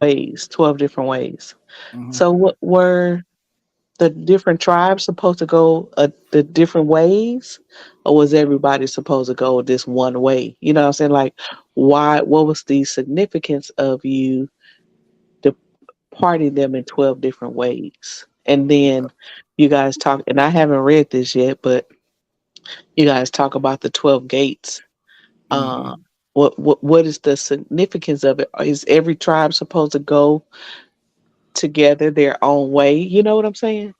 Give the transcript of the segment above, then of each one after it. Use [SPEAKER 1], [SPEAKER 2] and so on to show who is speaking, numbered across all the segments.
[SPEAKER 1] ways, 12 different ways.
[SPEAKER 2] Hmm.
[SPEAKER 1] So what were the different tribes supposed to go the different ways, or was everybody supposed to go this one way? You know what I'm saying? Like, why? What was the significance of you departing them in 12 different ways? And then you guys talk, and I haven't read this yet, but you guys talk about the 12 gates.
[SPEAKER 2] Hmm.
[SPEAKER 1] Uh, what is the significance of it? Is every tribe supposed to go together their own way? You know what I'm saying?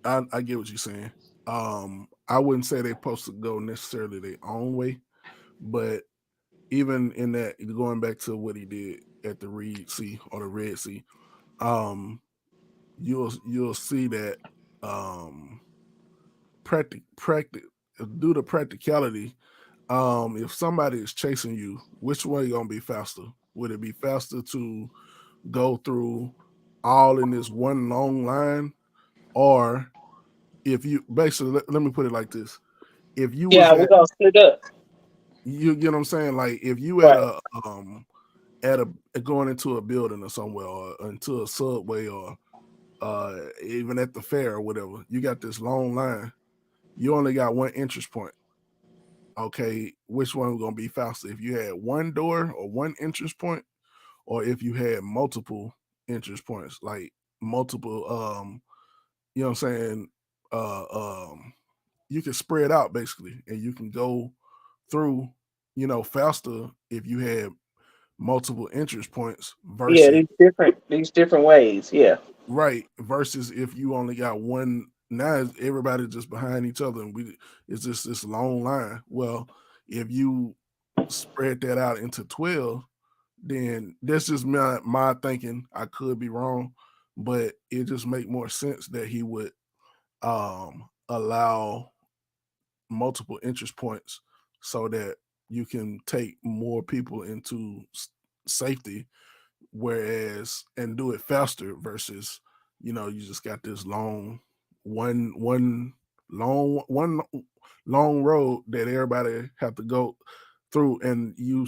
[SPEAKER 2] I get what you're saying. I wouldn't say they're supposed to go necessarily their own way, but even in that, going back to what he did at the Red Sea or the Red Sea, um, you'll see that um, practic due to practicality. If somebody is chasing you, which way gonna be faster? Would it be faster to go through all in this one long line, or if you basically let me put it like this: if you was
[SPEAKER 1] Yeah, we're
[SPEAKER 2] at
[SPEAKER 1] gonna split up.
[SPEAKER 2] you get what I'm saying, like if you
[SPEAKER 1] Right.
[SPEAKER 2] at a going into a building or somewhere or into a subway or even at the fair or whatever, you got this long line. You only got one entrance point. Okay, which one was gonna be faster? If you had one door or one entrance point, or if you had multiple entrance points, like multiple you know what I'm saying, uh you can spread out basically and you can go through, faster if you had multiple entrance points
[SPEAKER 1] Yeah,
[SPEAKER 2] versus
[SPEAKER 1] these different ways. Yeah.
[SPEAKER 2] right versus if you only got one. Now everybody just behind each other and it's just this long line. Well, if you spread that out into 12, then that's just my thinking. I could be wrong, but it just make more sense that he would allow multiple interest points so that you can take more people into safety, whereas and do it faster versus you just got this one one long road that everybody have to go through, and you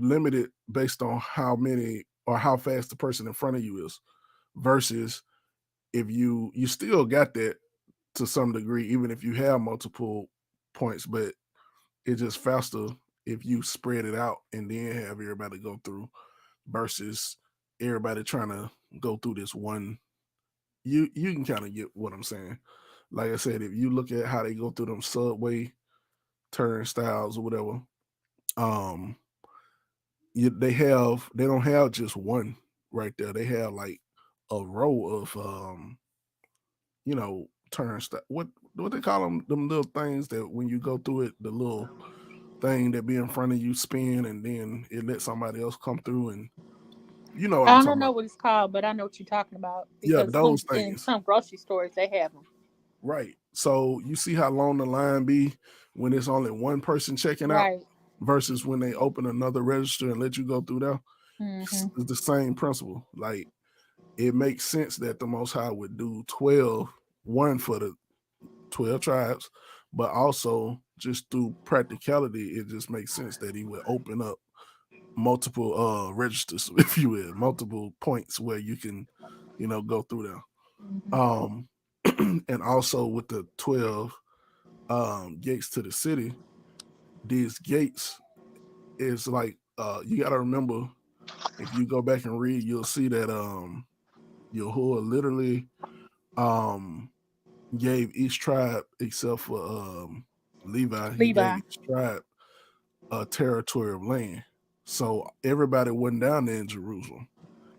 [SPEAKER 2] limit it based on how many or how fast the person in front of you is, versus if you still got that to some degree even if you have multiple points, but it's just faster if you spread it out and then have everybody go through versus everybody trying to go through this one. You can kind of get what I'm saying. Like I said, if you look at how they go through them subway turnstiles or whatever, um, they don't have just one right there. They have like a row of turnstile. What they call them little things that when you go through it, the little thing that be in front of you spin and then it let somebody else come through, and you know what I'm
[SPEAKER 3] I
[SPEAKER 2] talking
[SPEAKER 3] don't know
[SPEAKER 2] about.
[SPEAKER 3] what it's called, but I know what you're talking about
[SPEAKER 2] Yeah,
[SPEAKER 3] because
[SPEAKER 2] those
[SPEAKER 3] in
[SPEAKER 2] things.
[SPEAKER 3] some grocery stores they have them.
[SPEAKER 2] Right. So you see how long the line be when it's only one person checking out
[SPEAKER 3] Right.
[SPEAKER 2] versus when they open another register and let you go through there.
[SPEAKER 3] Mm-hmm.
[SPEAKER 2] It's the same principle. Like it makes sense that the Most High would do 12, one for the 12 tribes, but also just through practicality, it just makes sense that he would open up multiple registers, if you will, multiple points where you can, go through them.
[SPEAKER 3] Mm-hmm.
[SPEAKER 2] Um and also with the 12 gates to the city, these gates is like you gotta remember, if you go back and read, you'll see that Yahuwah literally um gave each tribe except for Levi, he gave
[SPEAKER 3] Levi.
[SPEAKER 2] each tribe a territory of land. So everybody wasn't down there in Jerusalem.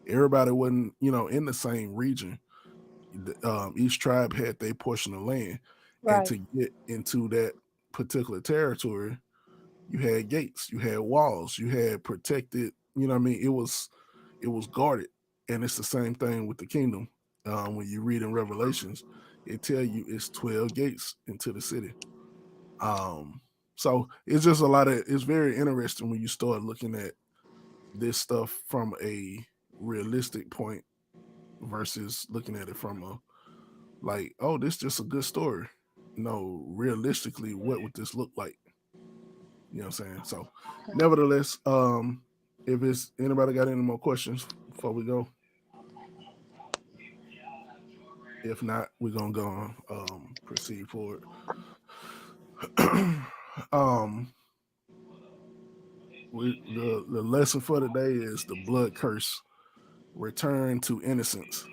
[SPEAKER 2] Everybody wasn't, in the same region. Each tribe had their portion of land, and
[SPEAKER 3] Right.
[SPEAKER 2] to get into that particular territory, you had gates, you had walls, you had protected. You know what I mean? It was guarded, and it's the same thing with the kingdom. When you read in Revelations, it tell you it's 12 gates into the city. Um, so it's just a lot of. It's very interesting when you start looking at this stuff from a realistic point versus looking at it from a like, oh, this just a good story. No, realistically, what would this look like? You know what I'm saying? So, nevertheless, if it's anybody got any more questions before we go? If not, we're gonna go on, proceed forward. um, the lesson for today is the blood curse. Return to innocence.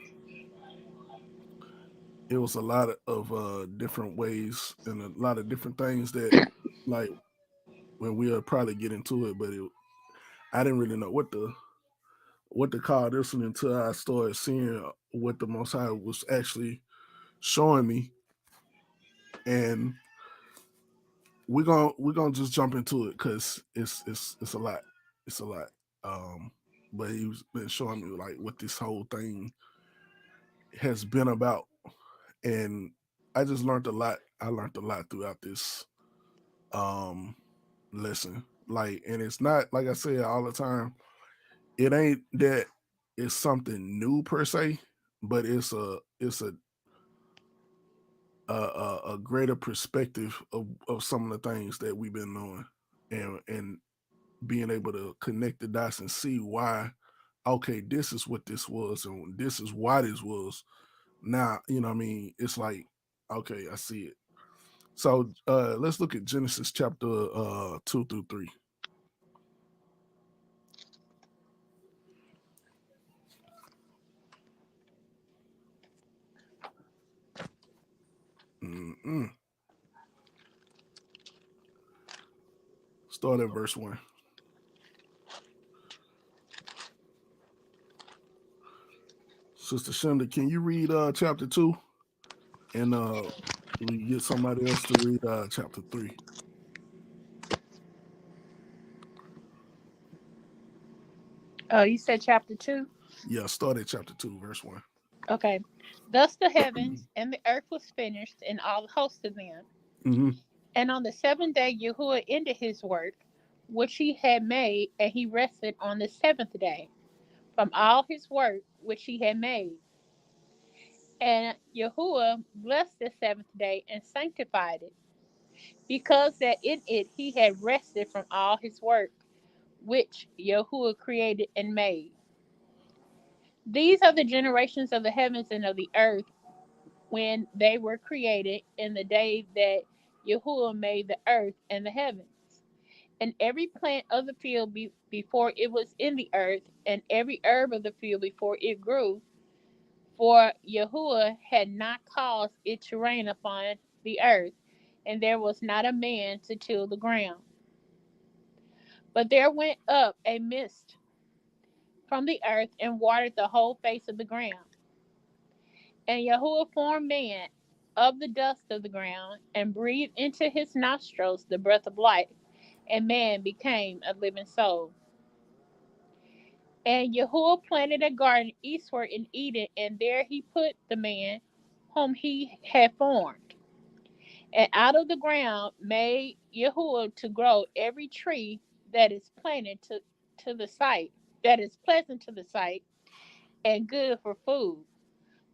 [SPEAKER 2] It was a lot of different ways and a lot of different things that, like, when we'll probably get into it, but I didn't really know what to call this one until I started seeing what the Most High was actually showing me, and we're gonna just jump into it because it's a lot, it's a lot. Um, but he's been showing me like what this whole thing has been about, and I just learned a lot. I learned a lot throughout this um lesson. Like, and it's not like I say all the time. It ain't that it's something new per se, but it's a greater perspective of some of the things that we've been doing, and being able to connect the dots and see why. Okay, this is what this was, and this is why this was. Now, you know what I mean? It's like, okay, I see it. So let's look at Genesis chapter 2 through 3. Mm-mm. Start at verse 1. Sister Shonda, can you read chapter 2? And we get somebody else to read chapter 3.
[SPEAKER 3] Oh, you said chapter 2?
[SPEAKER 2] Yeah, start at chapter 2, verse 1.
[SPEAKER 3] Okay. Thus the heavens and the earth was finished, and all the hosts of them.
[SPEAKER 2] Mm-hmm.
[SPEAKER 3] And on the seventh day Yahuwah ended his work, which he had made, and he rested on the seventh day from all his work which he had made. And Yahuwah blessed the seventh day and sanctified it, because that in it he had rested from all his work which Yahuwah created and made. These are the generations of the heavens and of the earth when they were created in the day that Yahuwah made the earth and the heavens. And every plant of the field before it was in the earth, and every herb of the field before it grew, for Yahuwah had not caused it to rain upon the earth, and there was not a man to till the ground. But there went up a mist from the earth and watered the whole face of the ground. And Yahuwah formed man of the dust of the ground, and breathed into his nostrils the breath of life, and man became a living soul. And Yahuwah planted a garden eastward in Eden, and there he put the man whom he had formed. And out of the ground made Yahuwah to grow every tree that is planted to the sight, that is pleasant to the sight, and good for food.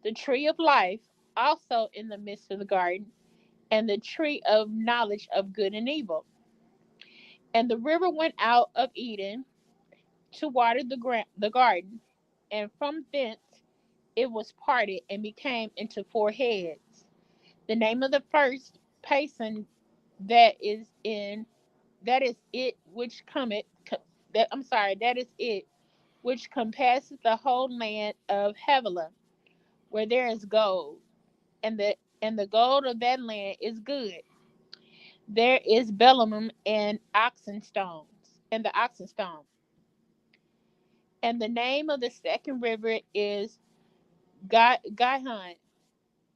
[SPEAKER 3] The tree of life also in the midst of the garden, and the tree of knowledge of good and evil. And the river went out of Eden to water the garden, and from thence it was parted and became into four heads. The name of the first Payson, that is in that is it which cometh that I'm sorry, that is it which compasseth the whole land of Havilah, where there is gold, and the gold of that land is good. There is Belaam and oxen stones, and the oxen stone. And the name of the second river is Gihon.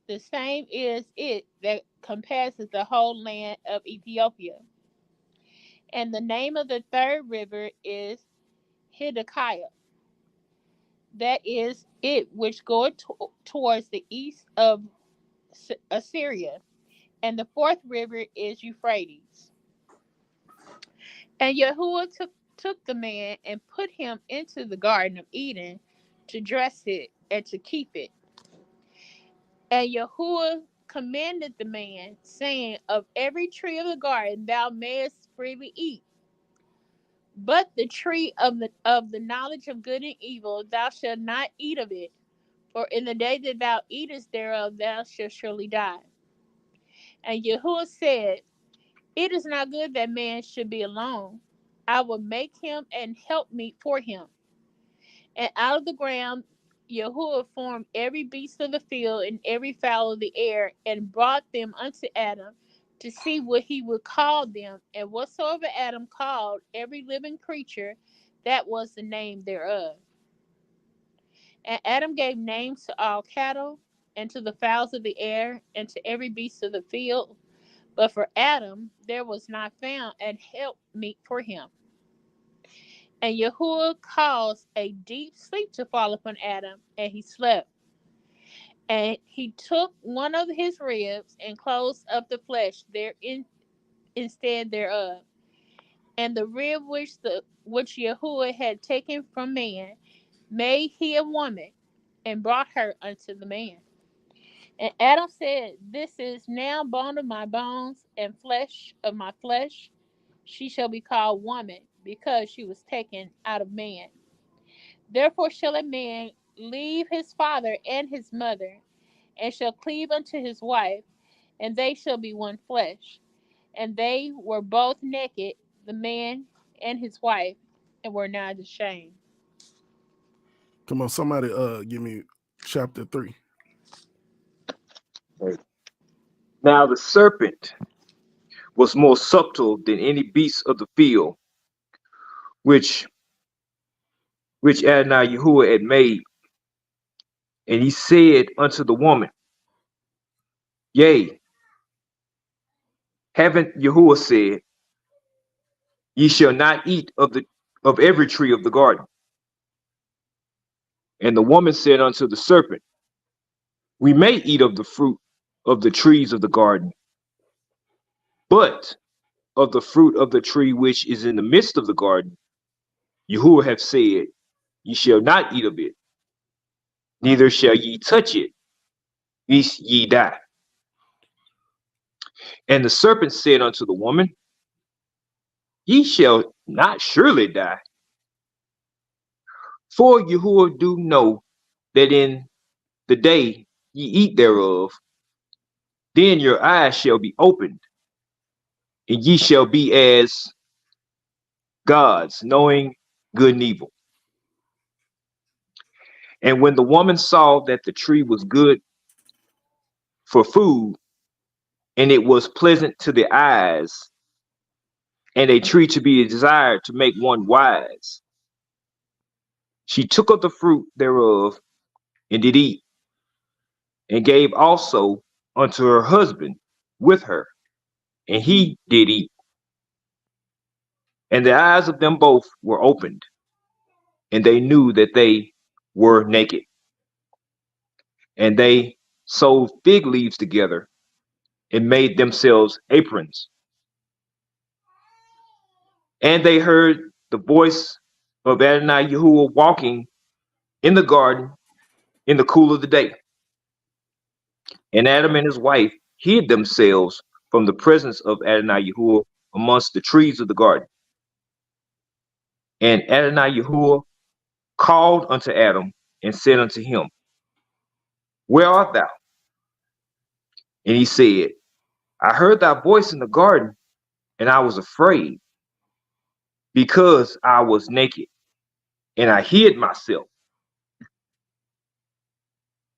[SPEAKER 3] The same is it that compasses the whole land of Ethiopia. And the name of the third river is Hidekiah. That is it which goeth towards the east of Assyria. And the fourth river is Euphrates. And Yahuwah took the man and put him into the Garden of Eden to dress it and to keep it. And Yahuwah commanded the man, saying, of every tree of the garden thou mayest freely eat, But the tree of the knowledge of good and evil, thou shalt not eat of it, for in the day that thou eatest thereof, thou shalt surely die. And Yahuwah said, it is not good that man should be alone. I will make him an helpmeet for him. And out of the ground Yahuwah formed every beast of the field and every fowl of the air, and brought them unto Adam to see what he would call them. And whatsoever Adam called every living creature, that was the name thereof. And Adam gave names to all cattle, and to the fowls of the air, and to every beast of the field. But for Adam there was not found an helpmeet for him. And Yahuwah caused a deep sleep to fall upon Adam, and he slept. And he took one of his ribs, and closed up the flesh therein instead thereof. And the rib which Yahuwah had taken from man made he a woman, and brought her unto the man. And Adam said, this is now bone of my bones, and flesh of my flesh. She shall be called woman, because she was taken out of man. Therefore shall a man leave his father and his mother, and shall cleave unto his wife, and they shall be one flesh. And they were both naked, the man and his wife, and were not ashamed.
[SPEAKER 2] Come on, somebody give me chapter 3.
[SPEAKER 4] Now the serpent was more subtle than any beast of the field which Adonai Yahuwah had made. And he said unto the woman, Yea, haven't Yahuwah said, Ye shall not eat of every tree of the garden? And the woman said unto the serpent, We may eat of the fruit of the trees of the garden, but of the fruit of the tree which is in the midst of the garden, Yahuwah hath said, Ye shall not eat of it, neither shall ye touch it, lest ye die. And the serpent said unto the woman, Ye shall not surely die. For Yahuwah do know that in the day ye eat thereof, then your eyes shall be opened, and ye shall be as gods, knowing good and evil. And when the woman saw that the tree was good for food, and it was pleasant to the eyes, and a tree to be desired to make one wise, she took of the fruit thereof, and did eat, and gave also unto her husband with her, and he did eat. And the eyes of them both were opened, and they knew that they were naked. And they sewed fig leaves together, and made themselves aprons. And they heard the voice of Adonai Yahuwah walking in the garden in the cool of the day. And Adam and his wife hid themselves from the presence of Adonai Yahuwah amongst the trees of the garden. And Adonai Yahuwah called unto Adam and said unto him, Where art thou? And he said, I heard thy voice in the garden, and I was afraid, because I was naked, and I hid myself.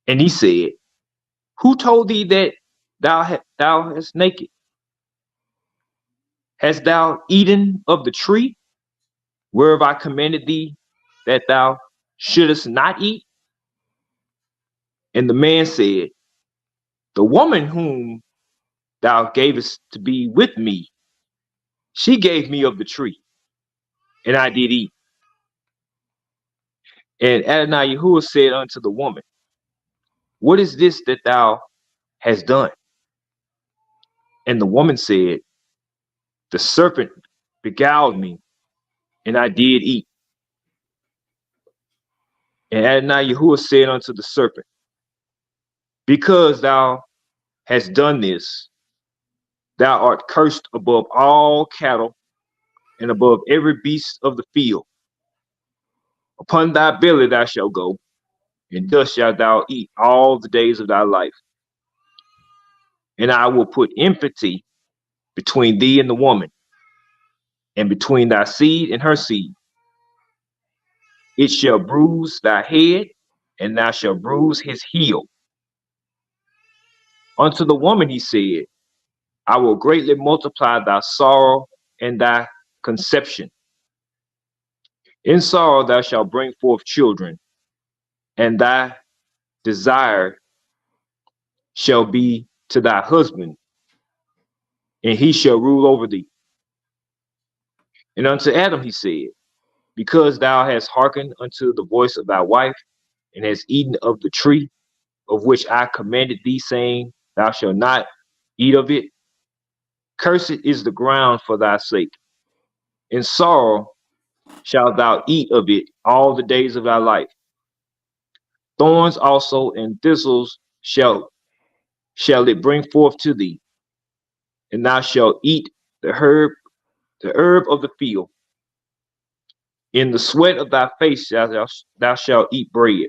[SPEAKER 4] And he said, Who told thee that thou hast naked? Hast thou eaten of the tree whereof I commanded thee that thou shouldest not eat? And the man said, The woman whom thou gavest to be with me, she gave me of the tree, and I did eat. And Adonai Yahuwah said unto the woman, What is this that thou hast done? And the woman said, The serpent beguiled me, and I did eat. And Adonai Yahuwah said unto the serpent, Because thou hast done this, thou art cursed above all cattle and above every beast of the field. Upon thy belly thou shalt go, and dust shalt thou eat all the days of thy life. And I will put enmity between thee and the woman, and between thy seed and her seed. It shall bruise thy head, and thou shalt bruise his heel. Unto the woman he said, I will greatly multiply thy sorrow and thy conception. In sorrow thou shalt bring forth children, and thy desire shall be to thy husband, and he shall rule over thee. And unto Adam he said, because thou hast hearkened unto the voice of thy wife, and hast eaten of the tree of which I commanded thee, saying, thou shalt not eat of it, cursed is the ground for thy sake. In sorrow shalt thou eat of it all the days of thy life. Thorns also and thistles shall it bring forth to thee, and thou shalt eat the herb of the field. In the sweat of thy face thou shalt eat bread,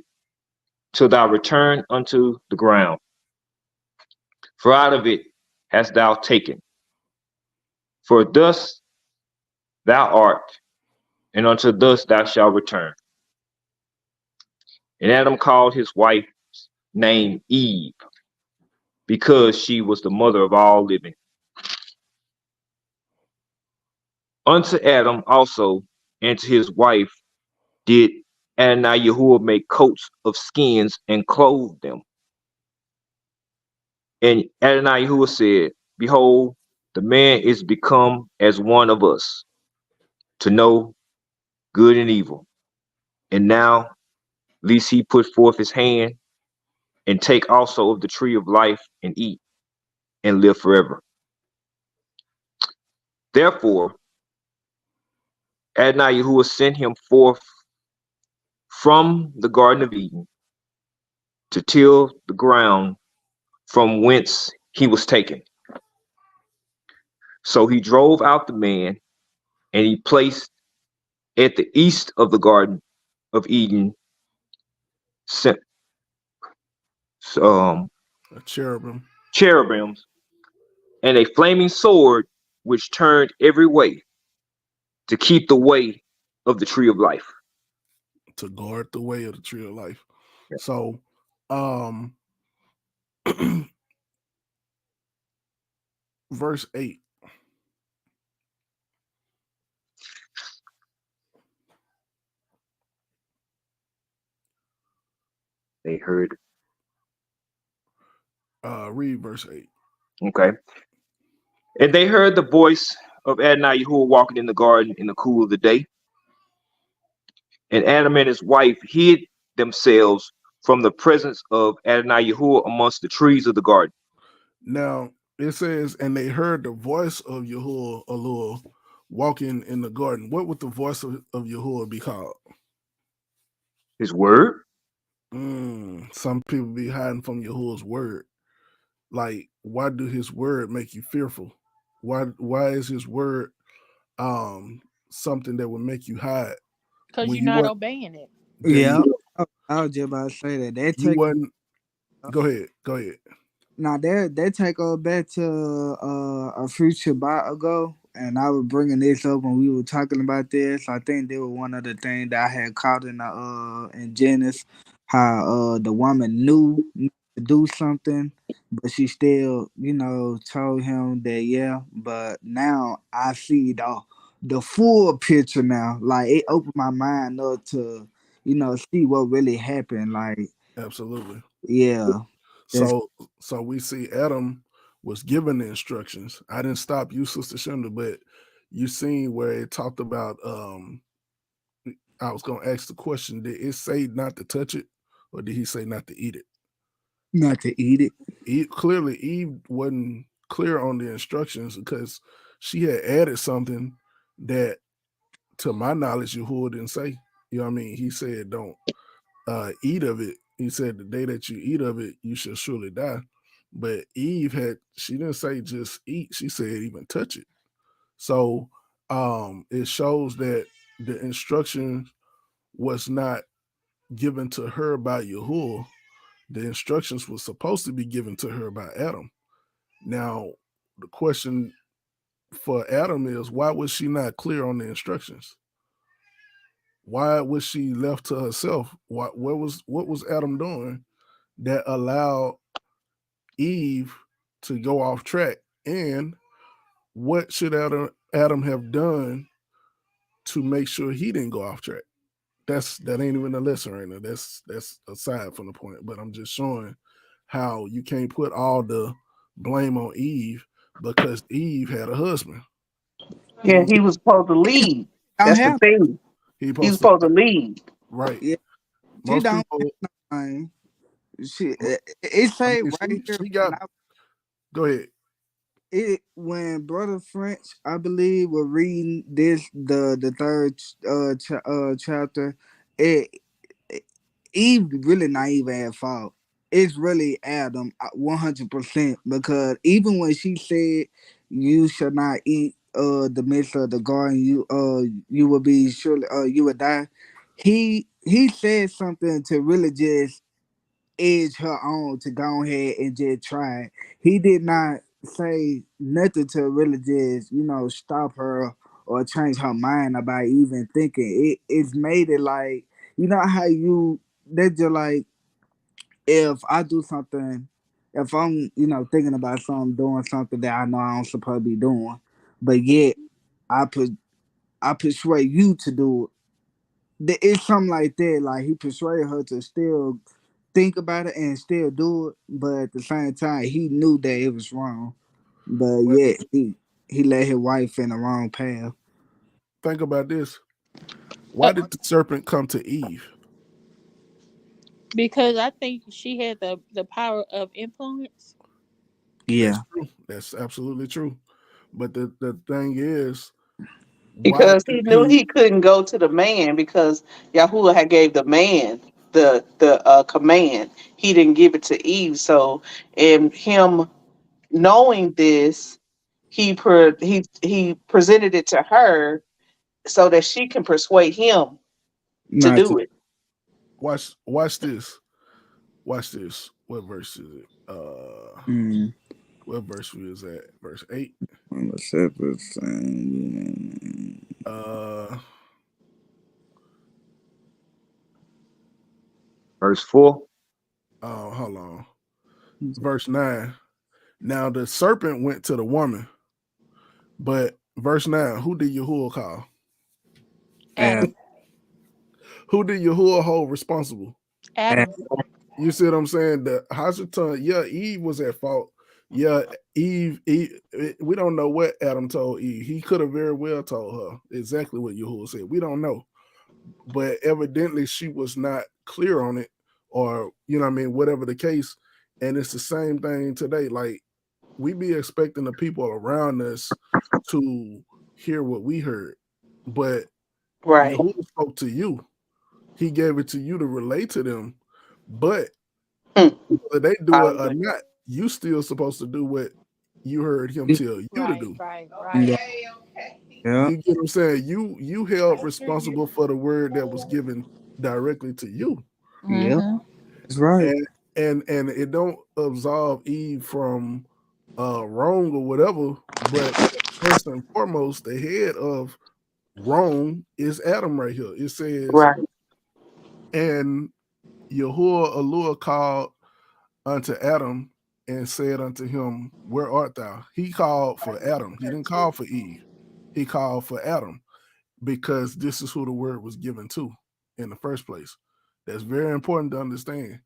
[SPEAKER 4] till thou return unto the ground. For out of it hast thou taken. For thus thou art, and unto dust thou shalt return. And Adam called his wife name Eve, because she was the mother of all living. Unto Adam also and to his wife did Adonai Yahuwah make coats of skins and clothed them. And Adonai Yahuwah said, behold, the man is become as one of us, to know good and evil. And now, lest he put forth his hand and take also of the tree of life and eat and live forever. Therefore, Adonai Yahuwah sent him forth from the Garden of Eden to till the ground from whence he was taken. So he drove out the man, and he placed at the east of the Garden of Eden um,
[SPEAKER 2] A cherubim.
[SPEAKER 4] cherubims and a flaming sword which turned every way to keep the way of the tree of life.
[SPEAKER 2] To guard the way of the tree of life. So, verse 8.
[SPEAKER 4] They heard.
[SPEAKER 2] Read verse 8.
[SPEAKER 4] Okay. And they heard the voice of Adonai Yahuwah walking in the garden in the cool of the day. And Adam and his wife hid themselves from the presence of Adonai Yahuwah amongst the trees of the garden.
[SPEAKER 2] Now, it says, and they heard the voice of Yahuwah Elul walking in the garden. What would the voice of Yahuwah be called?
[SPEAKER 4] His word?
[SPEAKER 2] Some people be hiding from Yahuwah's word. Like, why do his word make you fearful? Why is his word something that would make you hide?
[SPEAKER 3] Because
[SPEAKER 2] When
[SPEAKER 3] you're
[SPEAKER 2] you
[SPEAKER 3] not
[SPEAKER 2] want
[SPEAKER 3] obeying it.
[SPEAKER 2] there
[SPEAKER 5] Yeah,
[SPEAKER 2] you
[SPEAKER 5] I was just about to say that. They
[SPEAKER 2] you
[SPEAKER 5] take
[SPEAKER 2] wasn't go ahead.
[SPEAKER 5] now they take us back to a few Shabbat ago, and I was bringing this up when we were talking about this. I think they were one of the things that I had caught in Genesis, how the woman knew to do something, but she still told him that yeah. But now I see the full picture now. Like it opened my mind up to see what really happened. Like
[SPEAKER 2] Absolutely.
[SPEAKER 5] yeah, that's
[SPEAKER 2] So we see Adam was given the instructions. I didn't stop you, Sister Shunda, but you seen where it talked about I was gonna ask the question, did it say not to touch it, or did he say not to eat it?
[SPEAKER 5] not to eat it.
[SPEAKER 2] Clearly Eve wasn't clear on the instructions because she had added something that to my knowledge Yahuwah didn't say. You know what I mean? He said don't eat of it. He said the day that you eat of it, you shall surely die. But Eve she didn't say just eat, she said even touch it. So it shows that the instruction was not given to her by Yahuwah. The instructions were supposed to be given to her by Adam. Now, the question for Adam is, why was she not clear on the instructions? Why was she left to herself? What was Adam doing that allowed Eve to go off track? And what should Adam have done to make sure he didn't go off track? That ain't even a lesson right now. That's aside from the point. But I'm just showing how you can't put all the blame on Eve because Eve had a husband.
[SPEAKER 1] Yeah,
[SPEAKER 5] Mm.
[SPEAKER 1] he was supposed to lead.
[SPEAKER 5] Don't
[SPEAKER 1] That's the
[SPEAKER 5] have
[SPEAKER 1] thing.
[SPEAKER 2] He
[SPEAKER 1] He's
[SPEAKER 2] supposed to,
[SPEAKER 1] supposed to lead.
[SPEAKER 2] right.
[SPEAKER 5] yeah. She
[SPEAKER 2] Most
[SPEAKER 5] don't
[SPEAKER 2] people,
[SPEAKER 5] have no. It
[SPEAKER 2] I
[SPEAKER 5] say
[SPEAKER 2] mean,
[SPEAKER 5] right here
[SPEAKER 2] she got. Go ahead.
[SPEAKER 5] when Brother French, I believe, were reading this the third chapter. It, Eve really not even at fault. It's really Adam 100% because even when she said you shall not eat the midst of the garden, you will be surely you will die. He said something to really just edge her on to go ahead and just try it. He did not say nothing to really just, stop her or change her mind about even thinking. It's made it like, how that's just like if I do something, if I'm, thinking about something, doing something that I know I don't supposed to be doing, but yet I put I persuade you to do it. It's something like that. Like he persuaded her to still think about it and still do it, but at the same time, he knew that it was wrong. But
[SPEAKER 2] Well,
[SPEAKER 5] yet he led his wife in the wrong path.
[SPEAKER 2] think about this.
[SPEAKER 3] Uh,
[SPEAKER 2] Why did the serpent come to Eve?
[SPEAKER 3] because I think she had the power of influence.
[SPEAKER 2] That's
[SPEAKER 5] Yeah,
[SPEAKER 2] true. That's absolutely true. But the thing is, why
[SPEAKER 1] Because
[SPEAKER 2] did
[SPEAKER 1] he knew
[SPEAKER 2] he?
[SPEAKER 1] he couldn't go to the man because Yahuwah had gave the man the command. He didn't give it to Eve. So, and him knowing this, he presented it to her so that she can persuade him to
[SPEAKER 5] not to.
[SPEAKER 1] do it.
[SPEAKER 2] Watch this. Watch this. What verse is it?
[SPEAKER 5] Mm,
[SPEAKER 2] What verse we is at? Verse 8.
[SPEAKER 5] on the separate thing.
[SPEAKER 2] Uh,
[SPEAKER 4] Verse 4.
[SPEAKER 2] hold on. Verse 9. Now the serpent went to the woman, but verse 9, who did Yahuwah call?
[SPEAKER 5] Adam,
[SPEAKER 3] Adam.
[SPEAKER 2] Who did Yahuwah hold responsible?
[SPEAKER 5] Adam,
[SPEAKER 3] Adam.
[SPEAKER 2] You see what I'm saying? The Hashatan, yeah, Eve was at fault. Yeah, Eve, we don't know what Adam told Eve. He could have very well told her exactly what Yahuwah said. We don't know. But evidently she was not clear on it, or what I mean, whatever the case. And it's the same thing today. Like we be expecting the people around us to hear what we heard, but
[SPEAKER 1] Right.
[SPEAKER 2] Yahuwah spoke to you. He gave it to you to relate to them, but
[SPEAKER 1] Hmm.
[SPEAKER 2] whether they do it or
[SPEAKER 1] Hallelujah.
[SPEAKER 2] not, you still supposed to do what you heard him
[SPEAKER 5] yeah,
[SPEAKER 2] tell you to
[SPEAKER 3] Right,
[SPEAKER 2] do.
[SPEAKER 3] right,
[SPEAKER 5] yeah,
[SPEAKER 3] right.
[SPEAKER 5] yeah,
[SPEAKER 2] You get what I'm saying? You held responsible for the word that was given directly to you.
[SPEAKER 5] yeah,
[SPEAKER 3] Mm-hmm.
[SPEAKER 5] that's right.
[SPEAKER 2] And it don't absolve Eve from wrong or whatever, but first and foremost, the head of wrong is Adam right here. It says,
[SPEAKER 1] Right.
[SPEAKER 2] and Yahuwah Allure called unto Adam and said unto him, where art thou? He called for Adam. He didn't call for Eve. He called for Adam because this is who the word was given to in the first place. That's very important to understand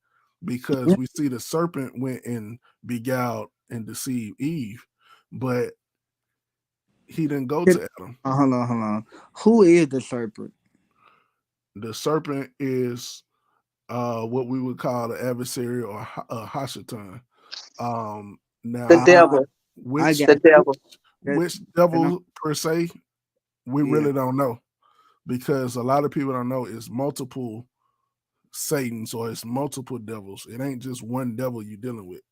[SPEAKER 2] because we see the serpent went and beguiled and deceived Eve, but he didn't go to Adam.
[SPEAKER 5] Hold on, hold on. Who is the serpent?
[SPEAKER 2] The serpent is what we would call the adversary or Hashatan.
[SPEAKER 1] The
[SPEAKER 2] Now,
[SPEAKER 5] Ah,
[SPEAKER 1] devil.
[SPEAKER 5] I
[SPEAKER 2] which
[SPEAKER 5] got
[SPEAKER 1] The devil.
[SPEAKER 5] that.
[SPEAKER 2] which
[SPEAKER 5] And
[SPEAKER 2] devil per se, we
[SPEAKER 5] yeah,
[SPEAKER 2] really don't know because a lot of people don't know it's multiple Satans or it's multiple devils. It ain't just one devil you're dealing with.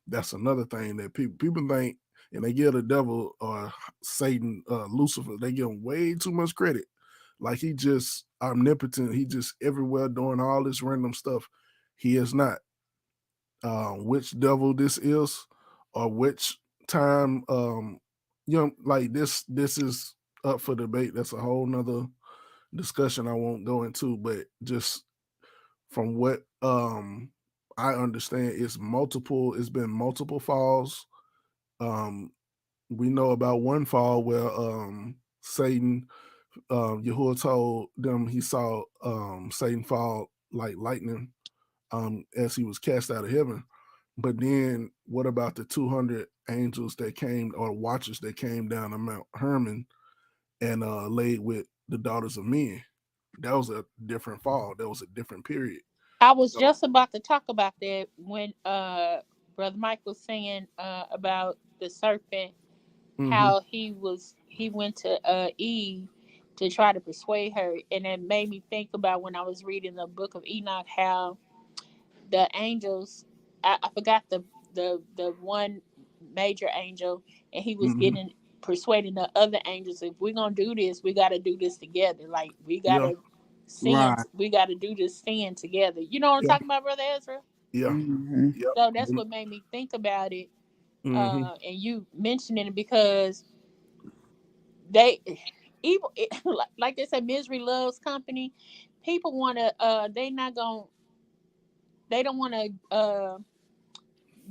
[SPEAKER 2] That's another thing that people think. And they give the devil or Satan, Lucifer, they give him way too much credit. Like he just omnipotent. He just everywhere doing all this random stuff. He is not. Which devil this is, or which time, like this is up for debate. That's a whole nother discussion I won't go into, but just from what I understand, it's been multiple falls. Um we know about one fall where Satan, Yahuwah told them he saw Satan fall like lightning as he was cast out of heaven. But then what about the 200 angels that came, or watchers that came down to Mount Hermon and laid with the daughters of men? That was a different fall. That was a different period.
[SPEAKER 3] I was
[SPEAKER 2] So,
[SPEAKER 3] just about to talk about that when Brother Mike was saying about the serpent,
[SPEAKER 2] mm-hmm,
[SPEAKER 3] how he went to Eve to try to persuade her, and it made me think about when I was reading the book of Enoch, how the angels, I forgot the one major angel, and he was
[SPEAKER 2] mm-hmm,
[SPEAKER 3] getting persuading the other angels, if we're gonna do this, we got to do this together. Like
[SPEAKER 2] yeah,
[SPEAKER 5] Right.
[SPEAKER 3] we got to do this sin together. You know what I'm
[SPEAKER 2] yeah,
[SPEAKER 3] talking about, Brother Ezra?
[SPEAKER 2] yeah,
[SPEAKER 5] Mm-hmm.
[SPEAKER 2] yeah,
[SPEAKER 3] So that's what made me think about it,
[SPEAKER 2] mm-hmm,
[SPEAKER 3] and you mentioning it because they evil like they said, misery loves company. People want to they don't want to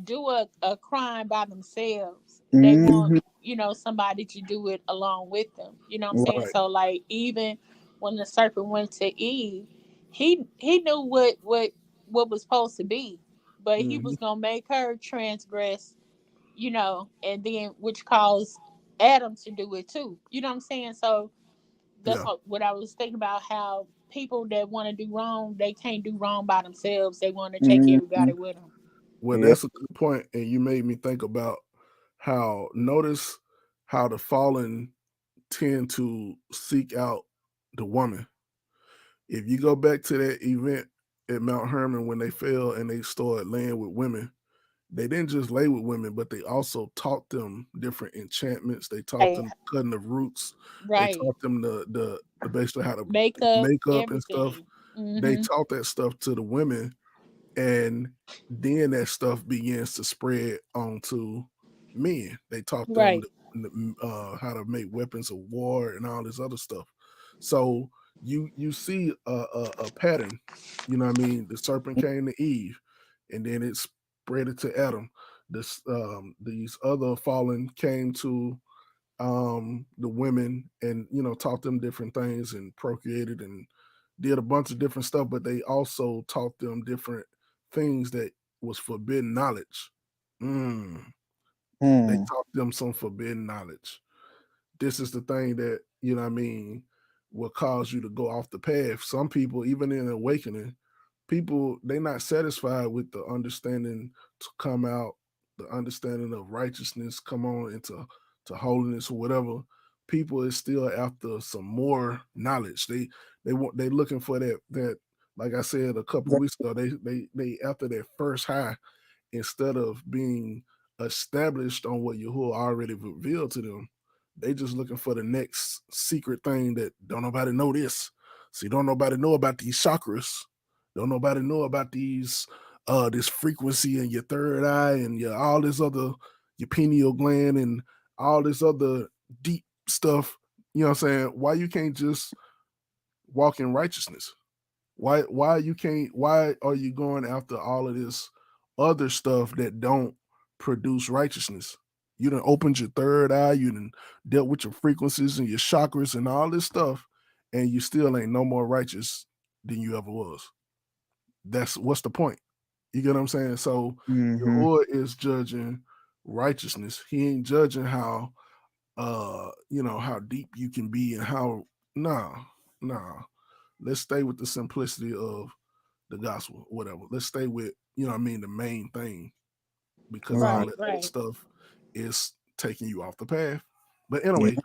[SPEAKER 3] do a crime by themselves. They want,
[SPEAKER 5] Mm-hmm.
[SPEAKER 3] somebody to do it along with them. You know what I'm saying?
[SPEAKER 2] right,
[SPEAKER 3] So like even when the serpent went to Eve, he knew what was supposed to be, but he
[SPEAKER 2] mm-hmm,
[SPEAKER 3] was gonna make her transgress, and then which caused Adam to do it too. You know what I'm saying? So that's
[SPEAKER 2] yeah.
[SPEAKER 3] what I was thinking about, how people that want to do wrong, they can't do wrong by themselves. They want to take
[SPEAKER 5] Mm-hmm.
[SPEAKER 3] everybody with them.
[SPEAKER 2] Well,
[SPEAKER 5] Yeah.
[SPEAKER 2] that's a good point, and you made me think about how notice how the fallen tend to seek out the woman. If you go back to that event at Mount Hermon when they fell and they started laying with women, they didn't just lay with women, but they also taught them different enchantments. They taught
[SPEAKER 3] Right.
[SPEAKER 2] them cutting of roots. They
[SPEAKER 3] Right.
[SPEAKER 2] taught them the basically how to
[SPEAKER 3] Makeup,
[SPEAKER 2] make up and stuff.
[SPEAKER 3] everything.
[SPEAKER 2] They
[SPEAKER 3] Hmm.
[SPEAKER 2] taught that stuff to the women, and then that stuff begins to spread onto men. They taught them
[SPEAKER 3] Right.
[SPEAKER 2] how to make weapons of war and all this other stuff. So you see a pattern. You know what I mean? The serpent came to Eve, and then it spread it to Adam. These other fallen came to the women, and taught them different things and procreated and did a bunch of different stuff, but they also taught them different things that was forbidden knowledge. Mm, they
[SPEAKER 5] Hmm.
[SPEAKER 2] taught them some forbidden knowledge. This is the thing that, what I mean, will cause you to go off the path. Some people, even in awakening, people they not satisfied with the understanding to come out, the understanding of righteousness come on into to holiness or whatever. People is still after some more knowledge. They looking for that, like I said a couple of weeks ago, they after that first high, instead of being established on what Yahuwah already revealed to them. They just looking for the next secret thing that don't nobody know this. See, don't nobody know about these chakras. Don't nobody know about this frequency in your third eye and your all this other your pineal gland and all this other deep stuff. You know what I'm saying? Why you can't just walk in righteousness? Why you can't why are you going after all of this other stuff that don't produce righteousness? You done opened your third eye, you done dealt with your frequencies and your chakras and all this stuff, and you still ain't no more righteous than you ever was. That's what's the point? You get what I'm saying? So
[SPEAKER 5] Mm-hmm.
[SPEAKER 2] Yahuwah is judging righteousness. He ain't judging how how deep you can be and how nah, nah. Let's stay with the simplicity of the gospel, whatever. Let's stay with, what I mean, the main thing, because all
[SPEAKER 5] Right.
[SPEAKER 3] Right.
[SPEAKER 2] that other
[SPEAKER 3] Right.
[SPEAKER 2] stuff is taking you off the path. But
[SPEAKER 5] Yeah.
[SPEAKER 2] anyway,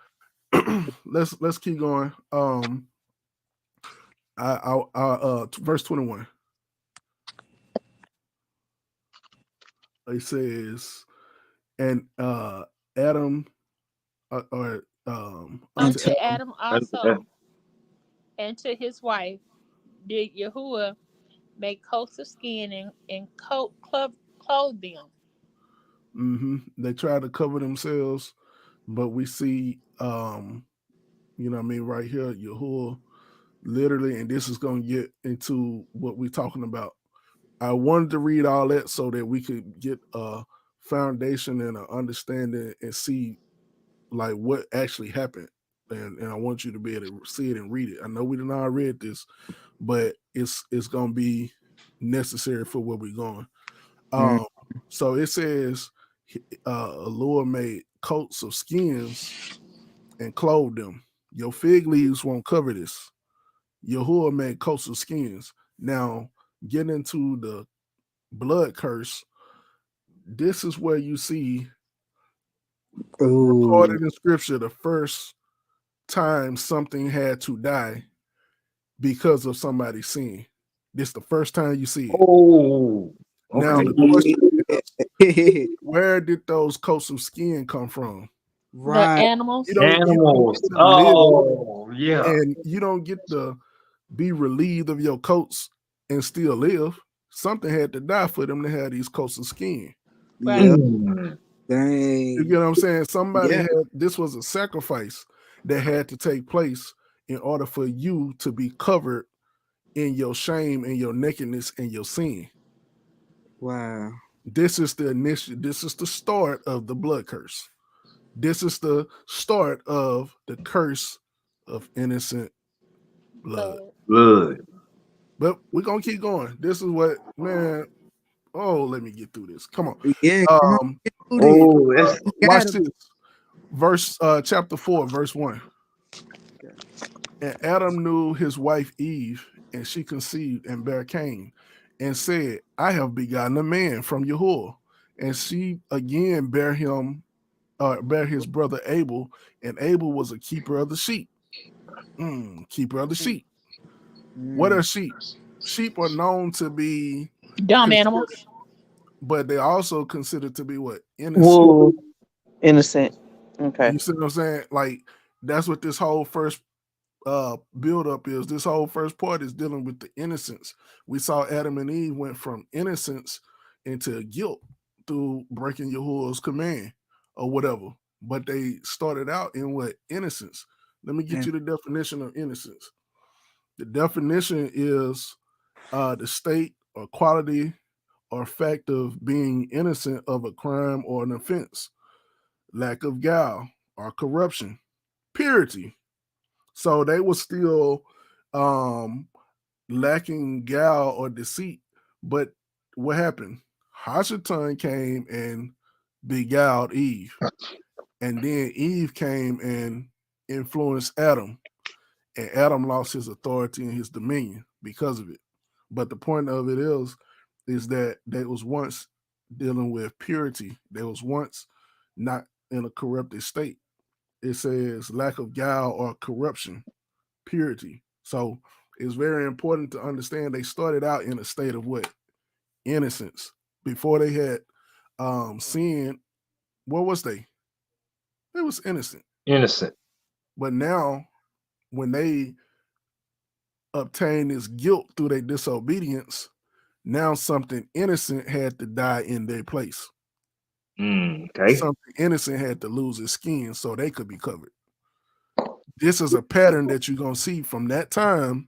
[SPEAKER 2] let's keep going. Verse 21. It says, and Adam or unto
[SPEAKER 3] Unto
[SPEAKER 2] Adam.
[SPEAKER 3] Adam also and to his wife did Yahuwah make coats of skin and clothe them.
[SPEAKER 2] They try to cover themselves, but we see, you know what I mean, right here, Yahuwah literally, and this is going to get into what we're talking about. I wanted to read all that so that we could get a foundation and an understanding and see like what actually happened. And I want you to be able to see it and read it. I know we did not read this, but it's gonna be necessary for where we're going.
[SPEAKER 5] Mm.
[SPEAKER 2] So it says Allure made coats of skins and clothed them. Your fig leaves won't cover this. Yahuwah made coats of skins. Now, get into the blood curse. This is where you see
[SPEAKER 5] Ooh.
[SPEAKER 2] recorded in scripture the first time something had to die because of somebody's sin. This the first time you see it.
[SPEAKER 4] Oh,
[SPEAKER 2] Now
[SPEAKER 4] okay.
[SPEAKER 2] the question is, where did those coats of skin come from?
[SPEAKER 3] The
[SPEAKER 5] Right.
[SPEAKER 2] You
[SPEAKER 3] animals,
[SPEAKER 2] don't
[SPEAKER 4] Animals.
[SPEAKER 2] get to live,
[SPEAKER 4] Oh, yeah.
[SPEAKER 2] and you don't get to be relieved of your coats and still live. Something had to die for them to have these coats of skin.
[SPEAKER 5] Yep.
[SPEAKER 4] Mm.
[SPEAKER 2] You
[SPEAKER 5] Dang.
[SPEAKER 2] get what I'm saying? Somebody
[SPEAKER 5] Yeah.
[SPEAKER 2] had, this was a sacrifice that had to take place in order for you to be covered in your shame and your nakedness and your sin.
[SPEAKER 5] Wow.
[SPEAKER 2] This is the initial, this is the start of the blood curse. This is the start of the curse of innocent blood.
[SPEAKER 3] blood.
[SPEAKER 4] Good.
[SPEAKER 2] But we're gonna keep going. This is what, man. Oh, let me get through this. Come on.
[SPEAKER 5] Yeah. Come on.
[SPEAKER 2] Um,
[SPEAKER 5] Get through this.
[SPEAKER 4] Oh, that's
[SPEAKER 5] You
[SPEAKER 2] watch
[SPEAKER 5] got it.
[SPEAKER 2] this. Verse chapter 4, verse 1. And Adam knew his wife Eve, and she conceived and bare Cain, and said, I have begotten a man from Yahuwah. And she again bare his brother Abel, and Abel was a keeper of the sheep. Keeper of the sheep. What
[SPEAKER 5] Mm.
[SPEAKER 2] are sheep? Sheep are known to be
[SPEAKER 3] Dumb
[SPEAKER 2] considered,
[SPEAKER 3] animals.
[SPEAKER 2] but they're also considered to be what? Innocent.
[SPEAKER 1] Wool, innocent. Okay.
[SPEAKER 2] You see what I'm saying? Like that's what this whole first build up is. This whole first part is dealing with the innocence. We saw Adam and Eve went from innocence into guilt through breaking Yahuwah's command or whatever. But they started out in what? Innocence. Let me get
[SPEAKER 5] And
[SPEAKER 2] you the definition of innocence. The definition is the state or quality or fact of being innocent of a crime or an offense, lack of guile or corruption, purity. So they were still um, lacking guile or deceit. But what happened? Hashatan came and beguiled Eve. And then Eve came and influenced Adam. And Adam lost his authority and his dominion because of it. But the point of it is that they was once dealing with purity. They was once not in a corrupted state. It says lack of guile or corruption, purity. So it's very important to understand they started out in a state of what? Innocence. Before they had sin, what was they? They was innocent.
[SPEAKER 4] innocent.
[SPEAKER 2] But now when they obtained this guilt through their disobedience, now something innocent had to die in their place.
[SPEAKER 4] Okay.
[SPEAKER 2] Something innocent had to lose its skin so they could be covered. This is a pattern that you're going to see from that time.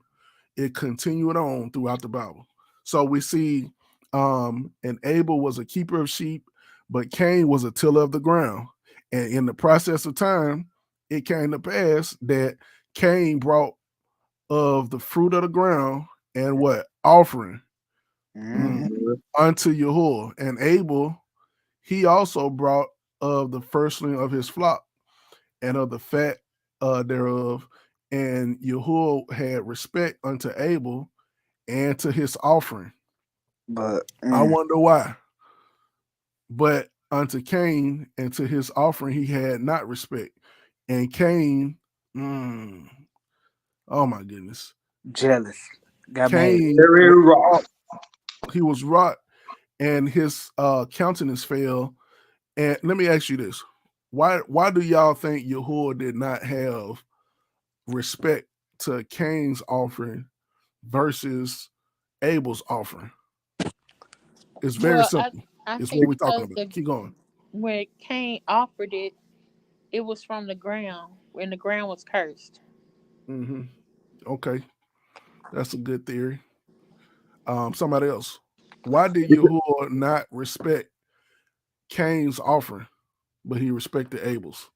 [SPEAKER 2] It continued on throughout the Bible. So we see and Abel was a keeper of sheep, but Cain was a tiller of the ground. And in the process of time, it came to pass that Cain brought of the fruit of the ground and what? Offering
[SPEAKER 5] mhm.
[SPEAKER 2] unto Yahuwah. And Abel, he also brought of the firstling of his flock and of the fat thereof. And Yahuwah had respect unto Abel and to his offering.
[SPEAKER 5] But
[SPEAKER 2] I wonder why. But unto Cain and to his offering he had not respect. And Cain, oh my goodness.
[SPEAKER 5] jealous. Got mad.
[SPEAKER 2] Cain
[SPEAKER 4] Very
[SPEAKER 2] was
[SPEAKER 4] rough.
[SPEAKER 2] wrought, he was wrought, and his countenance fell. And let me ask you this. why do y'all think Yahuwah did not have respect to Cain's offering versus Abel's offering? It's very
[SPEAKER 3] Well,
[SPEAKER 2] simple.
[SPEAKER 3] I
[SPEAKER 2] It's
[SPEAKER 3] think
[SPEAKER 2] what we're talking
[SPEAKER 3] because
[SPEAKER 2] about.
[SPEAKER 3] the
[SPEAKER 2] Keep going.
[SPEAKER 3] when Cain offered it, it was from the ground when the ground was cursed.
[SPEAKER 2] Hmm. Okay, that's a good theory. Somebody else. Why did
[SPEAKER 4] Because,
[SPEAKER 2] Yahuwah not respect Cain's offering, but he respected Abel's?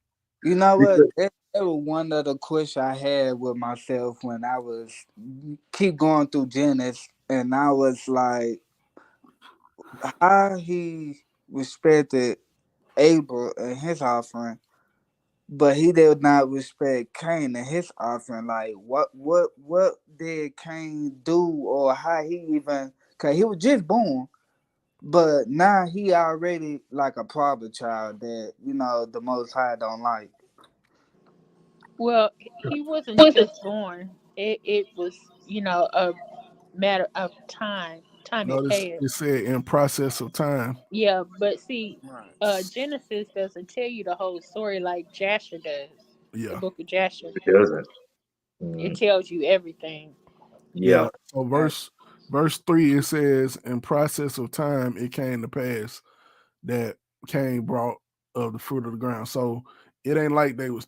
[SPEAKER 5] You know what?
[SPEAKER 4] because
[SPEAKER 5] That was one of the questions I had with myself when I was keep going through Genesis, and I was like, how he respected Abel and his offering, but he did not respect Cain and his offering. Like, what did Cain do, or how he even? Cause he was just born, but now he already like a problem child that the Most High don't like.
[SPEAKER 3] Well, he wasn't just born. It was, a matter of time. Time had
[SPEAKER 2] Notice
[SPEAKER 3] passed.
[SPEAKER 2] it said in process of time.
[SPEAKER 3] Yeah, but see,
[SPEAKER 5] Right.
[SPEAKER 3] Genesis doesn't tell you the whole story like Jasher does. The
[SPEAKER 2] Yeah.
[SPEAKER 3] book of Jasher.
[SPEAKER 4] it doesn't.
[SPEAKER 3] It
[SPEAKER 4] Mm,
[SPEAKER 3] tells you everything.
[SPEAKER 4] yeah.
[SPEAKER 2] Yeah. So verse 3 it says, in process of time it came to pass that Cain brought of the fruit of the ground. So it ain't like they was,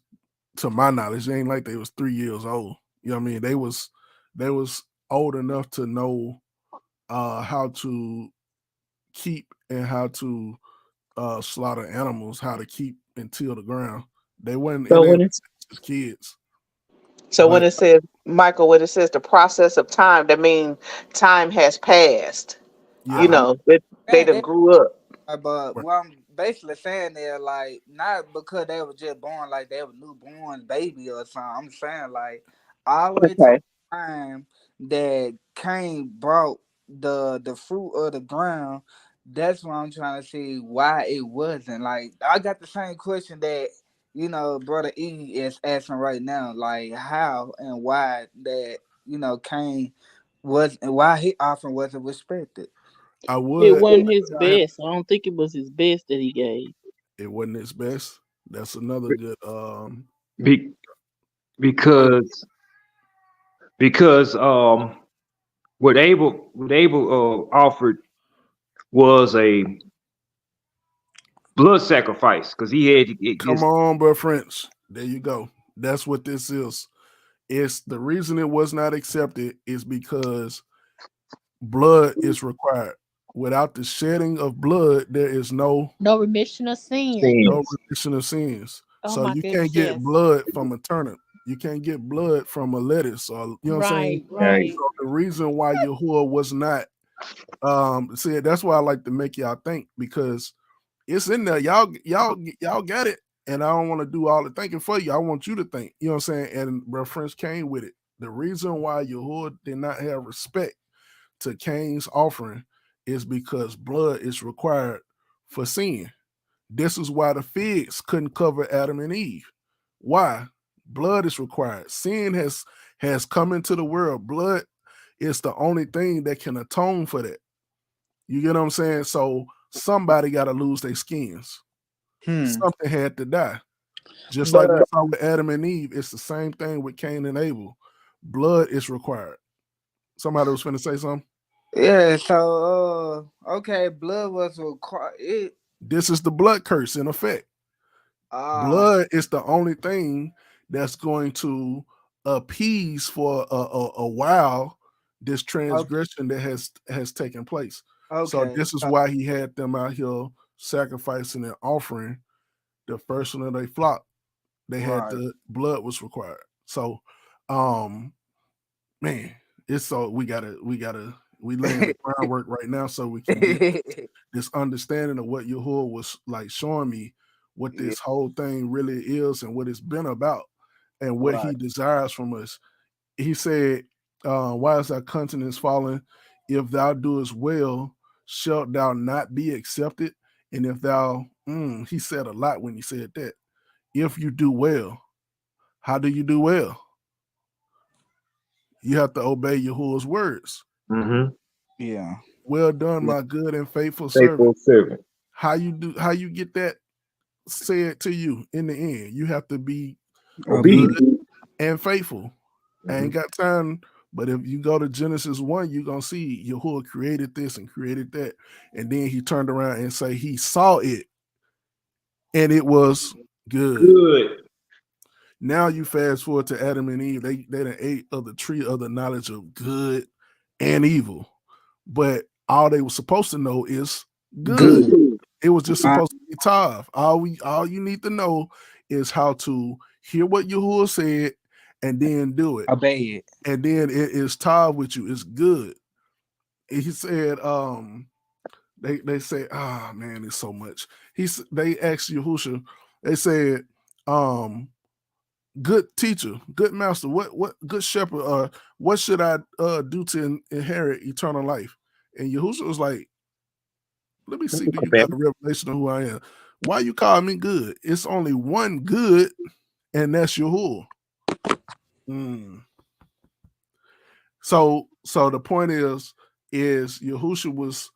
[SPEAKER 2] to my knowledge, it ain't like they was 3 years old. You know what I mean? They was old enough to know how to keep and how to slaughter animals, how to keep and till the ground. They wasn't, it
[SPEAKER 1] So
[SPEAKER 2] ain't
[SPEAKER 1] when it's
[SPEAKER 2] just kids.
[SPEAKER 1] so when
[SPEAKER 2] But
[SPEAKER 1] it says Michael, when it says the process of time, that means time has passed.
[SPEAKER 2] yeah,
[SPEAKER 5] I'm
[SPEAKER 1] They
[SPEAKER 5] saying
[SPEAKER 1] done
[SPEAKER 5] that,
[SPEAKER 1] grew up.
[SPEAKER 5] but
[SPEAKER 2] right.
[SPEAKER 5] what I'm basically saying there, like, not because they were just born, like they were newborn baby or something. I'm saying like all the way to
[SPEAKER 1] Okay.
[SPEAKER 5] the time that Cain brought the fruit of the ground. That's what I'm trying to see why it wasn't. Like, I got the same question that brother E is asking right now, like how and why that Cain was, and why he often wasn't respected.
[SPEAKER 2] I
[SPEAKER 1] It
[SPEAKER 2] would
[SPEAKER 1] wasn't his
[SPEAKER 2] I have,
[SPEAKER 1] best. I don't think it was his best that he gave.
[SPEAKER 2] it wasn't its best. That's another good
[SPEAKER 4] Be,
[SPEAKER 2] go ahead.
[SPEAKER 4] because because what Abel offered was a blood sacrifice because he had to get
[SPEAKER 2] Come
[SPEAKER 4] his.
[SPEAKER 2] on, bro, French. There you go. That's what this is. It's the reason it was not accepted is because blood is required. Without the shedding of blood, there is
[SPEAKER 3] No remission of
[SPEAKER 2] no
[SPEAKER 3] sins.
[SPEAKER 4] Sins.
[SPEAKER 2] remission of sins.
[SPEAKER 3] Oh
[SPEAKER 2] So
[SPEAKER 3] my
[SPEAKER 2] you can't
[SPEAKER 3] goodness,
[SPEAKER 2] get
[SPEAKER 3] yes.
[SPEAKER 2] blood from a turnip. You can't get blood from a lettuce, or you know what I'm saying.
[SPEAKER 3] Right,
[SPEAKER 4] Right.
[SPEAKER 3] right.
[SPEAKER 2] So the reason why Yahuwah was not see, that's why I like to make y'all think, because it's in there. Y'all got it. And I don't want to do all the thinking for you. I want you to think. You know what I'm saying? And reference came with it. The reason why Yahuwah did not have respect to Cain's offering is because blood is required for sin. This is why the figs couldn't cover Adam and Eve. Why? Blood is required. Sin has come into the world. Blood is the only thing that can atone for that. You get what I'm saying? So somebody got to lose their skins.
[SPEAKER 5] Hmm.
[SPEAKER 2] Something had to die. Just like we
[SPEAKER 1] But
[SPEAKER 2] saw with Adam and Eve, it's the same thing with Cain and Abel. Blood is required. Somebody was finna say something.
[SPEAKER 5] Yeah, so okay, blood was required. It
[SPEAKER 2] This is the blood curse in effect.
[SPEAKER 5] ah
[SPEAKER 2] Blood is the only thing that's going to appease for a while this
[SPEAKER 5] okay,
[SPEAKER 2] transgression that has taken place. So
[SPEAKER 5] okay,
[SPEAKER 2] this is why he had them out here sacrificing and offering the first one of their flock. They had
[SPEAKER 5] right.
[SPEAKER 2] the blood was required. So um man, it's so we laying the groundwork right now so we can get this understanding of what Yahuwah was like showing me what
[SPEAKER 5] Yeah,
[SPEAKER 2] this whole thing really is and what it's been about and what
[SPEAKER 5] right.
[SPEAKER 2] he desires from us. He said, why is thy countenance fallen? If thou doest well, shalt thou not be accepted? And if thou, he said a lot when he said that. If you do well, how do you do well? You have to obey Yahuwah's words.
[SPEAKER 4] Mm-hmm.
[SPEAKER 5] Yeah.
[SPEAKER 2] Well done,
[SPEAKER 5] Yeah.
[SPEAKER 2] my good and faithful servant.
[SPEAKER 4] Faithful servant.
[SPEAKER 2] How you get that? said to you in the end. You have to be good
[SPEAKER 4] Obedience.
[SPEAKER 2] and faithful. I
[SPEAKER 4] Mhm.
[SPEAKER 2] ain't got time. But if you go to Genesis 1, you're gonna see Yahuwah created this and created that. And then he turned around and say he saw it and it was good.
[SPEAKER 4] Good.
[SPEAKER 2] Now you fast forward to Adam and Eve. They done ate of the tree of the knowledge of good and evil. But all they were supposed to know is good.
[SPEAKER 5] Good.
[SPEAKER 4] Good.
[SPEAKER 2] It was just
[SPEAKER 5] Right.
[SPEAKER 2] supposed to be tav. All you need to know is how to hear what Yahuwah said and then do it.
[SPEAKER 5] Obey it.
[SPEAKER 2] And then it is tav with you. It's good. He said, they say, ah man, it's so much. They asked Yahusha, they said, good teacher, good master, what good shepherd, what should I do to inherit eternal life? And Yahushua was like, let me see, do you
[SPEAKER 4] Okay.
[SPEAKER 2] got a revelation of who I am? Why you call me good? It's only one good, and that's Yahuwah. Mm. So the point is Yahushua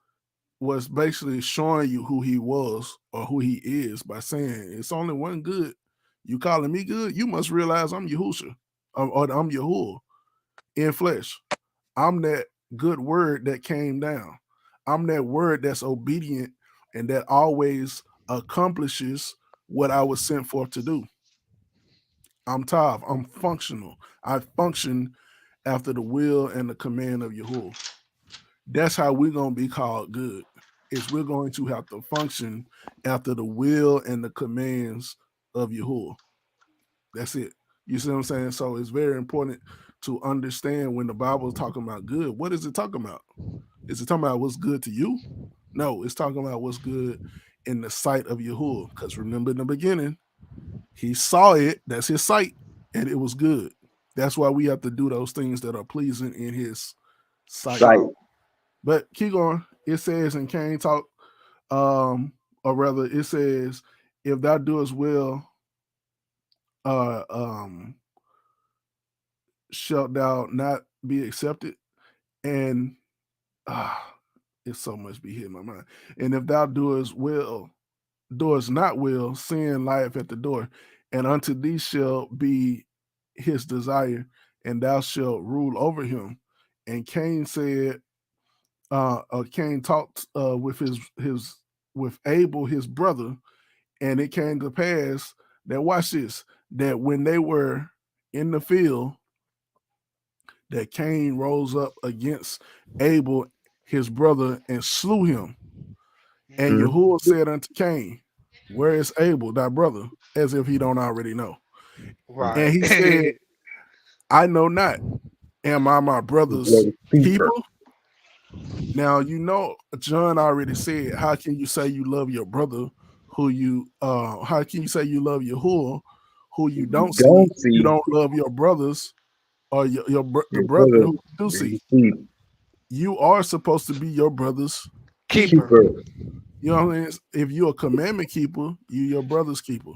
[SPEAKER 2] was basically showing you who he was or who he is by saying it's only one good. You calling me good? You must realize I'm Yahushua, or I'm Yahuwah in flesh. I'm that good word that came down. I'm that word that's obedient and that always accomplishes what I was sent forth to do. I'm Tav. I'm functional. I function after the will and the command of Yahuwah. That's how we're going to be called good. Is we're going to have to function after the will and the commands of Yahuwah. That's it. You see what I'm saying? So it's very important to understand when the Bible is talking about good. What is it talking about? Is it talking about what's good to you? No, it's talking about what's good in the sight of Yahuwah. Because remember in the beginning, he saw it, that's his sight, and it was good. That's why we have to do those things that are pleasing in his sight.
[SPEAKER 4] Sight.
[SPEAKER 2] But keep going. It says in Cain talk, or rather, it says, if thou doest well, uh um shalt thou not be accepted? And it's so much be hitting my mind. And if thou doest not well, sin lieth at the door, and unto thee shall be his desire, and thou shalt rule over him. And Cain said, Cain talked with his with Abel, his brother, and it came to pass that watch this, that when they were in the field, that Cain rose up against Abel, his brother, and slew him. And
[SPEAKER 4] Mhm.
[SPEAKER 2] Yahuwah said unto Cain, where is Abel, thy brother? As if he don't already know. And
[SPEAKER 6] Right.
[SPEAKER 2] he said, I know not. Am I my brother's
[SPEAKER 4] Brother keeper.
[SPEAKER 2] keeper? Now, John already said, how can you say you love your brother how can you say you love Yahuwah who you
[SPEAKER 4] You
[SPEAKER 2] don't see?
[SPEAKER 4] don't
[SPEAKER 2] You
[SPEAKER 4] see
[SPEAKER 2] don't love your brothers or the
[SPEAKER 4] your
[SPEAKER 2] brother
[SPEAKER 4] brother.
[SPEAKER 2] who you do
[SPEAKER 4] You
[SPEAKER 2] see.
[SPEAKER 4] see
[SPEAKER 2] You are supposed to be your brother's keeper.
[SPEAKER 6] Keeper.
[SPEAKER 4] keeper.
[SPEAKER 2] You know what I mean? If you're a commandment keeper, you your brother's keeper.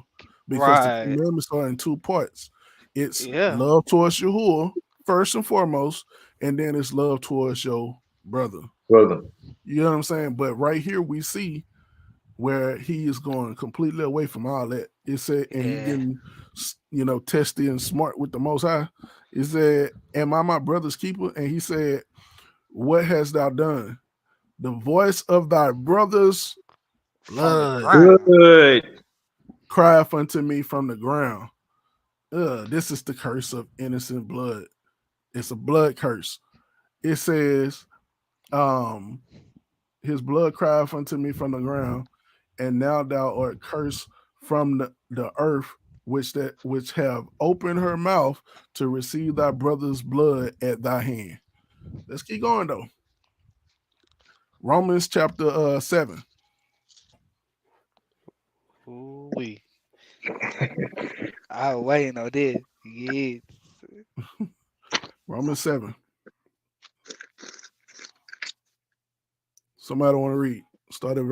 [SPEAKER 2] Because the
[SPEAKER 6] Right.
[SPEAKER 2] commandments are in two parts. It's
[SPEAKER 6] Yeah.
[SPEAKER 2] love towards Yahuwah, first and foremost, and then it's love towards your brother.
[SPEAKER 4] Brother.
[SPEAKER 2] You know what I'm saying? But right here we see where he is going completely away from all that. It said, and he
[SPEAKER 6] Yeah.
[SPEAKER 2] getting, testy and smart with the Most High. It said, am I my brother's keeper? And he said, what hast thou done? The voice of thy brother's
[SPEAKER 6] From the
[SPEAKER 2] blood
[SPEAKER 6] ground.
[SPEAKER 4] Good.
[SPEAKER 2] crieth unto me from the ground. This is the curse of innocent blood. It's a blood curse. It says, um, his blood crieth unto me from the ground, and now thou art cursed from the earth, which have opened her mouth to receive thy brother's blood at thy hand. Let's keep going though. Romans chapter 7.
[SPEAKER 6] Ooh wee. I was waiting on this. Yeah.
[SPEAKER 2] Romans 7. Somebody want to read? Start at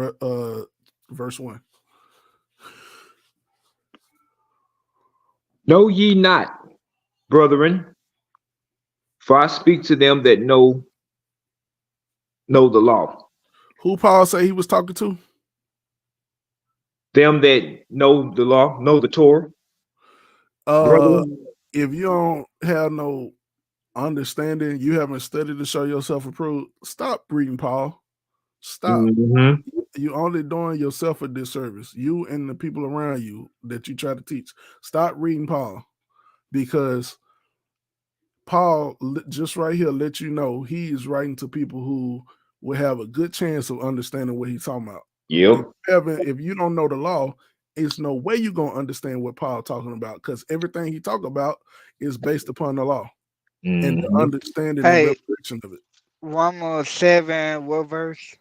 [SPEAKER 2] verse 1.
[SPEAKER 4] Know ye not, brethren, for I speak to them that know the law.
[SPEAKER 2] Who Paul say he was talking to?
[SPEAKER 4] Them that know the law, know the Torah,
[SPEAKER 2] Uh,
[SPEAKER 4] brethren.
[SPEAKER 2] if you don't have no understanding, you haven't studied to show yourself approved. Stop reading Paul. Stop.
[SPEAKER 4] Mm-hmm.
[SPEAKER 2] You only doing yourself a disservice. You and the people around you that you try to teach. Stop reading Paul because Paul just right here let you know he is writing to people who will have a good chance of understanding what he's talking about.
[SPEAKER 4] Yep.
[SPEAKER 2] If you don't know the law, it's no way you're gonna understand what Paul talking about because everything he talk about is based upon the law and the
[SPEAKER 4] Mm-hmm.
[SPEAKER 2] understanding and
[SPEAKER 6] Hey,
[SPEAKER 2] revelation of it.
[SPEAKER 6] Romans 7, what verse?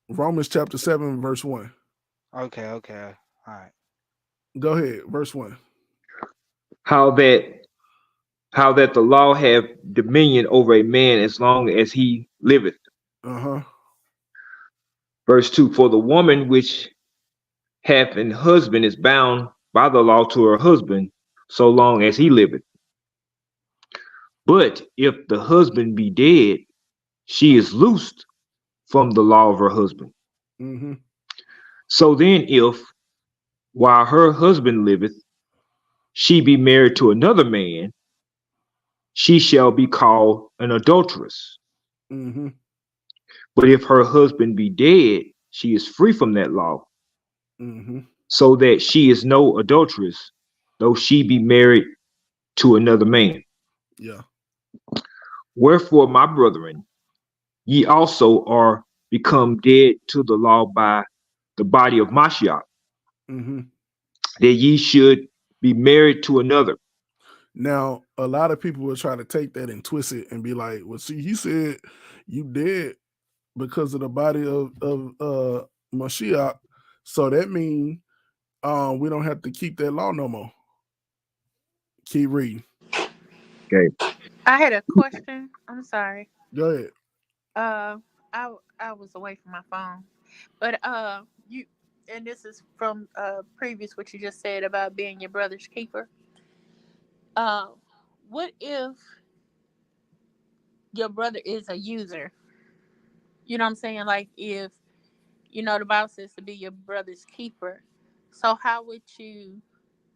[SPEAKER 2] Romans chapter 7, verse 1.
[SPEAKER 6] Okay, okay. All right.
[SPEAKER 2] Go ahead, verse 1.
[SPEAKER 4] How that how that the law have dominion over a man as long as he liveth.
[SPEAKER 2] Uh-huh.
[SPEAKER 4] Verse 2, for the woman which hath an husband is bound by the law to her husband so long as he liveth. But if the husband be dead, she is loosed from the law of her husband.
[SPEAKER 2] Mm-hmm.
[SPEAKER 4] So then, if while her husband liveth, she be married to another man, she shall be called an adulteress.
[SPEAKER 2] Mm-hmm.
[SPEAKER 4] But if her husband be dead, she is free from that law,
[SPEAKER 2] Mm-hmm.
[SPEAKER 4] so that she is no adulteress, though she be married to another man.
[SPEAKER 2] Yeah.
[SPEAKER 4] Wherefore, my brethren, ye also are become dead to the law by the body of Mashiach,
[SPEAKER 2] Mm-hmm.
[SPEAKER 4] that ye should be married to another.
[SPEAKER 2] Now, a lot of people will try to take that and twist it and be like, well, see, he said you dead because of the body of Mashiach. So that means we don't have to keep that law no more. Keep reading.
[SPEAKER 4] Okay.
[SPEAKER 3] I had a question. I'm sorry.
[SPEAKER 2] Go ahead.
[SPEAKER 3] Uh, I was away from my phone, but you, and this is from previous what you just said about being your brother's keeper. Uh, what if your brother is a user? You know what I'm saying? Like if the Bible says to be your brother's keeper. So how would you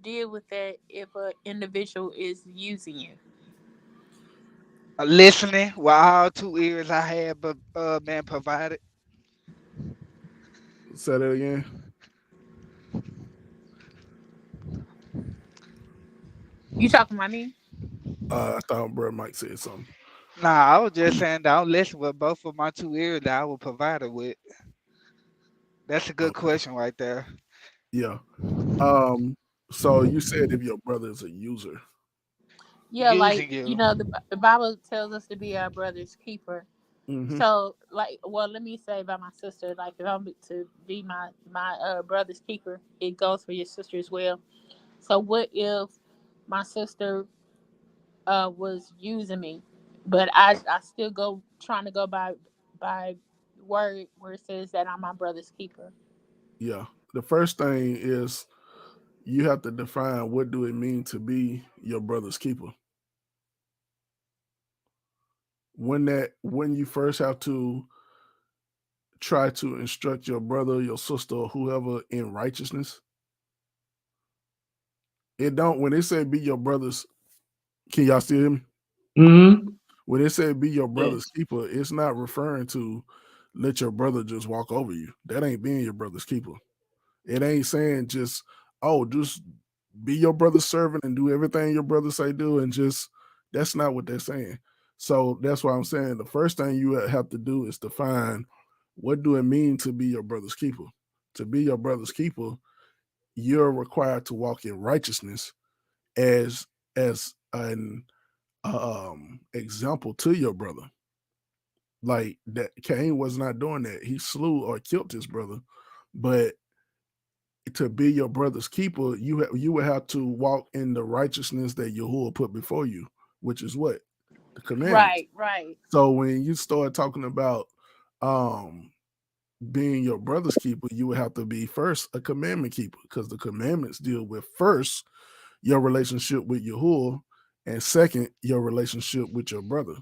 [SPEAKER 3] deal with that if an individual is using you?
[SPEAKER 6] Listening with all two ears I had, but man provided.
[SPEAKER 2] Say that again.
[SPEAKER 3] You talking about me?
[SPEAKER 2] I thought Brother Mike said something.
[SPEAKER 6] Nah, I was just saying don't listen with both of my two ears that I was provided with. That's a good
[SPEAKER 2] Okay.
[SPEAKER 6] question right there.
[SPEAKER 2] Yeah. Um, so you said if your brother is a user.
[SPEAKER 3] Yeah, like
[SPEAKER 6] Using you.
[SPEAKER 3] the Bible tells us to be our brother's keeper.
[SPEAKER 2] Mm-hmm.
[SPEAKER 3] So like, well, let me say about my sister. Like, if I'm to be my brother's keeper, it goes for your sister as well. So what if my sister was using me, but I still go trying to go by word where it says that I'm my brother's keeper.
[SPEAKER 2] Yeah. The first thing is you have to define what do it mean to be your brother's keeper. When you first have to try to instruct your brother, your sister, or whoever in righteousness, it don't when they say be your brother's, can y'all still hear me?
[SPEAKER 4] Mm-hmm.
[SPEAKER 2] When they say be your brother's
[SPEAKER 4] Yes.
[SPEAKER 2] keeper, it's not referring to let your brother just walk over you. That ain't being your brother's keeper. It ain't saying just be your brother's servant and do everything your brother say do and just that's not what they're saying. So that's why I'm saying the first thing you have to do is define what do it mean to be your brother's keeper. To be your brother's keeper, you're required to walk in righteousness as an example to your brother. Like that Cain was not doing that. He slew or killed his brother, but to be your brother's keeper, you would have to walk in the righteousness that Yahuwah put before you, which is what? The commandments.
[SPEAKER 3] Right, right.
[SPEAKER 2] So when you start talking about um being your brother's keeper, you would have to be first a commandment keeper because the commandments deal with first your relationship with Yahuwah and second your relationship with your brother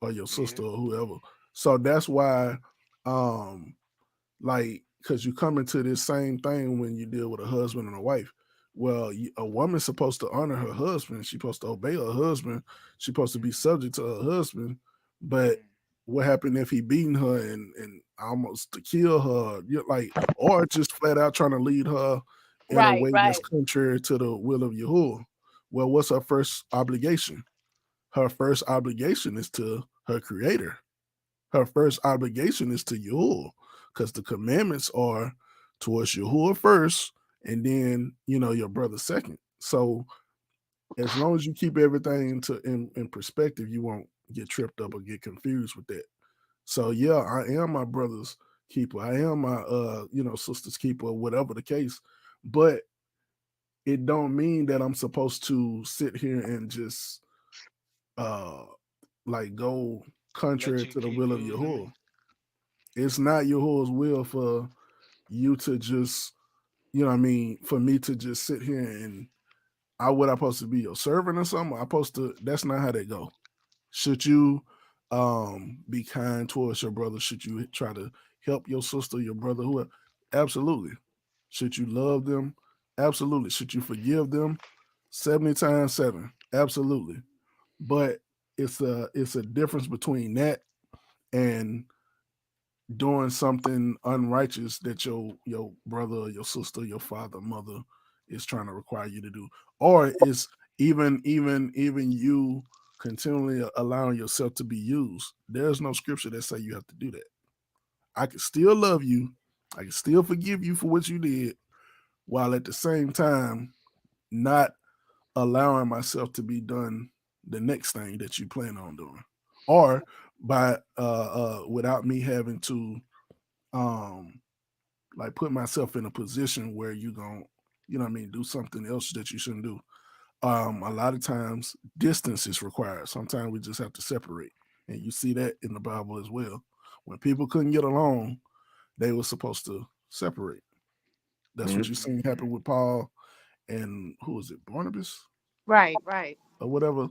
[SPEAKER 2] or your
[SPEAKER 6] Yeah.
[SPEAKER 2] sister or whoever. So that's why um like because you come into this same thing when you deal with a husband and a wife. Well, a woman's supposed to honor her husband. She's supposed to obey her husband. She's supposed to be subject to her husband. But what happened if he beating her and almost to kill her? Like, or just flat out trying to lead her in a
[SPEAKER 3] Right,
[SPEAKER 2] way that's
[SPEAKER 3] right.
[SPEAKER 2] contrary to the will of Yahuwah? Well, what's her first obligation? Her first obligation is to her creator. Her first obligation is to Yahuwah, because the commandments are towards Yahuwah first, and then your brother second. So as long as you keep everything in perspective, you won't get tripped up or get confused with that. So yeah, I am my brother's keeper. I am my sister's keeper, whatever the case. But it don't mean that I'm supposed to sit here and just uh like go
[SPEAKER 6] Let
[SPEAKER 2] contrary
[SPEAKER 6] you
[SPEAKER 2] to the
[SPEAKER 6] keep
[SPEAKER 2] will of
[SPEAKER 6] fooling me.
[SPEAKER 2] Yahuwah. It's not Yahuwah's will for you to just, what I mean, for me to just sit here and I supposed to be your servant or something? I supposed to That's not how that go. Should you be kind towards your brother? Should you try to help your sister, your brother, whoever? Absolutely. Should you love them? Absolutely. Should you forgive them? 70 times 7. Absolutely. But it's a difference between that and doing something unrighteous that your brother, your sister, your father, mother is trying to require you to do, or it's even you continually allowing yourself to be used. There's no scripture that say you have to do that. I can still love you, I can still forgive you for what you did, while at the same time not allowing myself to be done the next thing that you plan on doing, or by without me having to um like put myself in a position where you gon' do something else that you shouldn't do. A lot of times distance is required. Sometimes we just have to separate. And you see that in the Bible as well. When people couldn't get along, they were supposed to separate. That's what you
[SPEAKER 4] Mhm.
[SPEAKER 2] seen happen with Paul and who was it, Barnabas
[SPEAKER 3] Right, right.
[SPEAKER 2] or whatever.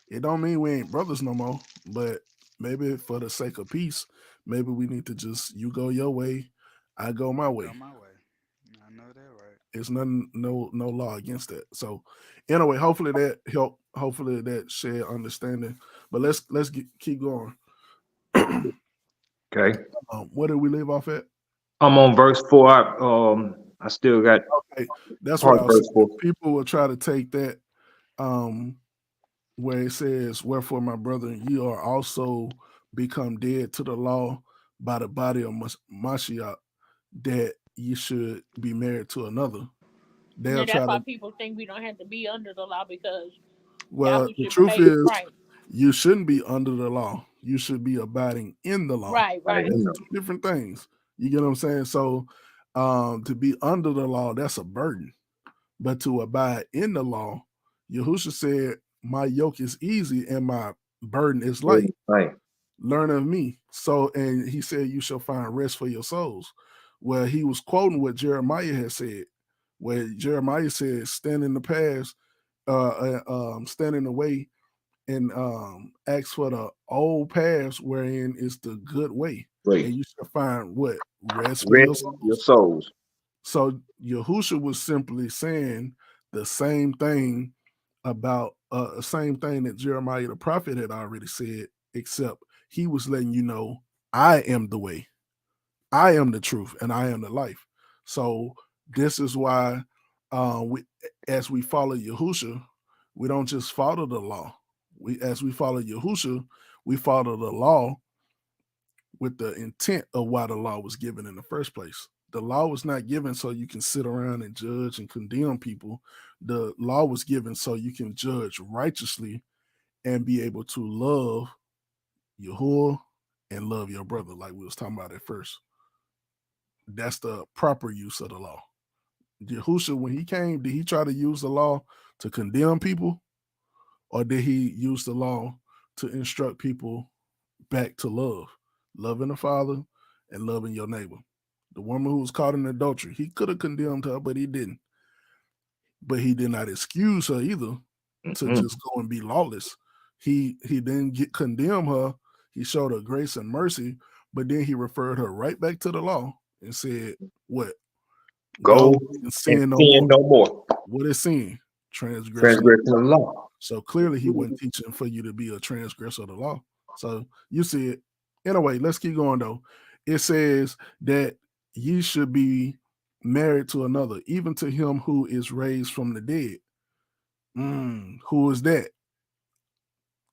[SPEAKER 2] It don't mean we ain't brothers no more, but maybe for the sake of peace, maybe we need to just you go your way, I go my
[SPEAKER 6] I go
[SPEAKER 2] way.
[SPEAKER 6] my way. I know that right.
[SPEAKER 2] It's nothing, no law against that. So anyway, hopefully that helped. Hopefully that shared understanding. But keep going.
[SPEAKER 4] Okay.
[SPEAKER 2] Where did we leave off at?
[SPEAKER 4] I'm on verse 4. I still got
[SPEAKER 2] Okay, that's what
[SPEAKER 4] part
[SPEAKER 2] I
[SPEAKER 4] of
[SPEAKER 2] was
[SPEAKER 4] verse
[SPEAKER 2] saying.
[SPEAKER 4] 4.
[SPEAKER 2] People will try to take that um where it says, "Wherefore, my brethren, ye are also become dead to the law by the body of Mashiach, that ye should be married to another." They'll
[SPEAKER 3] Yeah, that's
[SPEAKER 2] try
[SPEAKER 3] why
[SPEAKER 2] to.
[SPEAKER 3] people think we don't have to be under the law because
[SPEAKER 2] Well, the
[SPEAKER 3] Yahusha
[SPEAKER 2] truth
[SPEAKER 3] paid the
[SPEAKER 2] is,
[SPEAKER 3] price.
[SPEAKER 2] you shouldn't be under the law. You should be abiding in the law.
[SPEAKER 3] Right,
[SPEAKER 4] I didn't
[SPEAKER 3] right.
[SPEAKER 2] That's
[SPEAKER 4] know.
[SPEAKER 2] two different things. You get what I'm saying? So, to be under the law, that's a burden. But to abide in the law, Yahushua said, "My yoke is easy and my burden is light.
[SPEAKER 4] Right.
[SPEAKER 2] Learn of me." So, and he said, "You shall find rest for your souls." Well, he was quoting what Jeremiah had said, where Jeremiah said, "Stand in the past, stand in the way and ask for the old paths wherein is the good way, and
[SPEAKER 4] Wait.
[SPEAKER 2] you shall find what? Rest for your
[SPEAKER 4] Rest your
[SPEAKER 2] souls."
[SPEAKER 4] souls.
[SPEAKER 2] So Yahusha was simply saying the same thing about the same thing that Jeremiah the prophet had already said, except he was letting you know, I am the way, I am the truth, and I am the life. So this is why as we follow Yahusha, we don't just follow the law. As we follow Yahusha, we follow the law with the intent of why the law was given in the first place. The law was not given so you can sit around and judge and condemn people. The law was given so you can judge righteously and be able to love Yahuwah and love your brother, like we was talking about at first. That's the proper use of the law. Yahushua, when he came, did he try to use the law to condemn people, or did he use the law to instruct people back to love, loving the Father and loving your neighbor? The woman who was caught in adultery, he could have condemned her, but he didn't. But he did not excuse her either to
[SPEAKER 4] Mm-mm.
[SPEAKER 2] just go and be lawless. He didn't condemn her. He showed her grace and mercy, but then he referred her right back to the law and said, what? Go
[SPEAKER 4] Go
[SPEAKER 2] and
[SPEAKER 4] and
[SPEAKER 2] sin no more.
[SPEAKER 4] sin no more.
[SPEAKER 2] What is sin? Transgression.
[SPEAKER 4] Transgression of the law.
[SPEAKER 2] So clearly he wasn't teaching for you to be a transgressor of the law. So you see it. Anyway, let's keep going though. It says that ye should be married to another, even to him who is raised from the dead. Who is that?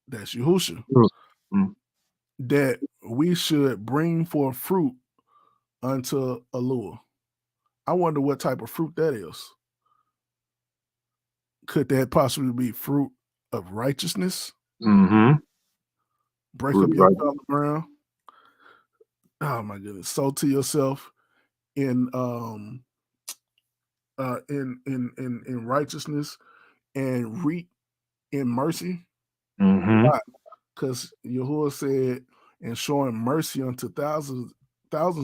[SPEAKER 2] That's Yahusha.
[SPEAKER 4] Mm, mm,
[SPEAKER 2] That we should bring forth fruit unto allure. I wonder what type of fruit that is. Could that possibly be fruit of righteousness?
[SPEAKER 4] mm-hmm.
[SPEAKER 2] Break
[SPEAKER 4] Fruit
[SPEAKER 2] up
[SPEAKER 4] of
[SPEAKER 2] your
[SPEAKER 4] righteousness.
[SPEAKER 2] fellow ground. Oh my goodness. Sow to yourself in in righteousness and reap in mercy.
[SPEAKER 4] Mm-hmm.
[SPEAKER 2] Why? Because Yahuwah said, and showing mercy unto thousands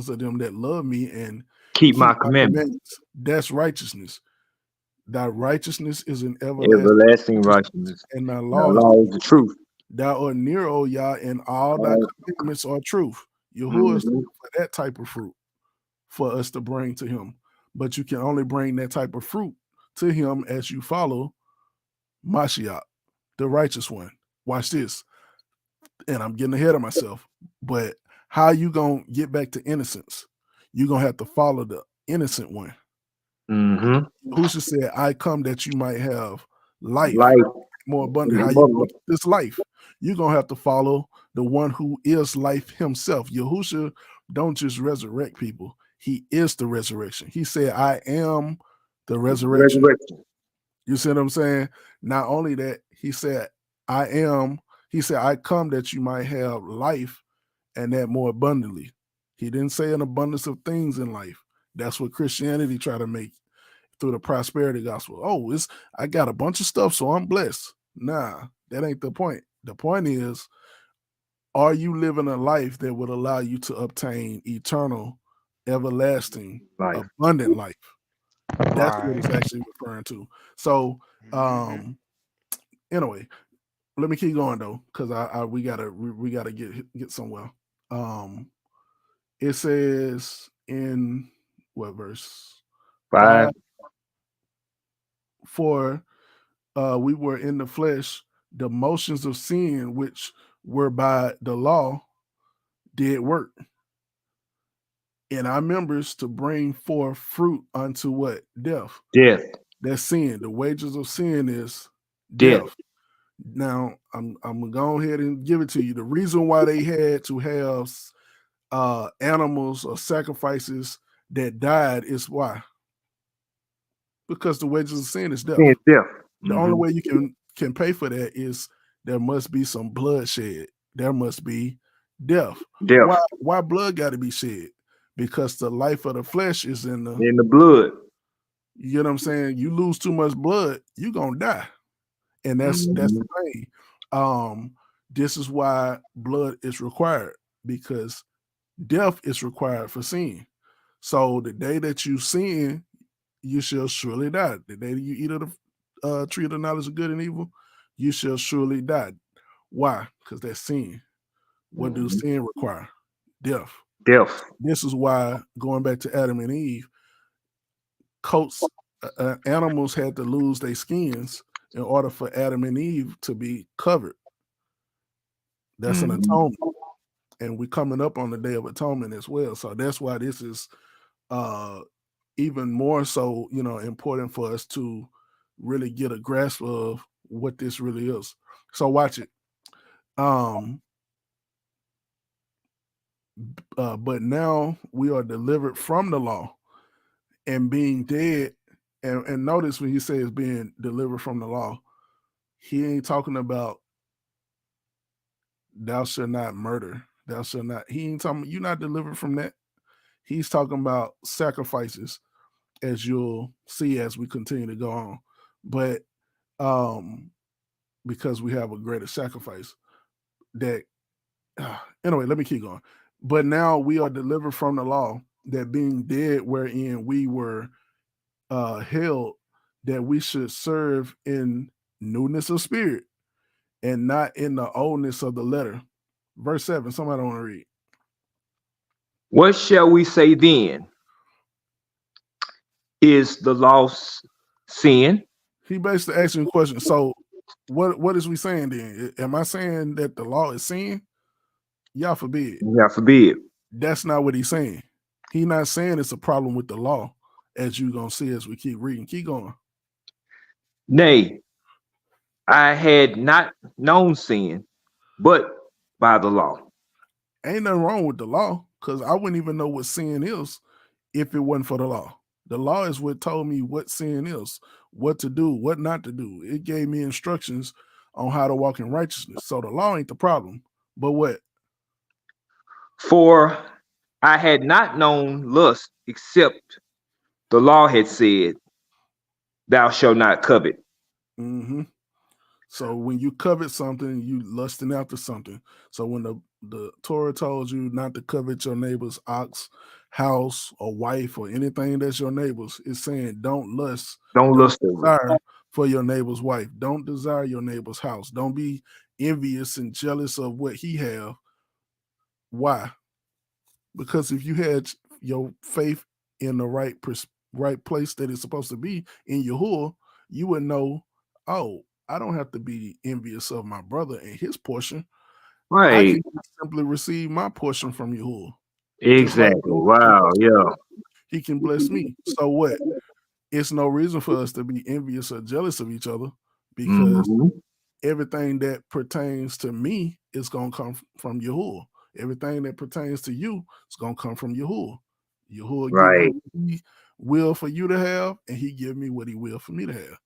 [SPEAKER 2] of them that love me and
[SPEAKER 4] Keep
[SPEAKER 2] keep
[SPEAKER 4] my
[SPEAKER 2] my
[SPEAKER 4] commandments.
[SPEAKER 2] commandments. That's righteousness. Thy righteousness is an everlasting
[SPEAKER 4] Everlasting
[SPEAKER 2] righteousness,
[SPEAKER 4] righteousness.
[SPEAKER 2] and thy
[SPEAKER 4] And the
[SPEAKER 2] law is
[SPEAKER 4] law is the truth.
[SPEAKER 2] thou art near, O Yah, and all thy
[SPEAKER 4] All-
[SPEAKER 2] commandments are truth. Yahuwah is
[SPEAKER 4] mhm.
[SPEAKER 2] looking for that type of fruit for us to bring to him. But you can only bring that type of fruit to him as you follow Mashiach, the righteous one. Watch this. And I'm getting ahead of myself. But how you gonna get back to innocence? You're gonna have to follow the innocent one.
[SPEAKER 4] Mhm.
[SPEAKER 2] Who said, I come that you might have life
[SPEAKER 4] Life
[SPEAKER 2] more
[SPEAKER 4] in
[SPEAKER 2] abundant.
[SPEAKER 4] the
[SPEAKER 2] How you gonna
[SPEAKER 4] abundance.
[SPEAKER 2] get this life? You're gonna have to follow the one who is life himself. Yahusha don't just resurrect people, he is the resurrection. He said, I am the resurrection.
[SPEAKER 4] Resurrection.
[SPEAKER 2] You see what I'm saying? Not only that, he said, he said, I come that you might have life and that more abundantly. He didn't say an abundance of things in life. That's what Christianity try to make through the prosperity gospel. Oh, I got a bunch of stuff, so I'm blessed. Nah, that ain't the point. The point is, are you living a life that would allow you to obtain eternal, everlasting,
[SPEAKER 4] Life.
[SPEAKER 2] abundant life? That's what
[SPEAKER 6] Right.
[SPEAKER 2] it's actually referring to. So,
[SPEAKER 6] Mm-hmm.
[SPEAKER 2] anyway, let me keep going though, because we gotta get somewhere. It says in what verse 5?
[SPEAKER 4] 5.
[SPEAKER 2] For we were in the flesh, the motions of sin which were by the law did work in our members to bring forth fruit unto what? Death.
[SPEAKER 4] Death.
[SPEAKER 2] That's sin. The wages of sin is
[SPEAKER 4] Death.
[SPEAKER 2] death. Now I'm gonna go ahead and give it to you. The reason why they had to have animals or sacrifices that died is why? Because the wages of sin is
[SPEAKER 4] Sin
[SPEAKER 2] death.
[SPEAKER 4] is death.
[SPEAKER 2] The only
[SPEAKER 4] Mhm.
[SPEAKER 2] way you can pay for that is there must be some bloodshed. There must be death. Why
[SPEAKER 4] Death
[SPEAKER 2] why blood got to be shed? Because the life of the flesh is in the,
[SPEAKER 4] in the blood.
[SPEAKER 2] you know what I'm saying? You lose too much blood, you gonna die. And that's the
[SPEAKER 4] Mhm.
[SPEAKER 2] thing. This is why blood is required, because death is required for sin. So the day that you sin, you shall surely die. The day that you eat of the tree of the knowledge of good and evil, you shall surely die. Why? Because that's sin. What does
[SPEAKER 4] Mhm.
[SPEAKER 2] sin require? Death.
[SPEAKER 4] Death.
[SPEAKER 2] This is why, going back to Adam and Eve, coats, animals had to lose their skins in order for Adam and Eve to be covered. That's an
[SPEAKER 4] Mhm.
[SPEAKER 2] atonement. And we're coming up on the Day of Atonement as well. So that's why this is uh, even more so, important for us to really get a grasp of what this really is. So watch it. Um, but now we are delivered from the law and being dead. And notice when he says being delivered from the law, he ain't talking about thou shalt not murder, thou shalt not. He ain't talking. You're not delivered from that. He's talking about sacrifices, as you'll see as we continue to go on. But um, because we have a greater sacrifice that anyway, let me keep going. But now we are delivered from the law, that being dead wherein we were held, that we should serve in newness of spirit and not in the oldness of the letter. Verse 7, somebody want to read.
[SPEAKER 4] What shall we say then? Is the law sin?
[SPEAKER 2] He basically asking a question. So what is we saying then? Am I saying that the law is sin? Y'all forbid.
[SPEAKER 4] God forbid.
[SPEAKER 2] That's not what he's saying. He's not saying it's a problem with the law, as you're gonna see as we keep reading. Keep going.
[SPEAKER 4] Nay, I had not known sin, but by the law.
[SPEAKER 2] Ain't nothing wrong with the law, because I wouldn't even know what sin is if it wasn't for the law. The law is what told me what sin is, what to do, what not to do. It gave me instructions on how to walk in righteousness. So the law ain't the problem. But what?
[SPEAKER 4] For I had not known lust except the law had said, thou shalt not covet.
[SPEAKER 2] Mm-hmm. So when you covet something, you lusting after something. So when the Torah told you not to covet your neighbor's ox, house, or wife, or anything that's your neighbor's, it's saying don't lust,
[SPEAKER 4] Don't
[SPEAKER 2] don't
[SPEAKER 4] lust over it.
[SPEAKER 2] desire for your neighbor's wife. Don't desire your neighbor's house. Don't be envious and jealous of what he have. Why? Because if you had your faith in the right place that it's supposed to be in Yahuwah, you would know, oh, I don't have to be envious of my brother and his portion. I can
[SPEAKER 4] Right.
[SPEAKER 2] simply receive my portion from Yahuwah. Just like
[SPEAKER 4] Exactly.
[SPEAKER 2] Yahuwah can
[SPEAKER 4] Wow.
[SPEAKER 2] bless
[SPEAKER 4] Yeah.
[SPEAKER 2] me, he can bless me. So what? It's no reason for us to be envious or jealous of each other, because
[SPEAKER 4] Hmm.
[SPEAKER 2] everything that pertains to me is going to come from Yahuwah. Everything that pertains to you is going to come from Yahuwah. Yahuwah give you
[SPEAKER 4] Right.
[SPEAKER 2] what he will for you to have, and he give me what he will for me to have.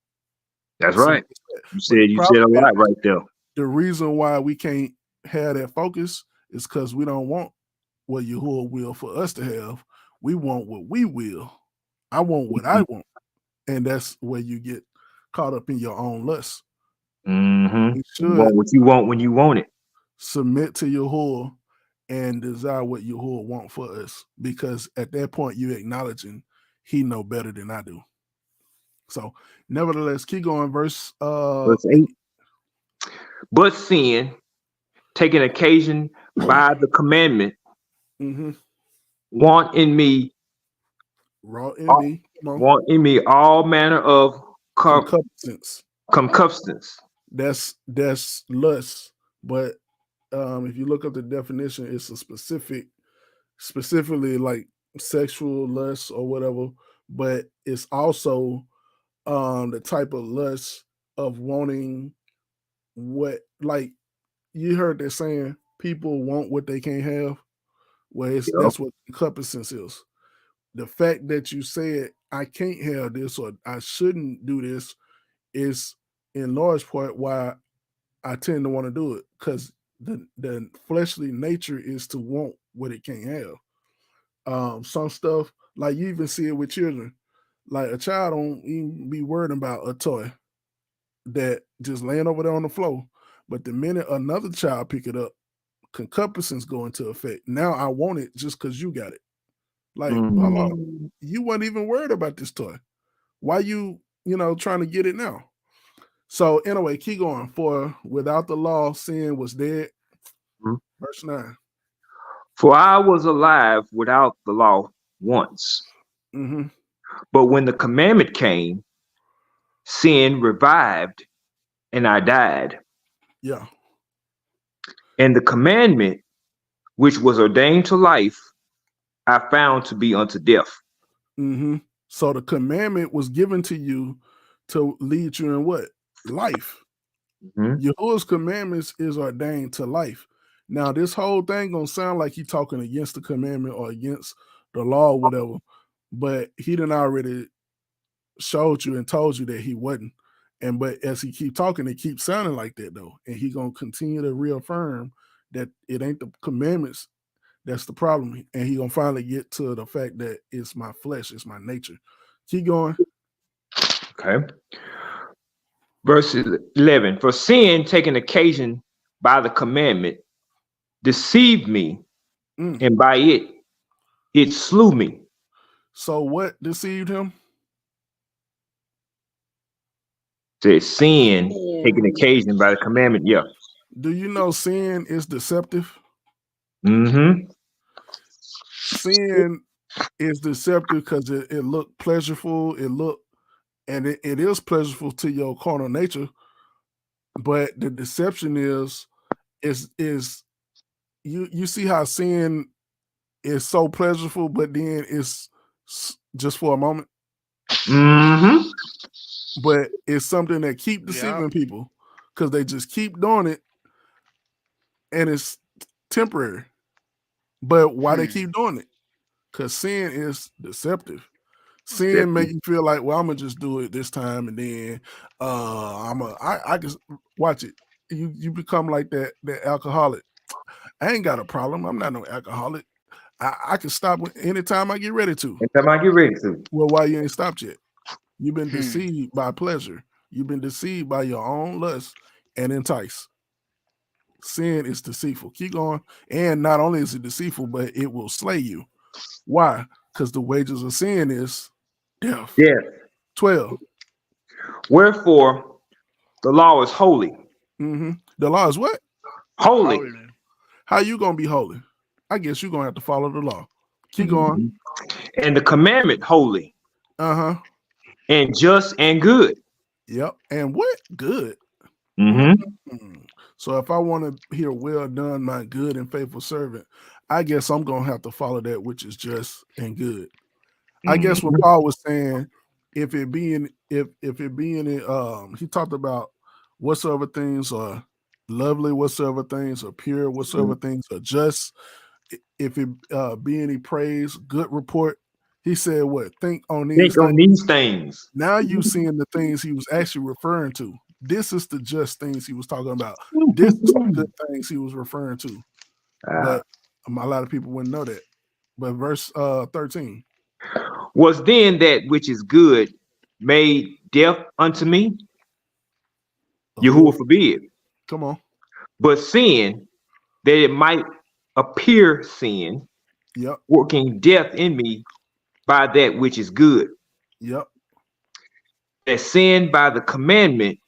[SPEAKER 4] That's
[SPEAKER 2] Simple
[SPEAKER 4] right.
[SPEAKER 2] as that.
[SPEAKER 4] You
[SPEAKER 2] But the
[SPEAKER 4] said
[SPEAKER 2] problem
[SPEAKER 4] a
[SPEAKER 2] is,
[SPEAKER 4] lot right there.
[SPEAKER 2] the reason why we can't have that focus is because we don't want what Yahuwah will for us to have. We want what we will. I want what I want. And that's where you get caught up in your own lust.
[SPEAKER 4] Mm-hmm.
[SPEAKER 2] We
[SPEAKER 4] You want
[SPEAKER 2] should
[SPEAKER 4] what you want when you want it.
[SPEAKER 2] submit to Yahuwah and desire what Yahuwah want for us, because at that point you acknowledging he know better than I do. So nevertheless, keep going. Verse
[SPEAKER 4] Verse 8.
[SPEAKER 2] 8.
[SPEAKER 4] But sin, taking occasion by the commandment,
[SPEAKER 2] Mm-hmm.
[SPEAKER 4] want in me,
[SPEAKER 2] Raw in
[SPEAKER 4] all-
[SPEAKER 2] me. Come on.
[SPEAKER 4] want in me all manner of
[SPEAKER 2] Concupiscence.
[SPEAKER 4] concupiscence.
[SPEAKER 2] That's lust. But if you look up the definition, it's a specifically like sexual lust or whatever, but it's also the type of lust of wanting what, like, you heard that saying, people want what they can't have. Well,
[SPEAKER 4] Yep.
[SPEAKER 2] that's what concupiscence is. The fact that you said I can't have this or I shouldn't do this is in large part why I tend to want to do it, because the fleshly nature is to want what it can't have. Some stuff, like you even see it with children. Like a child don't even be worried about a toy that just laying over there on the floor. But the minute another child pick it up, concupiscence go into effect. Now I want it just because you got it. Like, hold on,
[SPEAKER 4] Mm.
[SPEAKER 2] you weren't even worried about this toy. Why you trying to get it now? So anyway, keep going. For without the law, sin was dead. Verse 9.
[SPEAKER 4] For I was alive without the law once,
[SPEAKER 2] Mm-hmm.
[SPEAKER 4] but when the commandment came, sin revived and I died.
[SPEAKER 2] Yeah.
[SPEAKER 4] And the commandment which was ordained to life, I found to be unto death.
[SPEAKER 2] Mm-hmm. So the commandment was given to you to lead you in what? Life.
[SPEAKER 4] Mhm.
[SPEAKER 2] Yahuwah's commandments is ordained to life. Now, this whole thing gonna sound like he talking against the commandment or against the law or whatever, but he done already showed you and told you that he wasn't. And but as he keep talking, it keeps sounding like that though. And he gonna continue to reaffirm that it ain't the commandments that's the problem. And he gonna finally get to the fact that it's my flesh, it's my nature. Keep going.
[SPEAKER 4] Okay. Verse 11. For sin, taking occasion by the commandment, deceived me,
[SPEAKER 2] Mm.
[SPEAKER 4] and by it slew me.
[SPEAKER 2] So what deceived him?
[SPEAKER 4] Says sin, taking
[SPEAKER 1] And
[SPEAKER 4] occasion by the commandment. Yeah.
[SPEAKER 2] Do you know sin is deceptive?
[SPEAKER 4] Mm-hmm.
[SPEAKER 2] Sin It's deceptive because it looked pleasurable. It is pleasurable to your carnal nature, but the deception is you see how sin is so pleasurable, but then it's just for a moment.
[SPEAKER 4] Mm-hmm.
[SPEAKER 2] But it's something that keep
[SPEAKER 6] Yep.
[SPEAKER 2] deceiving people because they just keep doing it, and it's temporary. But why they
[SPEAKER 6] Hmm.
[SPEAKER 2] keep doing it? Because sin is deceptive. Sin make
[SPEAKER 4] Definitely.
[SPEAKER 2] you feel like, well, I'm gonna just do it this time, and then I can watch it. You become like that alcoholic. I ain't got a problem. I'm not no alcoholic. I can stop anytime I get ready to.
[SPEAKER 4] Anytime I get ready to.
[SPEAKER 2] Well, why you ain't stopped yet? You've been
[SPEAKER 6] Hmm.
[SPEAKER 2] deceived by pleasure. You've been deceived by your own lust and entice. Sin is deceitful. Keep going. And not only is it deceitful, but it will slay you. Why? Because the wages of sin is death.
[SPEAKER 4] Yes.
[SPEAKER 2] 12.
[SPEAKER 4] Wherefore the law is holy.
[SPEAKER 2] The law is what?
[SPEAKER 4] Holy.
[SPEAKER 6] Holy.
[SPEAKER 2] How you gonna be holy? I guess you're gonna have to follow the law. Keep going.
[SPEAKER 4] Mhm. And the commandment holy
[SPEAKER 2] Uh-huh.
[SPEAKER 4] and just and good.
[SPEAKER 2] Yep. And what? Good.
[SPEAKER 4] Mm-hmm.
[SPEAKER 2] Mm. So if I want to hear well done, my good and faithful servant, I guess I'm gonna have to follow that which is just and good. I guess what
[SPEAKER 4] Mm-hmm.
[SPEAKER 2] Paul was saying, if it being it, he talked about whatsoever things are lovely, whatsoever things are pure, whatsoever things are just, if it be any praise, good report. He said, what? Think on these
[SPEAKER 4] Think
[SPEAKER 2] things.
[SPEAKER 4] on these things.
[SPEAKER 2] Now you seeing the things he was actually referring to. This is the just things he was talking about. This is the good things he was referring to.
[SPEAKER 4] Ah.
[SPEAKER 2] But a lot of people wouldn't know that. But verse 13.
[SPEAKER 4] Was then that which is good made death unto me?
[SPEAKER 2] Oh,
[SPEAKER 4] Yahuwah forbid.
[SPEAKER 2] come on.
[SPEAKER 4] But sin, that it might appear sin,
[SPEAKER 2] Yep.
[SPEAKER 4] working death in me by that which is good,
[SPEAKER 2] Yep.
[SPEAKER 4] that sin by the commandment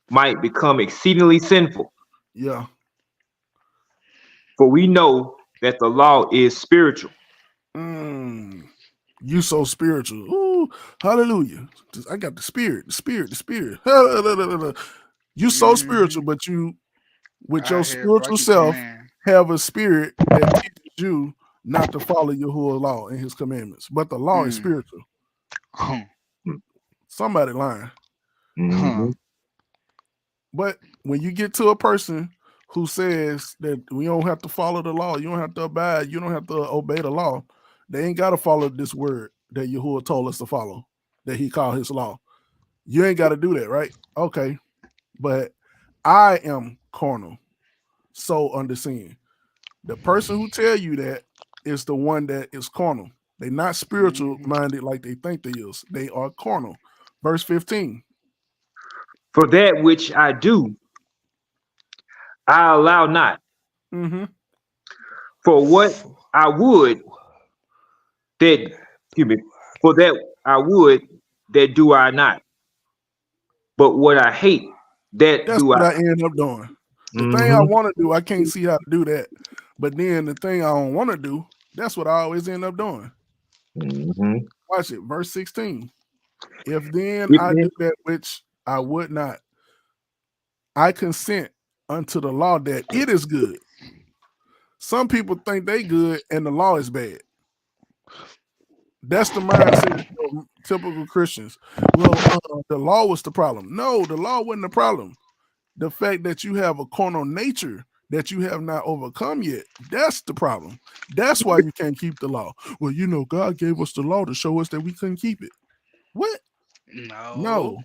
[SPEAKER 4] might become exceedingly sinful.
[SPEAKER 2] Yeah.
[SPEAKER 4] For we know that the law is spiritual.
[SPEAKER 2] Mm. You so spiritual. Ooh, hallelujah. I got the spirit, the spirit, the spirit. You so
[SPEAKER 6] Hmm.
[SPEAKER 2] spiritual, but you with your
[SPEAKER 6] I here
[SPEAKER 2] spiritual
[SPEAKER 6] breaking
[SPEAKER 2] self
[SPEAKER 6] command.
[SPEAKER 2] have a spirit that teaches you not to follow Yahuwah law and his commandments. But the law is
[SPEAKER 6] Hmm.
[SPEAKER 2] spiritual.
[SPEAKER 6] Huh.
[SPEAKER 2] Somebody lying.
[SPEAKER 6] Huh.
[SPEAKER 4] Mm-hmm.
[SPEAKER 2] But when you get to a person who says that we don't have to follow the law, you don't have to abide, you don't have to obey the law, they ain't got to follow this word that Yahuwah told us to follow, that he called his law. You ain't got to do that, right? Okay. But I am carnal, so under sin. The person who tell you that is the one that is carnal. They not spiritual
[SPEAKER 6] Hmm.
[SPEAKER 2] minded like they think they is. They are carnal. Verse 15.
[SPEAKER 4] For that which I do, I allow not.
[SPEAKER 2] Mm-hmm.
[SPEAKER 4] For what I would that excuse me, for that I would that do I not. But what I hate, that
[SPEAKER 2] That's
[SPEAKER 4] do I.
[SPEAKER 2] what I end up doing. The thing I
[SPEAKER 4] Mm-hmm.
[SPEAKER 2] want to do, I can't see how to do that. But then the thing I don't want to do, that's what I always end up doing.
[SPEAKER 4] Mm-hmm.
[SPEAKER 2] Watch it, verse 16. If then
[SPEAKER 4] It
[SPEAKER 2] I do
[SPEAKER 4] then
[SPEAKER 2] that which I would not, I consent unto the law that it is good. Some people think they good and the law is bad. That's the mindset of typical Christians. Well, the law was the problem. No, the law wasn't the problem. The fact that you have a carnal nature that you have not overcome yet, that's the problem. That's why you can't keep the law. Well, God gave us the law to show us that we couldn't keep it. What?
[SPEAKER 6] No.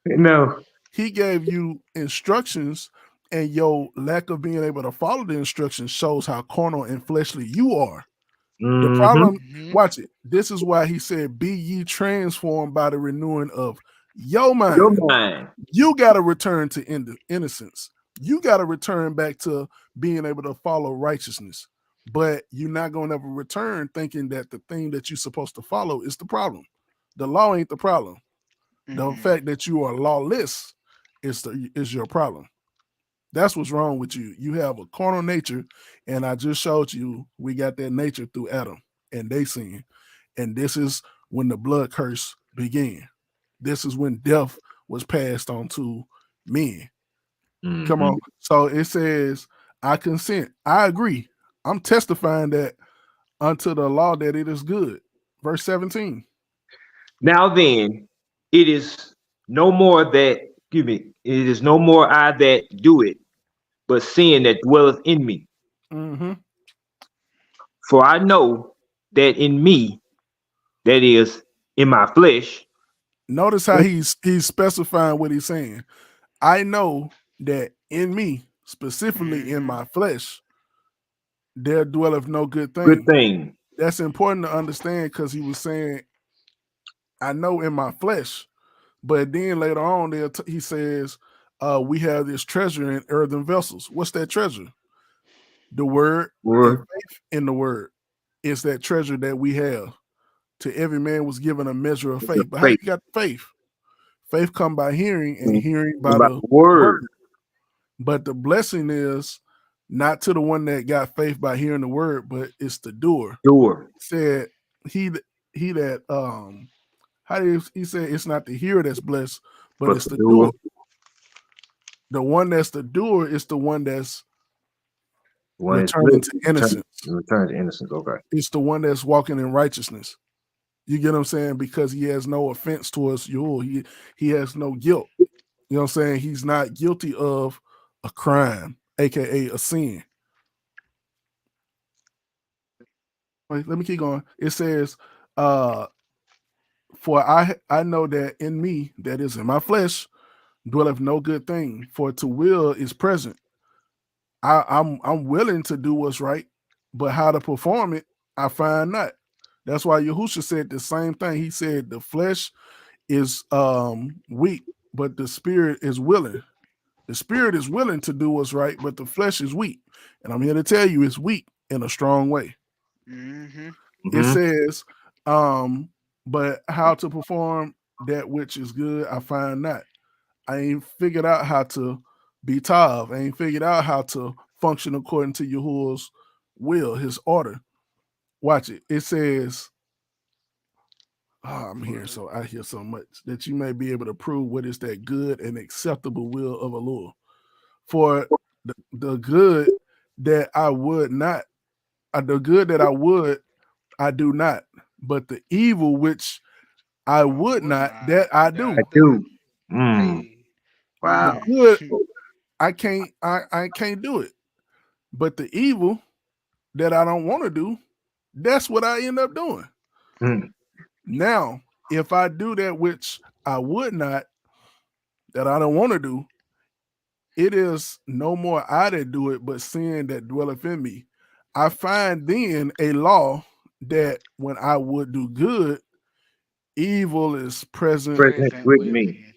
[SPEAKER 2] No.
[SPEAKER 4] no.
[SPEAKER 2] He gave you instructions, and your lack of being able to follow the instructions shows how carnal and fleshly you are. The
[SPEAKER 4] Mm-hmm.
[SPEAKER 2] problem,
[SPEAKER 6] Hmm.
[SPEAKER 2] watch it. This is why he said, be ye transformed by the renewing of your
[SPEAKER 4] Your
[SPEAKER 2] mind.
[SPEAKER 4] mind.
[SPEAKER 2] You got to return to innocence. You got to return back to being able to follow righteousness. But you're not going to ever return thinking that the thing that you're supposed to follow is the problem. The law ain't the problem. The
[SPEAKER 6] Hmm.
[SPEAKER 2] fact that you are lawless is your problem. That's what's wrong with you. You have a carnal nature, and I just showed you we got that nature through Adam, and they sin. And this is when the blood curse began. This is when death was passed on to men. Come
[SPEAKER 4] Mhm.
[SPEAKER 2] on. So it says, I consent. I agree. I'm testifying that unto the law that it is good. Verse 17.
[SPEAKER 4] Now then, it is no more that, excuse me, it is no more I that do it, but sin that dwelleth in me.
[SPEAKER 2] Mm-hmm.
[SPEAKER 4] For I know that in me, that is, in my flesh,
[SPEAKER 2] Notice how he's specifying what he's saying. I know that in me, specifically in
[SPEAKER 6] Mm-hmm.
[SPEAKER 2] my flesh, there dwelleth no good
[SPEAKER 4] good
[SPEAKER 2] thing.
[SPEAKER 4] thing.
[SPEAKER 2] That's important to understand because he was saying, I know in my flesh. But then later on, he says, we have this treasure in earthen vessels. What's that treasure? The word and
[SPEAKER 4] Or
[SPEAKER 2] faith in the word. It's that treasure that we have. To every man was given a measure of
[SPEAKER 4] the
[SPEAKER 2] faith. But how
[SPEAKER 4] faith
[SPEAKER 2] you got faith? Faith come by hearing, and hearing by
[SPEAKER 4] about
[SPEAKER 2] the
[SPEAKER 4] the word,
[SPEAKER 2] word. But the blessing is not to the one that got faith by hearing the word, but it's the doer.
[SPEAKER 4] door,
[SPEAKER 2] He said he that how did he say it's not the hearer that's blessed, but
[SPEAKER 4] but
[SPEAKER 2] it's
[SPEAKER 4] the
[SPEAKER 2] the doer.
[SPEAKER 4] doer,
[SPEAKER 2] The one that's the doer is the one that's
[SPEAKER 4] one is
[SPEAKER 2] returning
[SPEAKER 4] blessed,
[SPEAKER 2] to innocence.
[SPEAKER 4] return to innocence. Okay.
[SPEAKER 2] It's the one that's walking in righteousness. You get what I'm saying? Because he has no offense towards you. He has no guilt. You know what I'm saying? He's not guilty of a crime, aka a sin. Wait, let me keep going. It says, for I know that in me, that is in my flesh, dwelleth no good thing, for to will is present. I'm willing to do what's right, but how to perform it, I find not. That's why Yahusha said the same thing. He said the flesh is weak, but the spirit is willing. The spirit is willing to do what's right, but the flesh is weak. And I'm here to tell you it's weak in a strong way.
[SPEAKER 6] Mm-hmm.
[SPEAKER 2] It
[SPEAKER 4] Mm-hmm.
[SPEAKER 2] says, but how to perform that which is good, I find not. I ain't figured out how to be Tav. I ain't figured out how to function according to Yahuwah's will, his order. Watch it. It says, I'm here, so I hear so much that you may be able to prove what is that good and acceptable will of Allah. For the good that I would not, the good that I would, I do not. But the evil which I
[SPEAKER 6] I
[SPEAKER 2] would
[SPEAKER 6] would
[SPEAKER 2] not,
[SPEAKER 6] not.
[SPEAKER 2] that I
[SPEAKER 6] I
[SPEAKER 4] I
[SPEAKER 2] do.
[SPEAKER 6] do.
[SPEAKER 4] do. Mm.
[SPEAKER 6] Hey.
[SPEAKER 2] The
[SPEAKER 4] Wow.
[SPEAKER 2] good I can't do it. But the evil that I don't want to do, that's what I end up doing.
[SPEAKER 4] Mm.
[SPEAKER 2] Now, if I do that which I would not, that I don't want to do, it is no more I that do it, but sin that dwelleth in me. I find then a law that when I would do good, evil is present.
[SPEAKER 4] Present
[SPEAKER 6] Present
[SPEAKER 4] with
[SPEAKER 6] with
[SPEAKER 4] me.
[SPEAKER 6] me.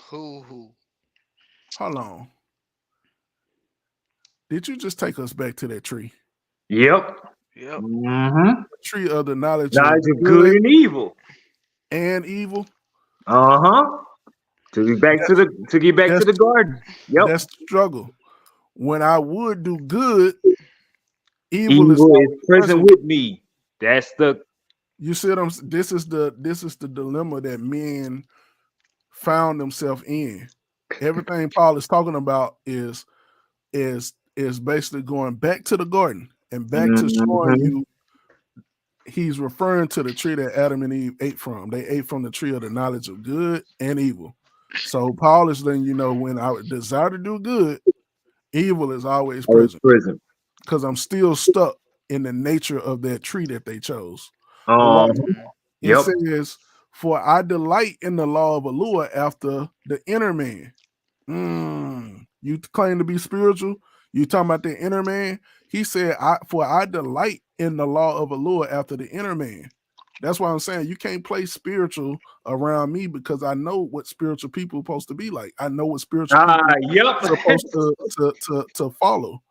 [SPEAKER 6] Who?
[SPEAKER 2] Hold on. Did you just take us back to that tree?
[SPEAKER 4] Yep.
[SPEAKER 6] Yep.
[SPEAKER 4] Mm-hmm.
[SPEAKER 2] Tree of the knowledge of
[SPEAKER 4] Knowledge of good
[SPEAKER 2] good
[SPEAKER 4] and evil.
[SPEAKER 2] and evil.
[SPEAKER 4] Uh-huh.
[SPEAKER 2] That's
[SPEAKER 4] To get back to
[SPEAKER 2] that's
[SPEAKER 4] the garden. Yep.
[SPEAKER 2] that's the struggle. When I would do good, evil is
[SPEAKER 4] Evil is
[SPEAKER 2] always
[SPEAKER 4] present
[SPEAKER 2] present.
[SPEAKER 4] with me. That's the
[SPEAKER 2] You see what I'm this is the dilemma that men found themselves in. Everything Paul is talking about is basically going back to the garden and back to showing
[SPEAKER 4] mm-hmm.
[SPEAKER 2] you he's referring to the tree that Adam and Eve ate from. They ate from the tree of the knowledge of good and evil. So Paul is letting you know when I desire to do good, evil is always
[SPEAKER 4] Always
[SPEAKER 2] present
[SPEAKER 4] present.
[SPEAKER 2] because I'm still stuck in the nature of that tree that they chose. But watch,
[SPEAKER 6] Mm-hmm.
[SPEAKER 2] it
[SPEAKER 4] Yep.
[SPEAKER 2] says, "For I delight in the law of Allure after the inner man." You claim to be spiritual. You talking about the inner man? He said, "I delight in the law of Allure after the inner man." That's why I'm saying you can't play spiritual around me because I know what spiritual people are supposed to be like. I know what spiritual
[SPEAKER 4] Ah,
[SPEAKER 2] people
[SPEAKER 4] yep.
[SPEAKER 2] supposed to follow,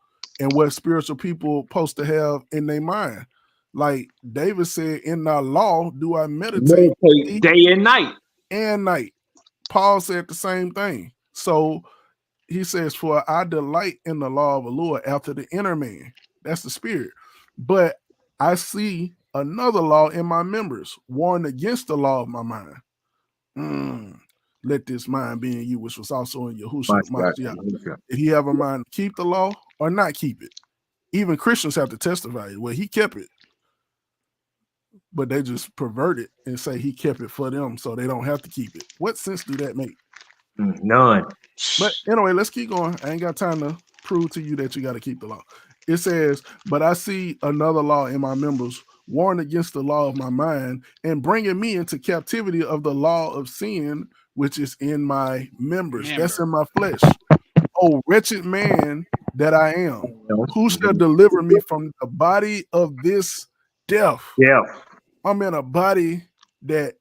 [SPEAKER 2] and what spiritual people supposed to have in their mind. Like David said, "In thy law do I meditate
[SPEAKER 4] Meditate
[SPEAKER 2] day
[SPEAKER 4] day and night.
[SPEAKER 2] and night." Paul said the same thing. So he says, "For I delight in the law of the Lord after the inner man." That's the spirit. But I see another law in my members, warring against the law of my mind. Let this mind be in you, which was also in Yahushua Mashiach. Did he have a mind to keep the law or not keep it? Even Christians have to testify. Well, he kept it, but they just pervert it and say he kept it for them so they don't have to keep it. What sense do that make?
[SPEAKER 4] None.
[SPEAKER 2] But anyway, let's keep going. I ain't got time to prove to you that you got to keep the law. It says, but I see another law in my members, warring against the law of my mind and bringing me into captivity of the law of sin, which is in my members. That's in my flesh. Oh, wretched man that I am. Who shall deliver me from the body of this death?
[SPEAKER 4] Yeah.
[SPEAKER 2] I'm in a body that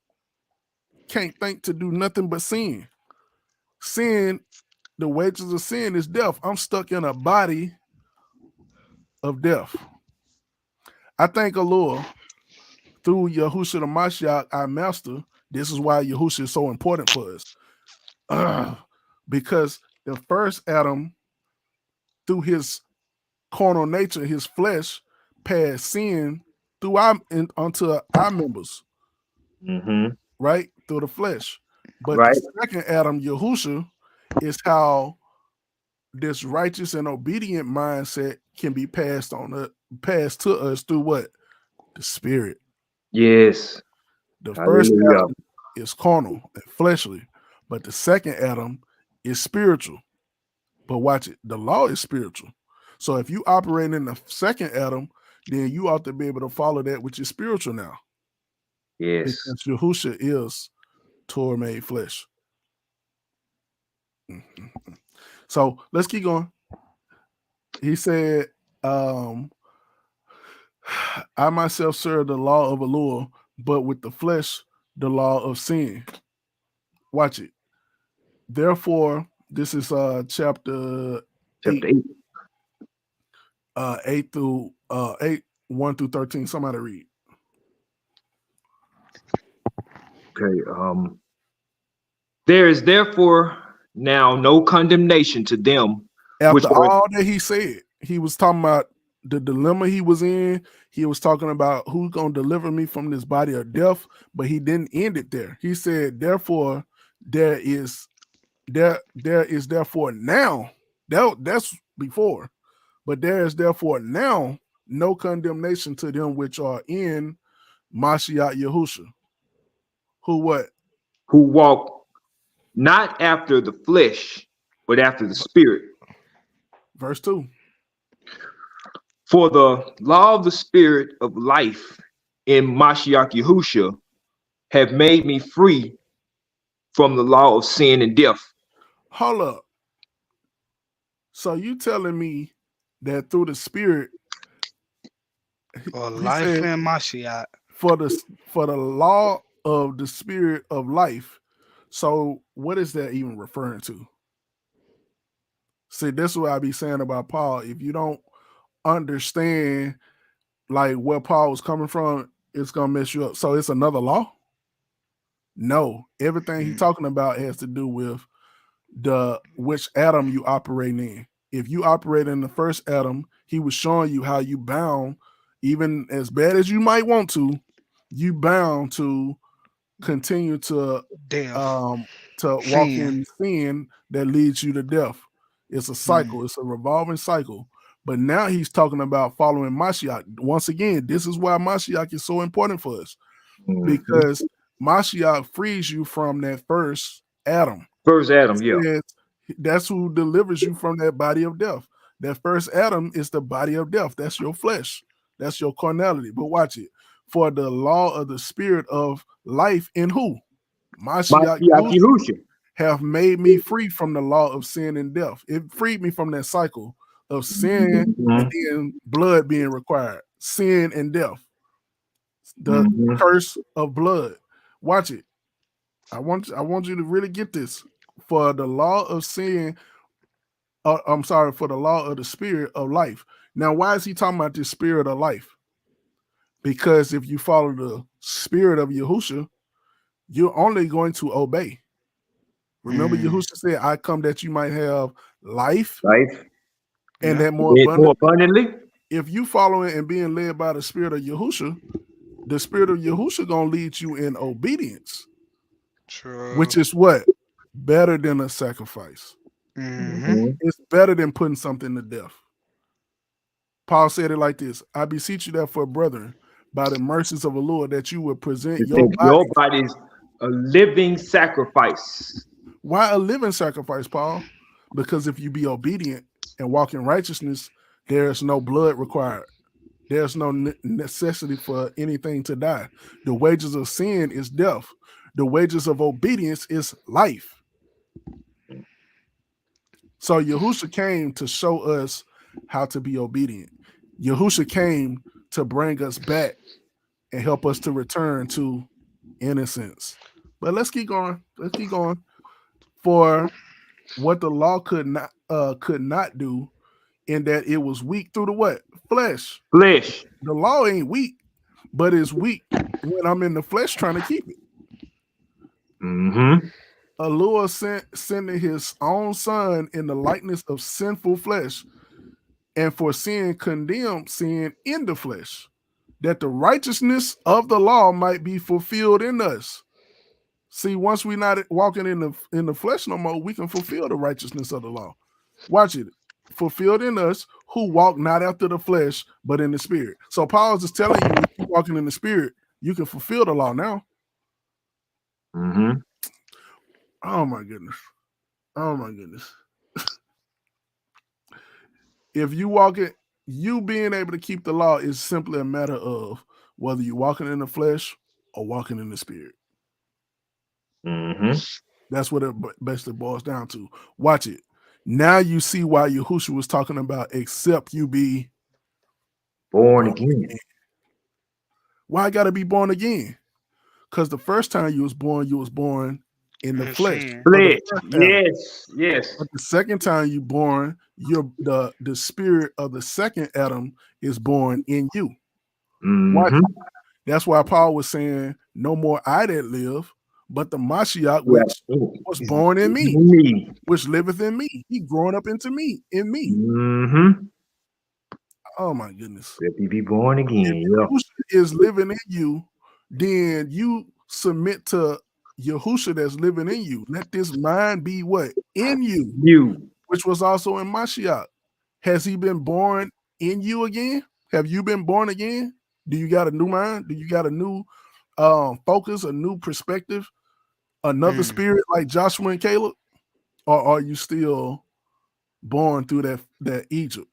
[SPEAKER 2] can't think to do nothing but sin. Sin, the wages of sin is death. I'm stuck in a body of death. I thank Allah through Yahushua the Mashiach, our master. This is why Yahushua is so important for us. Because the first Adam, through his carnal nature, his flesh, passed sin through onto our members, right? Through the flesh. But the second Adam, Yahushua, is how this righteous and obedient mindset can be passed to us through what? The spirit.
[SPEAKER 4] Yes.
[SPEAKER 2] The first Adam is carnal and fleshly, but the second Adam is spiritual. But watch it, the law is spiritual. So if you operate in the second Adam, then you ought to be able to follow that which is spiritual now.
[SPEAKER 4] Yes.
[SPEAKER 2] Because Yahushua is Torah made flesh. So let's keep going. He said, I myself serve the law of Allah, but with the flesh, the law of sin. Watch it. Therefore, this is chapter 8. 8 through 8, 1 through 13. Somebody read.
[SPEAKER 4] Okay. There is therefore now no condemnation to them.
[SPEAKER 2] After all that he said, he was talking about the dilemma he was in. He was talking about who's going to deliver me from this body of death, but he didn't end it there. He said, therefore, there is therefore now, that's before, but there is therefore now no condemnation to them which are in Mashiach Yahushua. Who what?
[SPEAKER 4] Who walk not after the flesh, but after the spirit.
[SPEAKER 2] Verse 2.
[SPEAKER 4] For the law of the spirit of life in Mashiach Yahushua have made me free from the law of sin and death.
[SPEAKER 2] Hold up. So you telling me that through the spirit,
[SPEAKER 6] or life
[SPEAKER 2] said,
[SPEAKER 6] in Mashiach,
[SPEAKER 2] for the law of the spirit of life. So what is that even referring to? See, this is what I be saying about Paul. If you don't understand like where Paul was coming from, it's gonna mess you up. So it's another law? No, everything he's talking about has to do with the which Adam you operating in. If you operate in the first Adam, he was showing you how you bound, even as bad as you might want to, you bound to continue to walk in sin that leads you to death. It's a cycle, it's a revolving cycle. But now he's talking about following Mashiach. Once again, this is why Mashiach is so important for us. Because Mashiach frees you from that first Adam.
[SPEAKER 4] First Adam, yeah.
[SPEAKER 2] That's who delivers you from that body of death. That first Adam is the body of death. That's your flesh. That's your carnality. But watch it. For the law of the spirit of life in who? Mashiach Yahushua have made me free from the law of sin and death. It freed me from that cycle of sin and then blood being required. Sin and death. The curse of blood. Watch it. I want you to really get this. For the law of sin, for the law of the spirit of life. Now, why is he talking about this spirit of life? Because if you follow the spirit of Yahushua, you're only going to obey. Remember, Yahushua said, I come that you might have life and that more abundantly. If you following and being led by the spirit of Yahushua, the spirit of Yahusha gonna lead you in obedience,
[SPEAKER 6] True.
[SPEAKER 2] which is what? Better than a sacrifice.
[SPEAKER 6] Mm-hmm.
[SPEAKER 4] Mhm.
[SPEAKER 2] It's better than putting something to death. Paul said it like this: I beseech you therefore, brethren, by the mercies of the Lord, that you would present
[SPEAKER 4] You
[SPEAKER 2] your
[SPEAKER 4] think your
[SPEAKER 2] bodies.
[SPEAKER 4] body's a living sacrifice.
[SPEAKER 2] Why a living sacrifice, Paul? Because if you be obedient and walk in righteousness, there is no blood required. There's no necessity for anything to die. The wages of sin is death. The wages of obedience is life. So Yahusha came to show us how to be obedient. Yahusha came to bring us back and help us to return to innocence. But let's keep going. Let's keep going. For what the law could not do, in that it was weak through the what? Flesh.
[SPEAKER 4] Flesh.
[SPEAKER 2] The law ain't weak, but it's weak when I'm in the flesh trying to keep it.
[SPEAKER 4] Mm-hmm.
[SPEAKER 2] Allah sending his own son in the likeness of sinful flesh, and for sin condemned sin in the flesh, that the righteousness of the law might be fulfilled in us. See, once we're not walking in the flesh no more, we can fulfill the righteousness of the law. Watch it. Fulfilled in us who walk not after the flesh, but in the spirit. So Paul is just telling you, if you're walking in the spirit, you can fulfill the law now.
[SPEAKER 4] Mm-hmm.
[SPEAKER 2] Oh my goodness. Oh my goodness. If you walk it, you being able to keep the law is simply a matter of whether you're walking in the flesh or walking in the spirit.
[SPEAKER 4] Mm-hmm.
[SPEAKER 2] That's what it basically boils down to. Watch it. Now you see why Yahushua was talking about except you be
[SPEAKER 4] Born
[SPEAKER 2] born
[SPEAKER 4] again.
[SPEAKER 2] again. Why I gotta be born again? Because the first time you was born in the
[SPEAKER 6] And
[SPEAKER 2] flesh
[SPEAKER 6] sin.
[SPEAKER 2] of the
[SPEAKER 4] Flesh.
[SPEAKER 2] first Adam.
[SPEAKER 4] Yes. Yes.
[SPEAKER 2] But the second time you born, you're the spirit of the second Adam is born in you. Watch it.
[SPEAKER 4] Mm-hmm.
[SPEAKER 2] That's why Paul was saying, no more I that live, but the Mashiach
[SPEAKER 4] Yeah.
[SPEAKER 2] which was
[SPEAKER 4] It's
[SPEAKER 2] born in me,
[SPEAKER 4] me.
[SPEAKER 2] which liveth in me. He growing up into me, in me.
[SPEAKER 4] Mm-hmm.
[SPEAKER 2] Oh my goodness.
[SPEAKER 4] If you be born
[SPEAKER 2] If
[SPEAKER 4] again, yeah.
[SPEAKER 2] Yahusha is living in you, then you submit to Yahusha that's living in you. Let this mind be what? In you,
[SPEAKER 4] You.
[SPEAKER 2] which was also in Mashiach. Has he been born in you again? Have you been born again? Do you got a new mind? Do you got a new focus, a new perspective, another
[SPEAKER 6] Mm.
[SPEAKER 2] spirit like Joshua and Caleb? Or are you still born through that Egypt?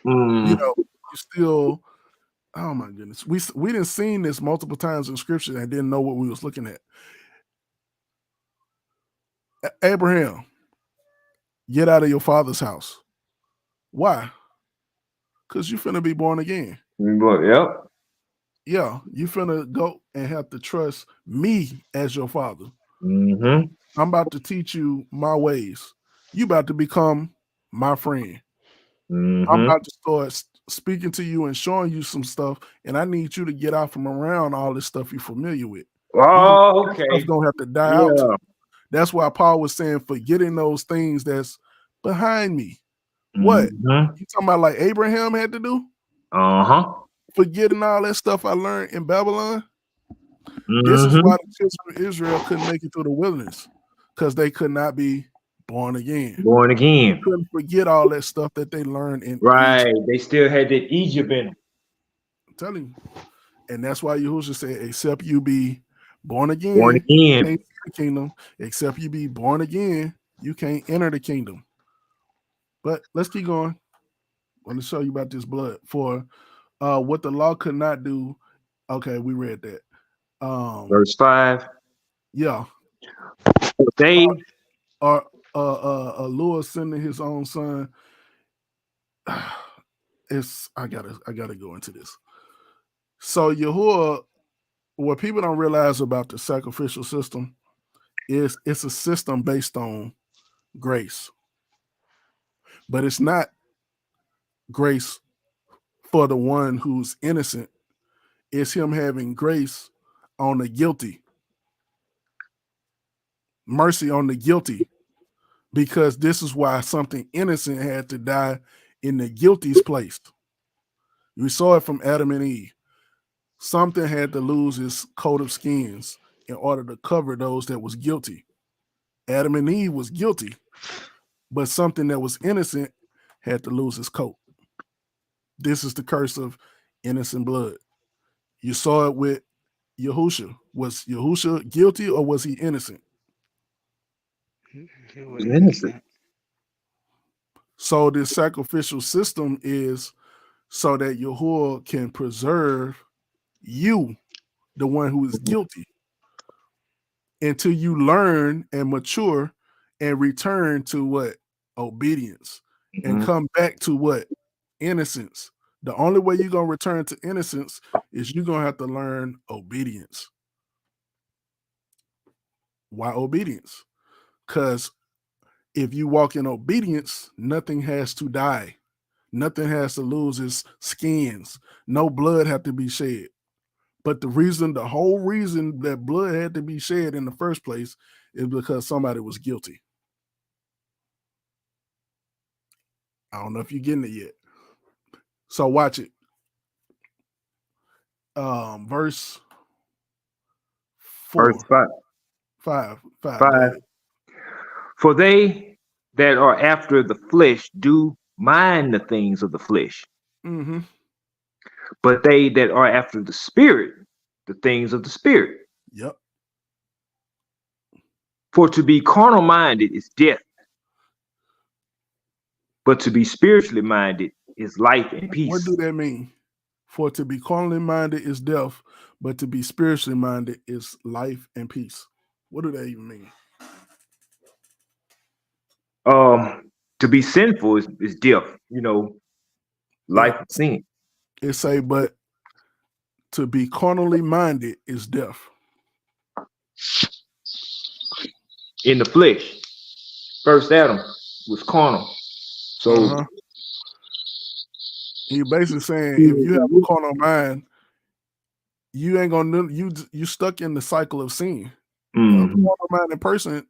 [SPEAKER 2] You
[SPEAKER 4] Mm.
[SPEAKER 2] know, you still. Oh my goodness, we didn't seen this multiple times in scripture and didn't know what we was looking at. Abraham, get out of your father's house. Why? Because you finna be born again.
[SPEAKER 4] Yep.
[SPEAKER 2] Yeah, you finna go and have to trust me as your father.
[SPEAKER 4] Mm-hmm.
[SPEAKER 2] I'm about to teach you my ways. You about to become my friend. I'm
[SPEAKER 4] Mm-hmm.
[SPEAKER 2] about to start speaking to you and showing you some stuff, and I need you to get out from around all this stuff you're familiar with.
[SPEAKER 4] Oh,
[SPEAKER 2] That stuff's
[SPEAKER 4] okay.
[SPEAKER 2] gonna have to die out too.
[SPEAKER 4] Yeah.
[SPEAKER 2] That's why Paul was saying, forgetting those things that's behind me. What?
[SPEAKER 4] Mm-hmm.
[SPEAKER 2] You talking about like Abraham had to do?
[SPEAKER 4] Uh-huh.
[SPEAKER 2] Forgetting all that stuff I learned in Babylon? This is
[SPEAKER 4] Mm-hmm.
[SPEAKER 2] why the children of Israel couldn't make it through the wilderness, because they could not be born again.
[SPEAKER 4] Born
[SPEAKER 2] They
[SPEAKER 4] again.
[SPEAKER 2] couldn't forget all that stuff that they learned in Egypt.
[SPEAKER 4] Right. They still had that Egypt in them.
[SPEAKER 2] I'm telling you. And that's why Yahushua said, except you be born
[SPEAKER 4] Born
[SPEAKER 2] again, you
[SPEAKER 4] again.
[SPEAKER 2] can't see the kingdom. Except you be born again, you can't enter the kingdom. But let's keep going. I want to show you about this blood. For what the law could not do. Okay, we read that.
[SPEAKER 4] Verse 5.
[SPEAKER 2] Yeah.
[SPEAKER 4] They.
[SPEAKER 2] Or Lord sending his own son. I gotta go into this. So Yahuwah, what people don't realize about the sacrificial system is it's a system based on grace, but it's not grace for the one who's innocent. It's him having grace on the guilty, mercy on the guilty, because this is why something innocent had to die in the guilty's place. We saw it from Adam and Eve. Something had to lose its coat of skins in order to cover those that was guilty. Adam and Eve was guilty, but something that was innocent had to lose its coat. This is the curse of innocent blood. You saw it with Yahusha. Was Yahusha guilty or was he innocent?
[SPEAKER 6] He
[SPEAKER 4] It
[SPEAKER 6] was
[SPEAKER 4] was innocent.
[SPEAKER 6] innocent.
[SPEAKER 2] So this sacrificial system is so that Yahuwah can preserve you, the one who is guilty, until you learn and mature and return to what? Obedience. And
[SPEAKER 4] Mhm.
[SPEAKER 2] come back to what? Innocence. The only way you're going to return to innocence is you're going to have to learn obedience. Why obedience? Because if you walk in obedience, nothing has to die. Nothing has to lose its skins. No blood have to be shed. But the whole reason that blood had to be shed in the first place is because somebody was guilty. I don't know if you're getting it yet. So watch it. Verse
[SPEAKER 4] Verse
[SPEAKER 2] 4,
[SPEAKER 4] 5.
[SPEAKER 2] 5. Go
[SPEAKER 4] 5.
[SPEAKER 2] ahead.
[SPEAKER 4] For they that are after the flesh do mind the things of the flesh,
[SPEAKER 2] Mm-hmm.
[SPEAKER 4] but they that are after the spirit, the things of the spirit.
[SPEAKER 2] Yep.
[SPEAKER 4] For to be carnal minded is death, but to be spiritually minded is life and
[SPEAKER 2] What
[SPEAKER 4] peace.
[SPEAKER 2] do that mean? For to be carnally minded is death, but to be spiritually minded is life and peace. What do that even mean?
[SPEAKER 4] To be sinful is death,
[SPEAKER 2] It
[SPEAKER 4] life and sin.
[SPEAKER 2] it say, but to be carnally minded is death.
[SPEAKER 4] In the flesh, first Adam was carnal. So
[SPEAKER 2] Uh-huh. You basically saying if you have a carnal mind, you ain't gonna you stuck in the cycle of sin. A
[SPEAKER 4] mhm,
[SPEAKER 2] carnal minded person,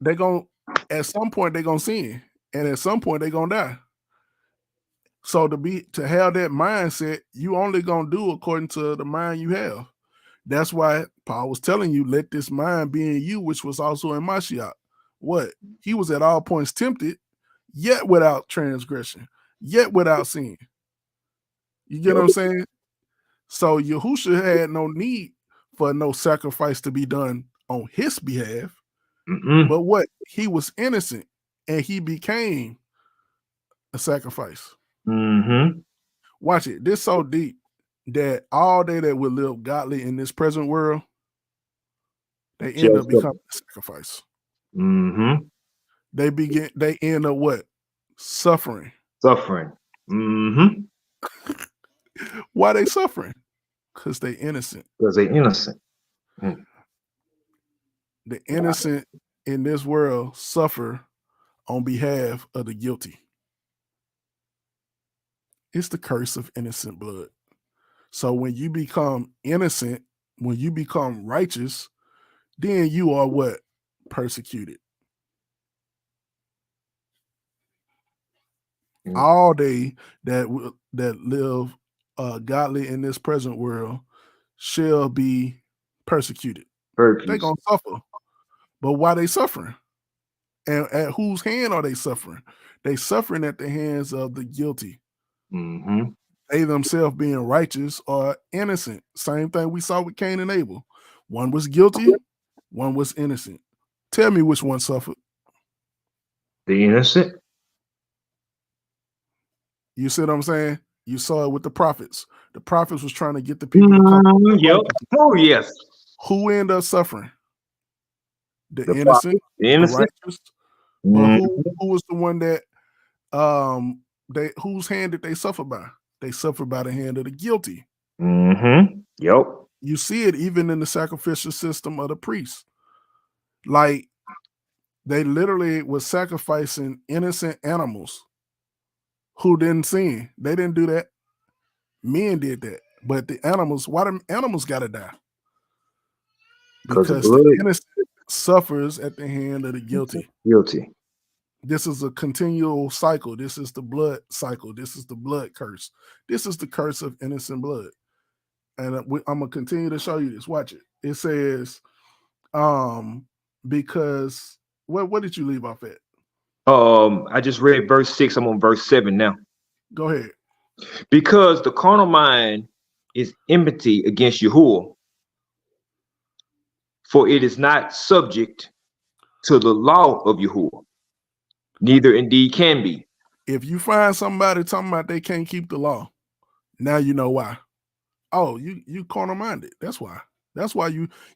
[SPEAKER 2] they gonna at some point they gonna sin, and at some point they gonna die. So to have that mindset, you only gonna do according to the mind you have. That's why Paul was telling you, let this mind be in you, which was also in Mashiach. What? He was at all points tempted, yet without transgression, yet without sin. You get what I'm saying? So Yahusha had no need for no sacrifice to be done on his behalf.
[SPEAKER 4] mhm,
[SPEAKER 2] But what? He was innocent and he became a sacrifice.
[SPEAKER 4] mhm.
[SPEAKER 2] Watch it. This so deep that all they that will live godly in this present world, they end
[SPEAKER 4] Shall
[SPEAKER 2] up becoming
[SPEAKER 4] suffer.
[SPEAKER 2] a sacrifice.
[SPEAKER 4] Mhm.
[SPEAKER 2] They end up what? Suffering.
[SPEAKER 4] Suffering. Mhm.
[SPEAKER 2] Why they suffering? Because they innocent.
[SPEAKER 4] Because they innocent. Mm.
[SPEAKER 2] The innocent in this world suffer on behalf of the guilty. It's the curse of innocent blood. So when you become innocent, when you become righteous, then you are what? Persecuted.
[SPEAKER 4] Mm.
[SPEAKER 2] All they that live godly in this present world shall be persecuted. They
[SPEAKER 4] Persecution.
[SPEAKER 2] gonna suffer. But why they suffering? And at whose hand are they suffering? They suffering at the hands of the guilty.
[SPEAKER 4] Mhm.
[SPEAKER 2] They themselves being righteous or innocent. Same thing we saw with Cain and Abel. One was guilty, one was innocent. Tell me which one suffered.
[SPEAKER 4] The innocent.
[SPEAKER 2] You see what I'm saying? You saw it with the prophets. The prophets was trying to get the people to come to
[SPEAKER 4] Yep.
[SPEAKER 2] righteousness.
[SPEAKER 4] Oh yes.
[SPEAKER 2] Who ended up suffering? The
[SPEAKER 4] The
[SPEAKER 2] innocent,
[SPEAKER 4] prophet. The
[SPEAKER 2] the
[SPEAKER 4] innocent.
[SPEAKER 2] righteous. But
[SPEAKER 4] Mhm.
[SPEAKER 2] who was the one that they whose hand did they suffer by? They suffered by the hand of the guilty.
[SPEAKER 4] Mhm. Yep.
[SPEAKER 2] You see it even in the sacrificial system of the priests. Like they literally was sacrificing innocent animals who didn't sin. They didn't do that. Men did that. But the animals, why the animals gotta die?
[SPEAKER 4] Because the
[SPEAKER 2] Because the
[SPEAKER 4] blood.
[SPEAKER 2] innocent suffers at the hand of the guilty.
[SPEAKER 4] Guilty.
[SPEAKER 2] This is a continual cycle. This is the blood cycle. This is the blood curse. This is the curse of innocent blood. and I'm gonna continue to show you this. Watch it. It says, because what did you leave off at?
[SPEAKER 4] I just read verse 6. I'm on verse 7 now.
[SPEAKER 2] Go ahead.
[SPEAKER 4] Because the carnal mind is enmity against Yahuwah, for it is not subject to the law of Yahuwah, neither indeed can be.
[SPEAKER 2] If you find somebody talking about they can't keep the law, now you know why. Oh, you carnal minded. That's why. That's why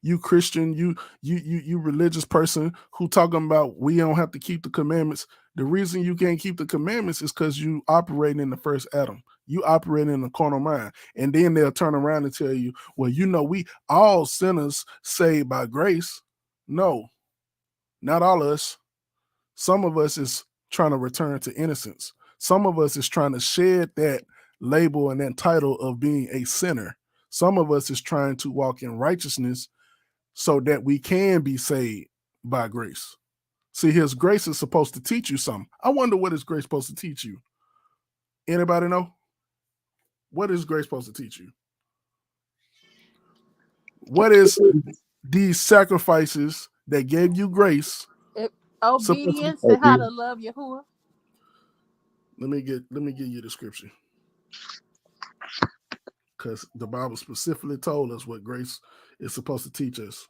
[SPEAKER 2] you Christian, you religious person who talking about we don't have to keep the commandments. The reason you can't keep the commandments is because you operating in the first Adam. You operate in the carnal mind. And then they'll turn around and tell you, well, we all sinners saved by grace. No, not all of us. Some of us is trying to return to innocence. Some of us is trying to shed that label and that title of being a sinner. Some of us is trying to walk in righteousness so that we can be saved by grace. See, his grace is supposed to teach you something. I wonder what is grace supposed to teach you. Anybody know? What is grace supposed to teach you? What is these sacrifices that gave you grace?
[SPEAKER 3] Obedience and how to love Yahuwah.
[SPEAKER 2] Let me give you the scripture. Because the Bible specifically told us what grace is supposed to teach us.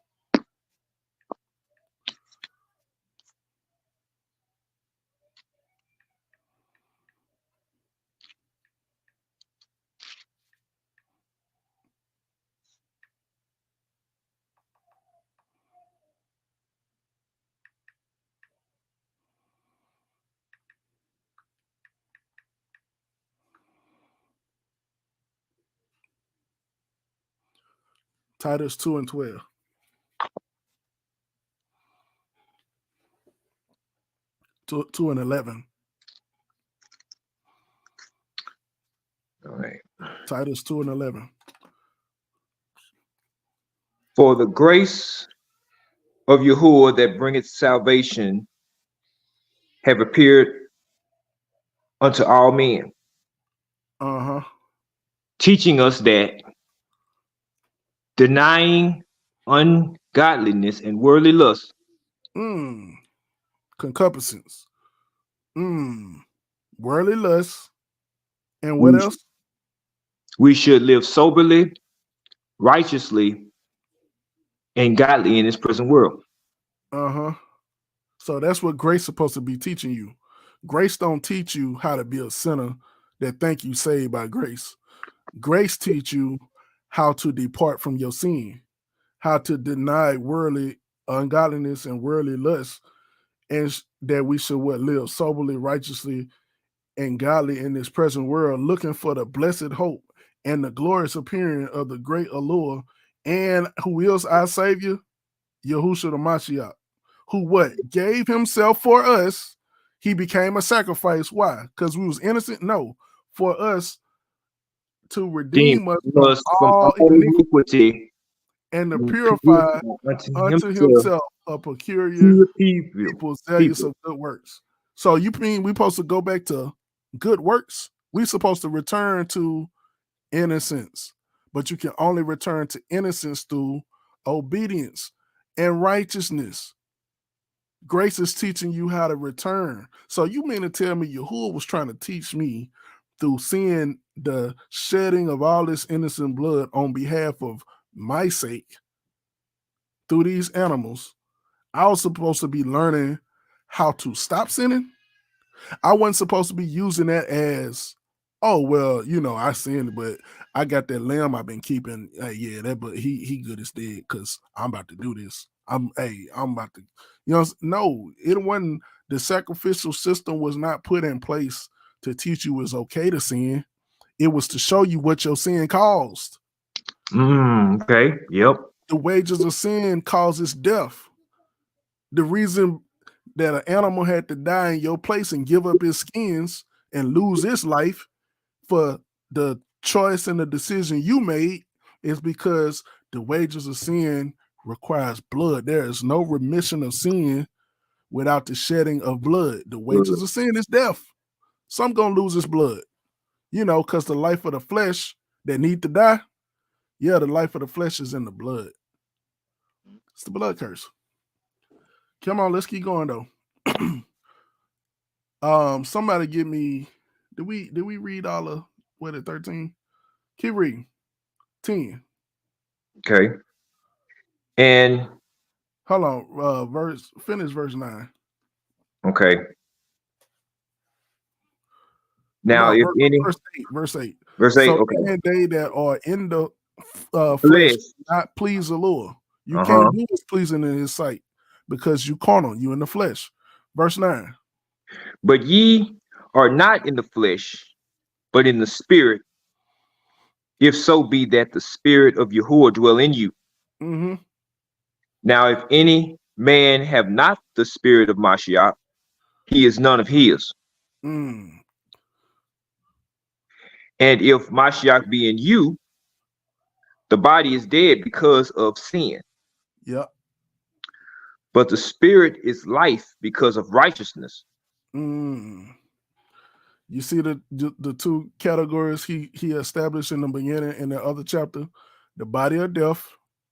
[SPEAKER 2] Titus 2 and 12. 2 and 11.
[SPEAKER 4] All right.
[SPEAKER 2] Titus 2 and 11.
[SPEAKER 4] For the grace of Yahuwah that bringeth salvation have appeared unto all men, teaching us that denying ungodliness and worldly lust,
[SPEAKER 2] concupiscence, worldly lust, and what else?
[SPEAKER 4] We should live soberly, righteously, and godly in this present world.
[SPEAKER 2] So that's what grace is supposed to be teaching you. Grace don't teach you how to be a sinner that think you saved by grace. Grace teach you how to depart from your sin, how to deny worldly ungodliness and worldly lust, and that we should live soberly, righteously, and godly in this present world, looking for the blessed hope and the glorious appearing of the great allure, and who is our Savior, Yahushua the Mashiach, who gave himself for us. He became a sacrifice. Why? Because we was innocent? No, for us to redeem us from all iniquity and to purify unto himself a peculiar people zealous of good works. So you mean we supposed to go back to good works? We supposed to return to innocence, but you can only return to innocence through obedience and righteousness. Grace is teaching you how to return. So you mean to tell me Yahuwah was trying to teach me through seeing the shedding of all this innocent blood on behalf of my sake through these animals? I was supposed to be learning how to stop sinning. I wasn't supposed to be using that as, oh, well, I sinned, but I got that lamb I've been keeping. Yeah, but he good as dead because I'm about to do this. I'm about to, no, it wasn't. The sacrificial system was not put in place to teach you it's okay to sin. It was to show you what your sin caused.
[SPEAKER 4] Okay. Yep.
[SPEAKER 2] The wages of sin causes death. The reason that an animal had to die in your place and give up his skins and lose his life for the choice and the decision you made is because the wages of sin requires blood. There is no remission of sin without the shedding of blood. The wages of sin is death. Some gonna lose his blood, because the life of the flesh that need to die, Yeah, the life of the flesh is in the blood. It's the blood curse. Come on, let's keep going though. Somebody give me. Did we read all of what at 13? Keep reading. 10.
[SPEAKER 4] Okay. And
[SPEAKER 2] Hold on. Finish verse 9.
[SPEAKER 4] okay. Now,
[SPEAKER 2] No,
[SPEAKER 4] if any
[SPEAKER 2] verse 8. Verse 8.
[SPEAKER 4] verse 8,
[SPEAKER 2] So
[SPEAKER 4] okay.
[SPEAKER 2] then they that are in the flesh
[SPEAKER 4] Flesh.
[SPEAKER 2] not please the Lord. You
[SPEAKER 4] Uh-huh.
[SPEAKER 2] can't do what's pleasing in his sight because you carnal, you in the flesh. Verse 9.
[SPEAKER 4] But ye are not in the flesh, but in the spirit, if so be that the spirit of Yahuwah dwell in you.
[SPEAKER 2] Mm-hmm.
[SPEAKER 4] Now, if any man have not the spirit of Mashiach, he is none of his.
[SPEAKER 2] Mm.
[SPEAKER 4] And if Mashiach be in you, the body is dead because of sin,
[SPEAKER 2] Yep.
[SPEAKER 4] but the spirit is life because of righteousness.
[SPEAKER 2] Mm. You see the two categories he established in the beginning in the other chapter, the body of death,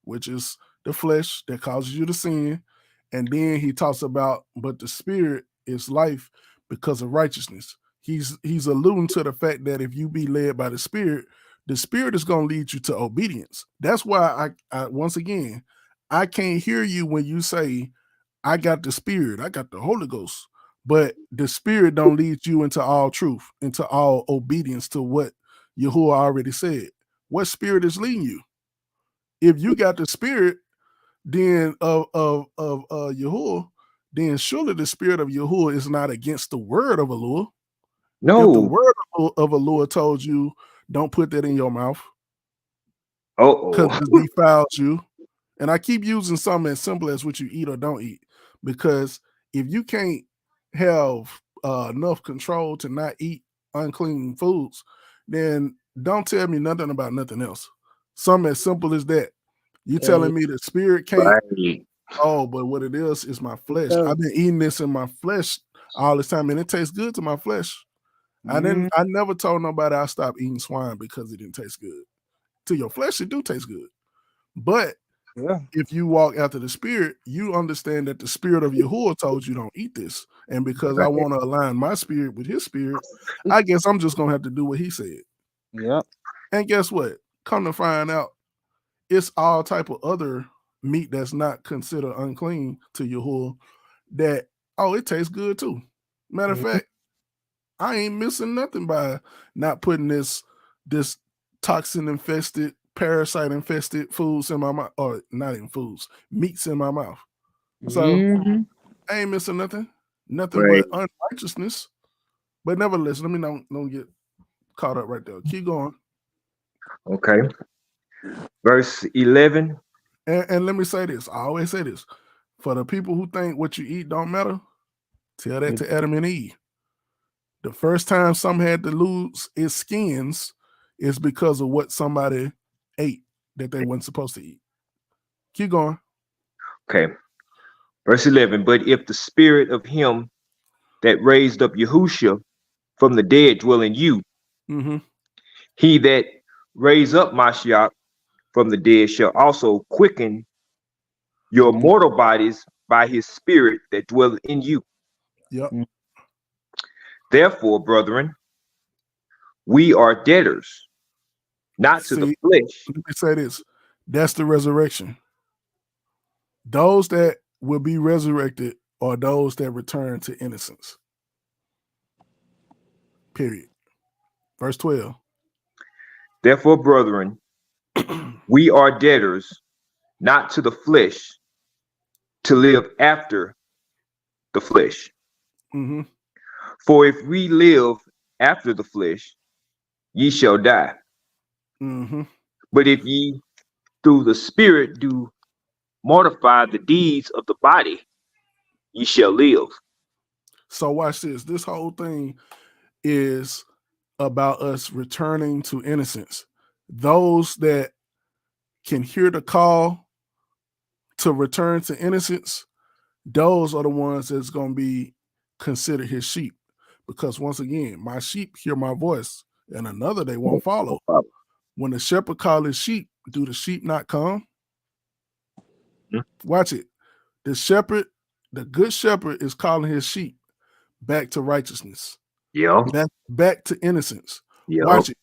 [SPEAKER 2] which is the flesh that causes you to sin, and then he talks about but the spirit is life because of righteousness. He's alluding to the fact that if you be led by the spirit is going to lead you to obedience. That's why I once again I can't hear you when you say I got the spirit, I got the Holy Ghost. But the spirit don't lead you into all truth, into all obedience to what Yahuwah already said. What spirit is leading you? If you got the spirit, then of Yahuwah, then surely the spirit of Yahuwah is not against the word of Allah. If the
[SPEAKER 4] No.
[SPEAKER 2] word of Allah told you, don't put that in your mouth because
[SPEAKER 4] Uh-oh.
[SPEAKER 2] it defiles you. And I keep using something as simple as what you eat or don't eat, because if you can't have enough control to not eat unclean foods, then don't tell me nothing about nothing else. Something as simple as that. You telling me the spirit can't,
[SPEAKER 4] Right.
[SPEAKER 2] oh, but what it is my flesh.
[SPEAKER 1] So,
[SPEAKER 2] I've been eating this in my flesh all this time and it tastes good to my flesh. I never told nobody I stopped eating swine because it didn't taste good. To your flesh, it do taste good. But
[SPEAKER 5] Yeah.
[SPEAKER 2] if you walk after the spirit, you understand that the spirit of Yahuwah told you don't eat this. And because I want to align my spirit with his spirit, I guess I'm just going to have to do what he said.
[SPEAKER 5] Yep.
[SPEAKER 2] And guess what? Come to find out, it's all type of other meat that's not considered unclean to Yahuwah that, oh, it tastes good too. Matter of fact, I ain't missing nothing by not putting this toxin infested, parasite infested foods in my mouth, or not even foods, meats in my mouth. So
[SPEAKER 1] mm-hmm.
[SPEAKER 2] I ain't missing nothing
[SPEAKER 4] Right.
[SPEAKER 2] but unrighteousness. But nevertheless, let me don't get caught up right there. Keep going.
[SPEAKER 4] Okay. Verse 11.
[SPEAKER 2] And let me say this. I always say this. For the people who think what you eat don't matter, tell that to Adam and Eve. The first time some had to lose its skins is because of what somebody ate that they weren't supposed to eat. Keep going.
[SPEAKER 4] Okay. Verse 11. But if the spirit of him that raised up Yahushua from the dead dwell in you,
[SPEAKER 2] Mm-hmm.
[SPEAKER 4] he that raised up Mashiach from the dead shall also quicken your mortal bodies by his spirit that dwelleth in you.
[SPEAKER 2] Yep.
[SPEAKER 4] Therefore, brethren, we are debtors, not to the
[SPEAKER 2] See,
[SPEAKER 4] flesh.
[SPEAKER 2] let me say this. That's the resurrection. Those that will be resurrected are those that return to innocence. Period. Verse 12.
[SPEAKER 4] Therefore, brethren, we are debtors, not to the flesh, to live after the flesh.
[SPEAKER 2] Mm-hmm.
[SPEAKER 4] For if we live after the flesh, ye shall die.
[SPEAKER 2] Mm-hmm.
[SPEAKER 4] But if ye through the Spirit do mortify the deeds of the body, ye shall live.
[SPEAKER 2] So watch this. This whole thing is about us returning to innocence. Those that can hear the call to return to innocence, those are the ones that's going to be considered his sheep. Because once again, my sheep hear my voice, and another they won't follow. When the shepherd call his sheep, Do the sheep not come?
[SPEAKER 4] Mm.
[SPEAKER 2] Watch it. The shepherd, the good shepherd, is calling his sheep back to righteousness,
[SPEAKER 4] Yep.
[SPEAKER 2] back to innocence.
[SPEAKER 4] Yep.
[SPEAKER 2] Watch it.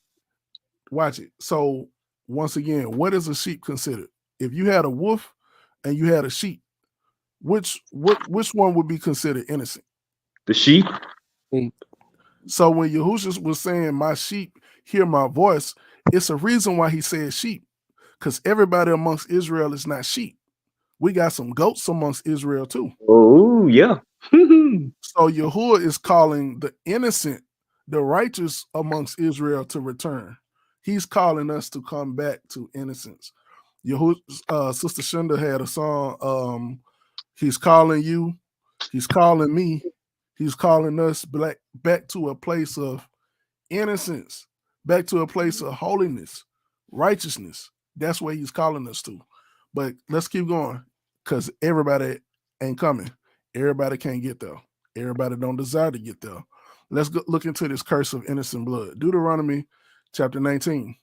[SPEAKER 2] Watch it. So once again, what is a sheep considered? If you had a wolf and you had a sheep, which one would be considered innocent?
[SPEAKER 4] The sheep.
[SPEAKER 5] Sheep.
[SPEAKER 2] So when Yahushua was saying, "My sheep hear my voice," it's a reason why he said sheep, because everybody amongst Israel is not sheep. We got some goats amongst Israel too.
[SPEAKER 4] Oh yeah.
[SPEAKER 2] So Yahuwah is calling the innocent, the righteous amongst Israel to return. He's calling us to come back to innocence. Yahuwah, Sister Shunda had a song. He's calling you. He's calling me. He's calling us back to a place of innocence, back to a place of holiness, righteousness. That's where he's calling us to. But let's keep going, because everybody ain't coming. Everybody can't get there. Everybody don't desire to get there. Let's look into this curse of innocent blood. Deuteronomy chapter 19.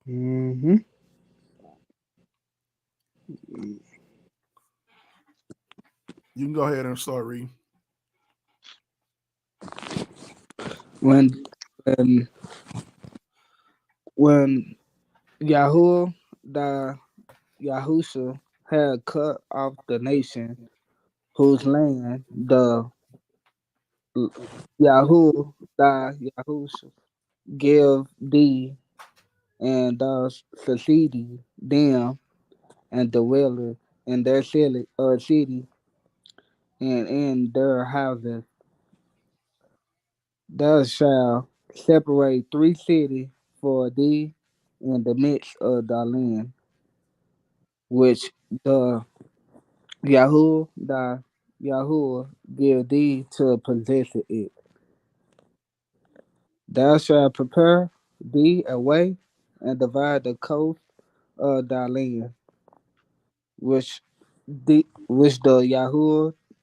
[SPEAKER 5] Mm-hmm.
[SPEAKER 2] You can go ahead and start reading.
[SPEAKER 5] When when when Yahuwah the Yahusha had cut off the nation whose land the Yahuwah the Yahusha give thee, and thou succeeded them and dwelleth in their city and in their houses. Thou shalt separate 3 cities for thee in the midst of thy land, which the Yahuwah give thee to possess it. Thou shalt prepare thee a way and divide the coast of thy land, which the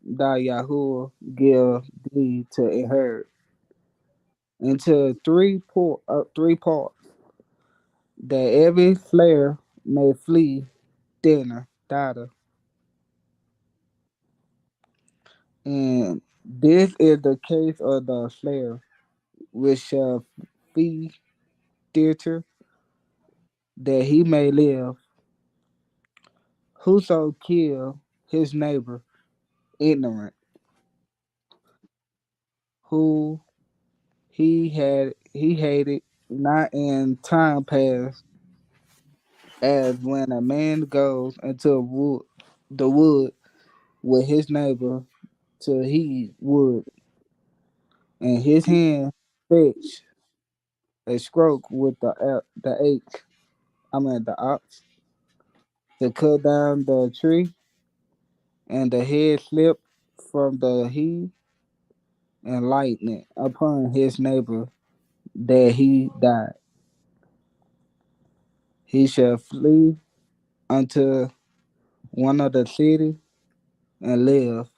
[SPEAKER 5] thy Yahuwah give thee to inherit, into three parts, that every slayer may flee thither. And this is the case of the slayer, which shall flee thither, that he may live. Whoso kill his neighbor ignorant, who he hated not in time past, as when a man goes into the wood with his neighbor to heat wood, and his hand fetch a stroke with the axe, the ox, to cut down the tree, and the head slip from the heat, and lighten upon his neighbor that he died. He shall flee unto one of the cities and live,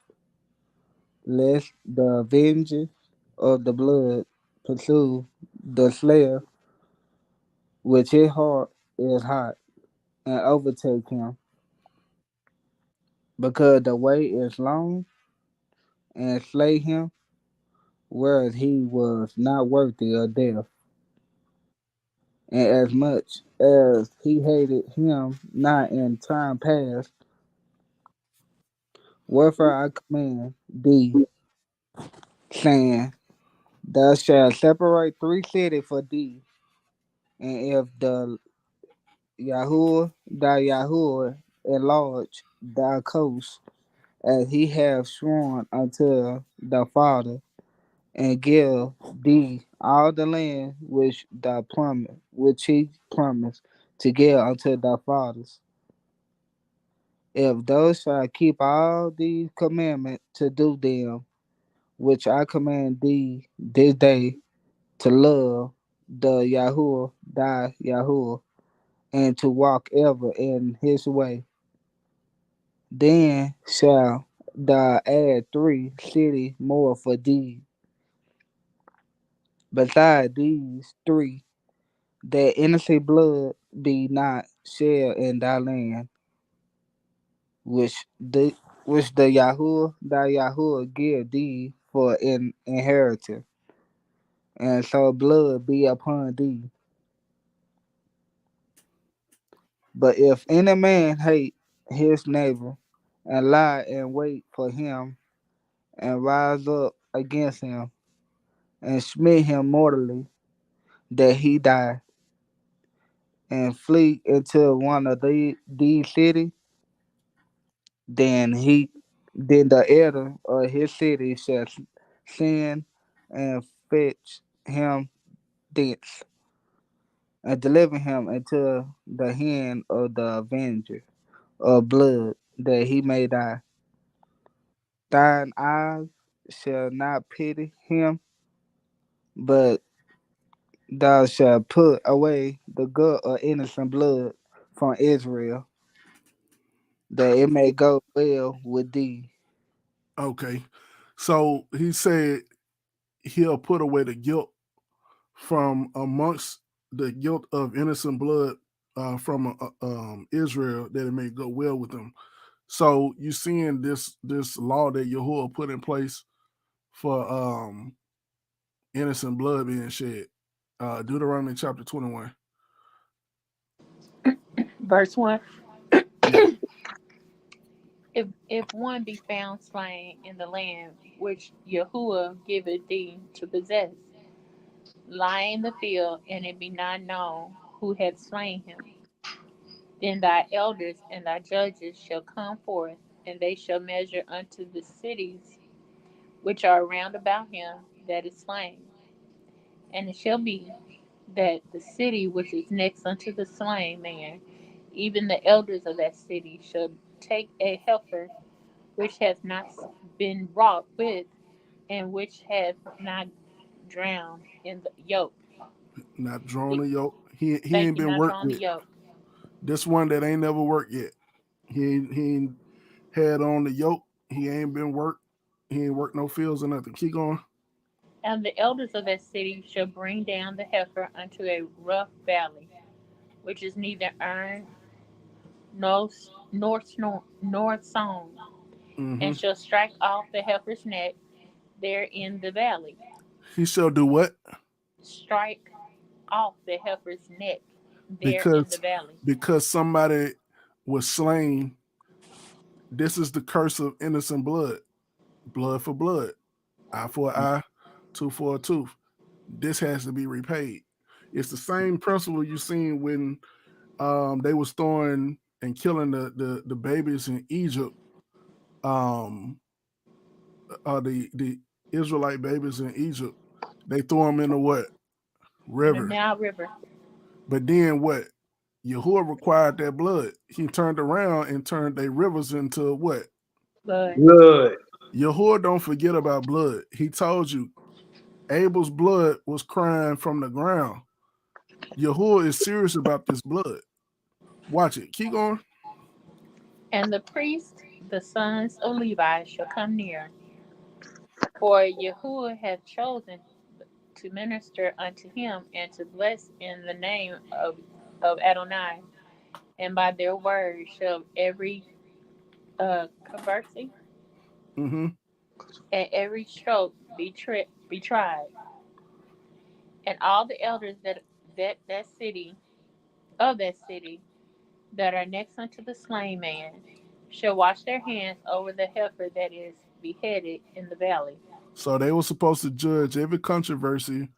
[SPEAKER 5] lest the vengeance of the blood pursue the slayer, which his heart is hot, and overtake him, because the way is long, and slay him, whereas he was not worthy of death. And as much as he hated him not in time past, wherefore I command thee, saying, thou shalt separate 3 cities for thee, and if the Yahuwah enlarge thy coast, as he hath sworn unto the father, and give thee all the land which he promised to give unto thy fathers. If thou shalt keep all these commandments to do them, which I command thee this day, to love the Yahuwah thy Yahuwah, and to walk ever in his way, then shall thou add 3 cities more for thee, beside these 3, that innocent blood be not shed in thy land, which the Yahuwah give thee for an inheritance, and so blood be upon thee. But if any man hate his neighbor, and lie in wait for him, and rise up against him, and smite him mortally, that he die, and flee into one of these cities, then then the elder of his city shall send and fetch him thence, and deliver him into the hand of the avenger of blood, that he may die. Thine eyes shall not pity him, but thou shalt put away the guilt of innocent blood from Israel, that it may go well with thee.
[SPEAKER 2] Okay. So he said he'll put away the guilt from amongst the guilt of innocent blood from Israel, that it may go well with them. So you seeing this law that Yahuwah put in place for innocent blood being shed. Deuteronomy chapter 21.
[SPEAKER 3] Verse 1.
[SPEAKER 2] Yeah.
[SPEAKER 3] If one be found slain in the land which Yahuwah giveth thee to possess, lie in the field, and it be not known who hath slain him, then thy elders and thy judges shall come forth, and they shall measure unto the cities which are round about him that is slain. And it shall be that the city which is next unto the slain man, even the elders of that city, shall take a heifer which hath not been wrought with, and which hath not drowned in the yoke.
[SPEAKER 2] Not drawn the yoke. He
[SPEAKER 3] Thank
[SPEAKER 2] ain't
[SPEAKER 3] you,
[SPEAKER 2] been
[SPEAKER 3] not
[SPEAKER 2] worked
[SPEAKER 3] drawn the
[SPEAKER 2] with.
[SPEAKER 3] yoke.
[SPEAKER 2] This one that ain't never worked yet. He ain't had on the yoke. He ain't been worked. He ain't worked no fields or nothing. Keep going.
[SPEAKER 3] And the elders of that city shall bring down the heifer unto a rough valley, which is neither iron nor nor sown,
[SPEAKER 2] Mm-hmm.
[SPEAKER 3] and shall strike off the heifer's neck there in the valley.
[SPEAKER 2] He shall do what?
[SPEAKER 3] Strike off the heifer's neck there in the
[SPEAKER 2] Because
[SPEAKER 3] valley.
[SPEAKER 2] somebody was slain. This is the curse of innocent blood. Blood for blood. Eye for an eye, tooth for a tooth. This has to be repaid. It's the same principle you seen when they was throwing and killing the babies in Egypt, um, the Israelite babies in Egypt. They threw them in the what?
[SPEAKER 3] In the
[SPEAKER 2] River.
[SPEAKER 3] Nile River.
[SPEAKER 2] But then what? Yahuwah required that blood. He turned around and turned their rivers into what?
[SPEAKER 3] Blood.
[SPEAKER 4] Blood.
[SPEAKER 2] Yahuwah don't forget about blood. He told you Abel's blood was crying from the ground. Yahuwah is serious about this blood. Watch it. Keep going.
[SPEAKER 3] And the priests, the sons of Levi, shall come near, for Yahuwah hath chosen to minister unto him and to bless in the name of Adonai. And by their word shall every conversing
[SPEAKER 2] Mm-hmm.
[SPEAKER 3] and every stroke be tried. And all the elders that city of that city that are next unto the slain man shall wash their hands over the heifer that is beheaded in the valley.
[SPEAKER 2] So they were supposed to judge every controversy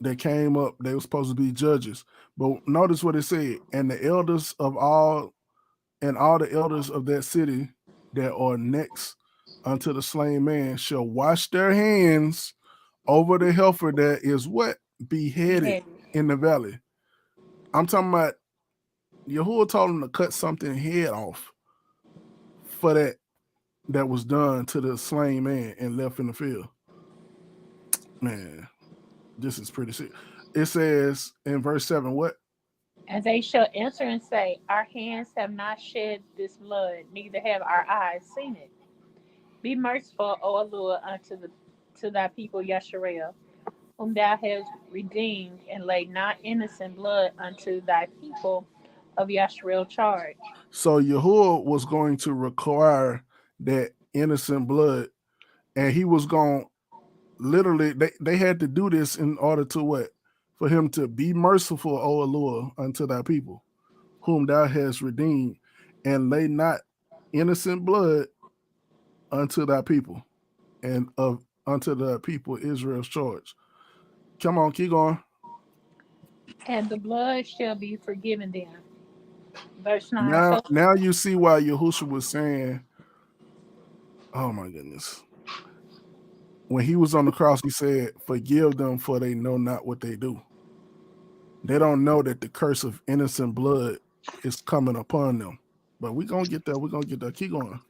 [SPEAKER 2] that came up. They were supposed to be judges. But notice what it said. And the elders of all and all the elders of that city that are next unto the slain man shall wash their hands over the heifer that is what? Beheaded
[SPEAKER 3] Beheaded.
[SPEAKER 2] in the valley. I'm talking about Yahuwah told him to cut something head off for that was done to the slain man and left in the field. Man, this is pretty sick. It says in verse 7, what?
[SPEAKER 3] And they shall answer and say, our hands have not shed this blood, neither have our eyes seen it. Be merciful, O Lord, to thy people Yasharel, whom thou hast redeemed, and lay not innocent blood unto thy people of Yashrael charge.
[SPEAKER 2] So Yahuwah was going to require that innocent blood, and he was going literally they had to do this in order to what? For him to be merciful, O Allure, unto thy people, whom thou hast redeemed, and lay not innocent blood unto thy people, and of unto the people Israel's charge. Come on, keep going.
[SPEAKER 3] And the blood shall be forgiven them. Verse 9.
[SPEAKER 2] Now,
[SPEAKER 3] So
[SPEAKER 2] now you see why Yahushua was saying, "Oh my goodness." When he was on the cross, he said, "Forgive them, for they know not what they do." They don't know that the curse of innocent blood is coming upon them. But we're gonna get there. We're gonna get there. Keep going.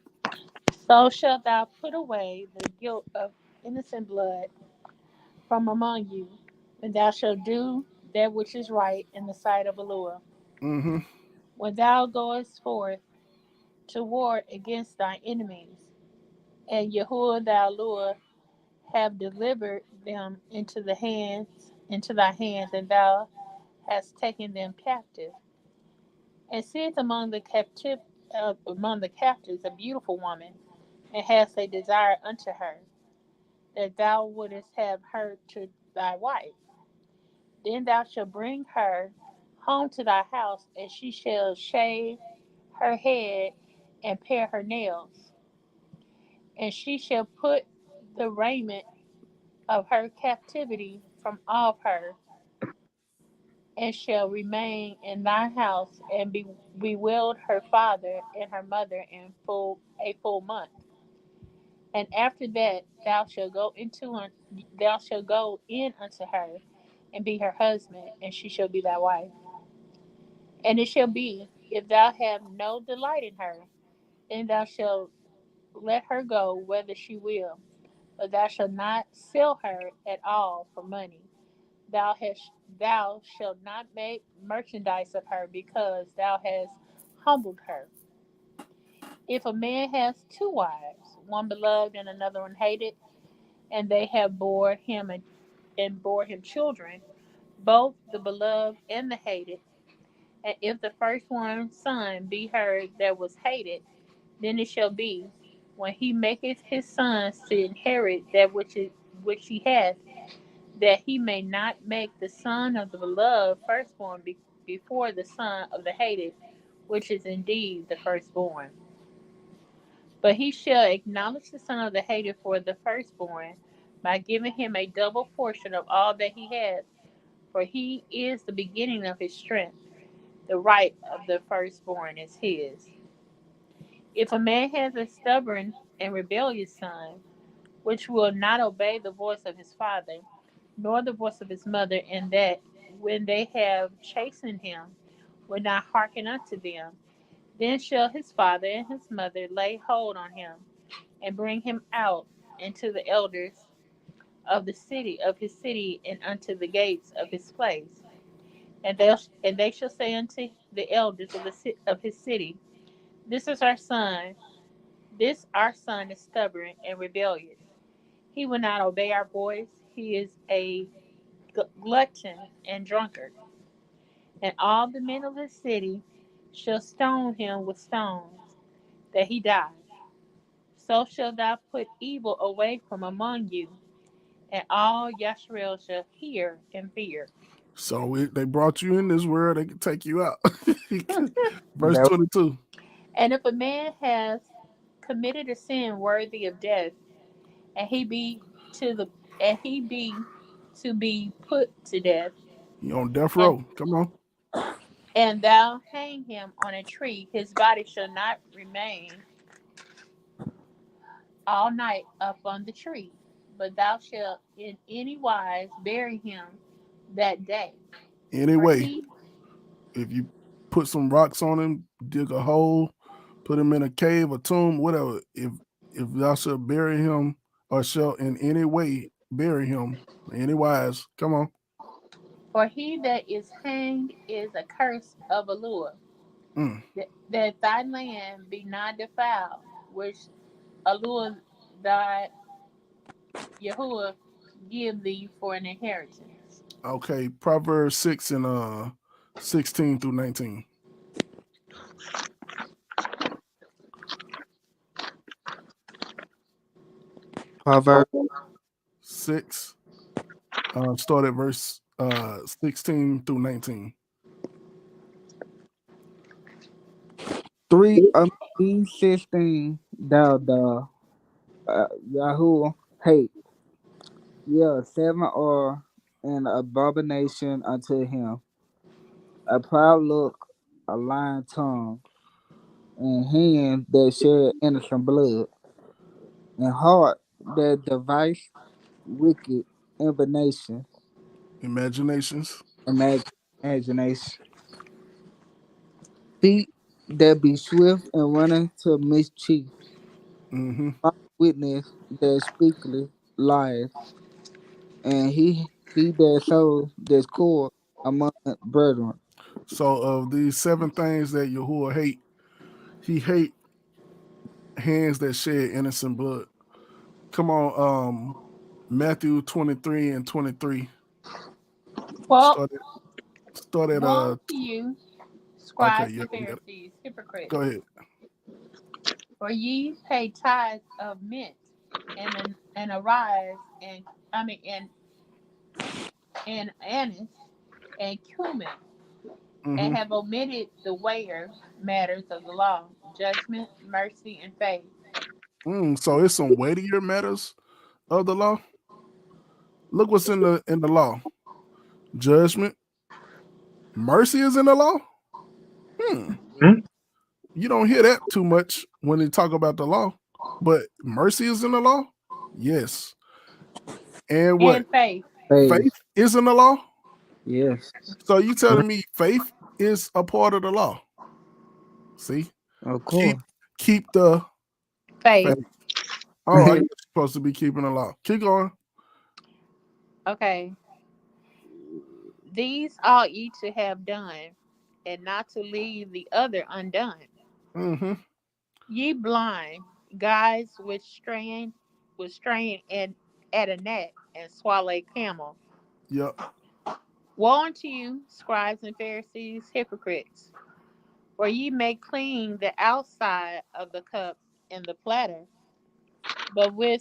[SPEAKER 3] So shalt thou put away the guilt of innocent blood from among you, and thou shalt do that which is right in the sight of the Lord.
[SPEAKER 2] Mm-hmm.
[SPEAKER 3] When thou goest forth to war against thy enemies, and Yahuwah thy Lord have delivered them into thy hands, and thou hast taken them captive, and seest among the captives a beautiful woman, and hast a desire unto her, that thou wouldest have her to thy wife. Then thou shalt bring her home to thy house, and she shall shave her head and pare her nails, and she shall put the raiment of her captivity from off her, and shall remain in thy house, and bewailed her father and her mother in a full month. And after that thou shalt go in unto her, and be her husband, and she shall be thy wife. And it shall be, if thou have no delight in her, then thou shalt let her go whether she will, but thou shalt not sell her at all for money. Thou shalt not make merchandise of her, because thou hast humbled her. If a man has two wives, one beloved and another unhated, and they have bore him children, both the beloved and the hated, and if the first one's son be her that was hated, then it shall be, when he maketh his sons to inherit that which he hath, that he may not make the son of the beloved firstborn before the son of the hated, which is indeed the firstborn. But he shall acknowledge the son of the hated for the firstborn, by giving him a double portion of all that he hath, for he is the beginning of his strength. The right of the firstborn is his. If a man has a stubborn and rebellious son, which will not obey the voice of his father, nor the voice of his mother, and that, when they have chastened him, will not hearken unto them, then shall his father and his mother lay hold on him, and bring him out into the elders of his city, and unto the gates of his place. And they shall say unto the elders of his city, This is our son. This our son is stubborn and rebellious. He will not obey our voice. He is a glutton and drunkard. And all the men of the city shall stone him with stones, that he die. So shall thou put evil away from among you, and all Yashrael shall hear and fear.
[SPEAKER 2] So they brought you in this world, they can take you out. Verse
[SPEAKER 5] That
[SPEAKER 2] 22.
[SPEAKER 3] And if a man has committed a sin worthy of death, and he be to the and he be to be put to death,
[SPEAKER 2] You on death
[SPEAKER 3] and
[SPEAKER 2] row. Come on.
[SPEAKER 3] and thou hang him on a tree, his body shall not remain all night up on the tree, but thou shalt in any wise bury him that day. For
[SPEAKER 2] Anyway,
[SPEAKER 3] he
[SPEAKER 2] if you put some rocks on him, dig a hole, put him in a cave, a tomb, whatever. If thou shalt bury him, or shall in any way bury him, any wise, come on.
[SPEAKER 3] for he that is hanged is a curse of allure,
[SPEAKER 2] Mm.
[SPEAKER 3] that thy land be not defiled, which allure thy Yahuwah give thee for an inheritance.
[SPEAKER 2] Okay, Proverbs 6 and 16 through 19.
[SPEAKER 5] Proverbs
[SPEAKER 2] 6, start at verse 16 through 19.
[SPEAKER 5] 3 16, thou Yahoo hate. Yeah, 7 are an abomination unto him. A proud look, a lying tongue, and hand that shed innocent blood, and heart that device wicked imagination,
[SPEAKER 2] Imaginations.
[SPEAKER 5] imagination. Feet that be swift and running to mischief.
[SPEAKER 2] Hmm.
[SPEAKER 5] Witness that speaketh lies, and he that sows discord among brethren.
[SPEAKER 2] So of these 7 things that Yahuwah hate, he hate hands that shed innocent blood. Come on, Matthew 23 and 23.
[SPEAKER 3] Well,
[SPEAKER 2] Start start at
[SPEAKER 3] woe to you,
[SPEAKER 2] okay,
[SPEAKER 3] scribes
[SPEAKER 2] yeah,
[SPEAKER 3] and
[SPEAKER 2] we got it.
[SPEAKER 3] Pharisees, hypocrites,
[SPEAKER 2] Go ahead.
[SPEAKER 3] for ye pay tithes of mint and arise and I mean and anise and cumin, and
[SPEAKER 2] Hmm.
[SPEAKER 3] have omitted the weightier matters of the law, judgment, mercy, and faith.
[SPEAKER 2] So it's some weightier matters of the law. Look what's in the law. Judgment, mercy is in the law. Hmm.
[SPEAKER 4] Hmm?
[SPEAKER 2] You don't hear that too much when they talk about the law, but mercy is in the law. Yes. And what?
[SPEAKER 3] And faith.
[SPEAKER 5] Faith,
[SPEAKER 2] Faith is in the law.
[SPEAKER 5] yes,
[SPEAKER 2] So you telling me faith is a part of the law? See,
[SPEAKER 5] of
[SPEAKER 2] keep
[SPEAKER 5] course.
[SPEAKER 2] keep the
[SPEAKER 3] Faith.
[SPEAKER 2] faith. Oh, I guess you're supposed to be keeping the law. Keep going.
[SPEAKER 3] Okay. These ought ye to have done, and not to leave the other undone.
[SPEAKER 2] Mm-hmm.
[SPEAKER 3] Ye blind guides which strain and at a gnat and swallow a camel.
[SPEAKER 2] Yep.
[SPEAKER 3] Woe unto you, scribes and Pharisees, hypocrites! For ye make clean the outside of the cup and the platter, but within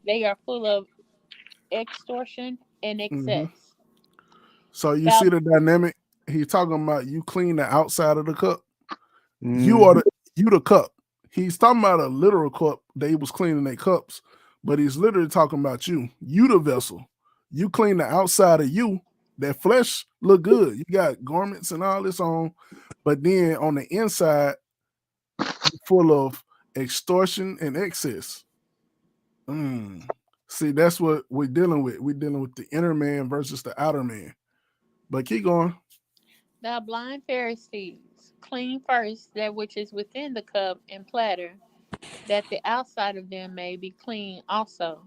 [SPEAKER 3] they are full of extortion and
[SPEAKER 2] Mm-hmm.
[SPEAKER 3] excess.
[SPEAKER 2] So you see
[SPEAKER 3] Thou
[SPEAKER 2] the dynamic. He's talking about you clean the outside of the cup. You are
[SPEAKER 5] Mhm.
[SPEAKER 2] the cup. He's talking about a literal cup. They was cleaning their cups, but he's literally talking about you. You the vessel. You clean the outside of you. That flesh look good. You got garments and all this on, but then on the inside, you full of extortion and excess. Mm. See, that's what we're dealing with. We're dealing with the inner man versus the outer man. But keep going.
[SPEAKER 3] Thou blind Pharisees, clean first that which is within the cup and platter, that the outside of them may be clean also.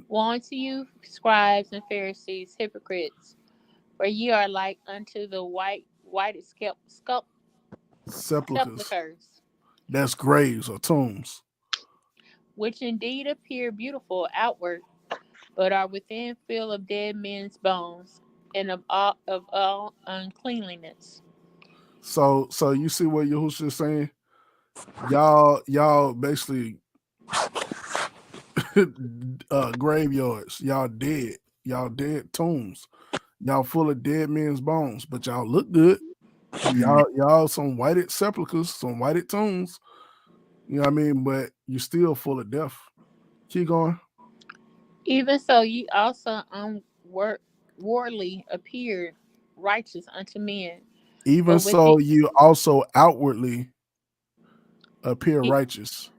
[SPEAKER 3] Woe unto you, scribes and Pharisees, hypocrites! For ye are like unto the whited
[SPEAKER 2] Sepulchres.
[SPEAKER 3] sepulchres,
[SPEAKER 2] That's graves or tombs.
[SPEAKER 3] which indeed appear beautiful outward, but are within full of dead men's bones, and of all uncleanliness.
[SPEAKER 2] So you see what Yahushua is saying? Y'all basically graveyards. Y'all dead. Y'all dead tombs. Y'all full of dead men's bones, but y'all look good. Y'all some whited sepulchres, some whited tombs. You know what I mean? But you still full of death. Keep going.
[SPEAKER 3] Even so, ye also unworldly appeared righteous unto men,
[SPEAKER 2] Even
[SPEAKER 3] but within
[SPEAKER 2] so, you also outwardly appear
[SPEAKER 3] e-
[SPEAKER 2] righteous.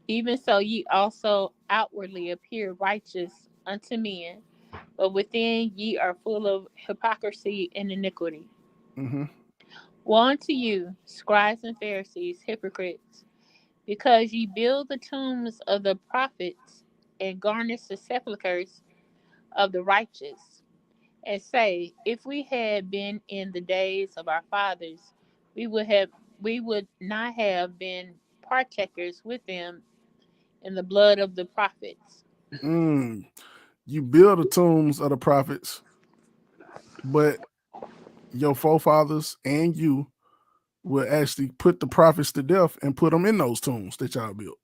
[SPEAKER 3] even so ye also outwardly appear righteous unto men, but within ye are full of hypocrisy and iniquity.
[SPEAKER 2] Hmm.
[SPEAKER 3] Woe unto you, scribes and Pharisees, hypocrites! Because ye build the tombs of the prophets, and garnish the sepulchres of the righteous, and say, If we had been in the days of our fathers, we would have we would not have been partakers with them in the blood of the prophets.
[SPEAKER 2] Mm. You build the tombs of the prophets, but your forefathers and you will actually put the prophets to death and put them in those tombs that y'all built.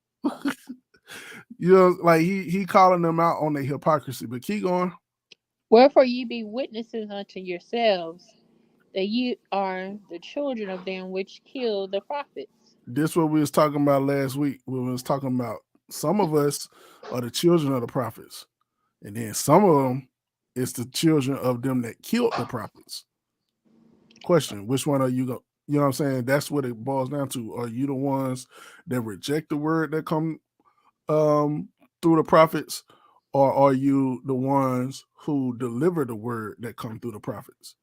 [SPEAKER 2] You know, like he calling them out on their hypocrisy. But keep going.
[SPEAKER 3] Wherefore ye be witnesses unto yourselves that ye are the children of them which killed the prophets.
[SPEAKER 2] This what we was talking about last week. We was talking about some of us are the children of the prophets, and then some of them is the children of them that killed the prophets. Question: which one are you going? You know what I'm saying? That's what it boils down to. Are you the ones that reject the word that come through the prophets, or are you the ones who deliver the word that come through the prophets?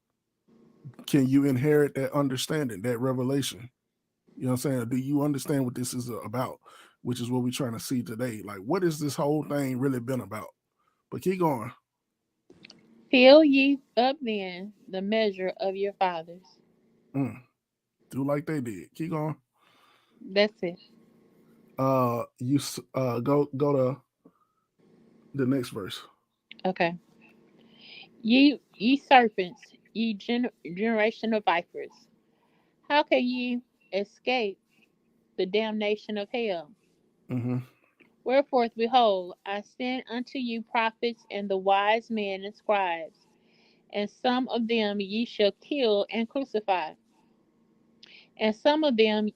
[SPEAKER 2] Can you inherit that understanding, that revelation? You know what I'm saying? Do you understand what this is about? Which is what we're trying to see today. Like, what has this whole thing really been about? But keep going.
[SPEAKER 3] Fill ye up then the measure of your fathers.
[SPEAKER 2] Mm, do like they did. Keep going.
[SPEAKER 3] That's it.
[SPEAKER 2] You go to the next verse.
[SPEAKER 3] Okay. Ye serpents, ye generation of vipers, how can ye escape the damnation of hell?
[SPEAKER 2] Mm-hmm.
[SPEAKER 3] Wherefore, behold, I send unto you prophets and the wise men and scribes, and some of them ye shall kill and crucify, and some of them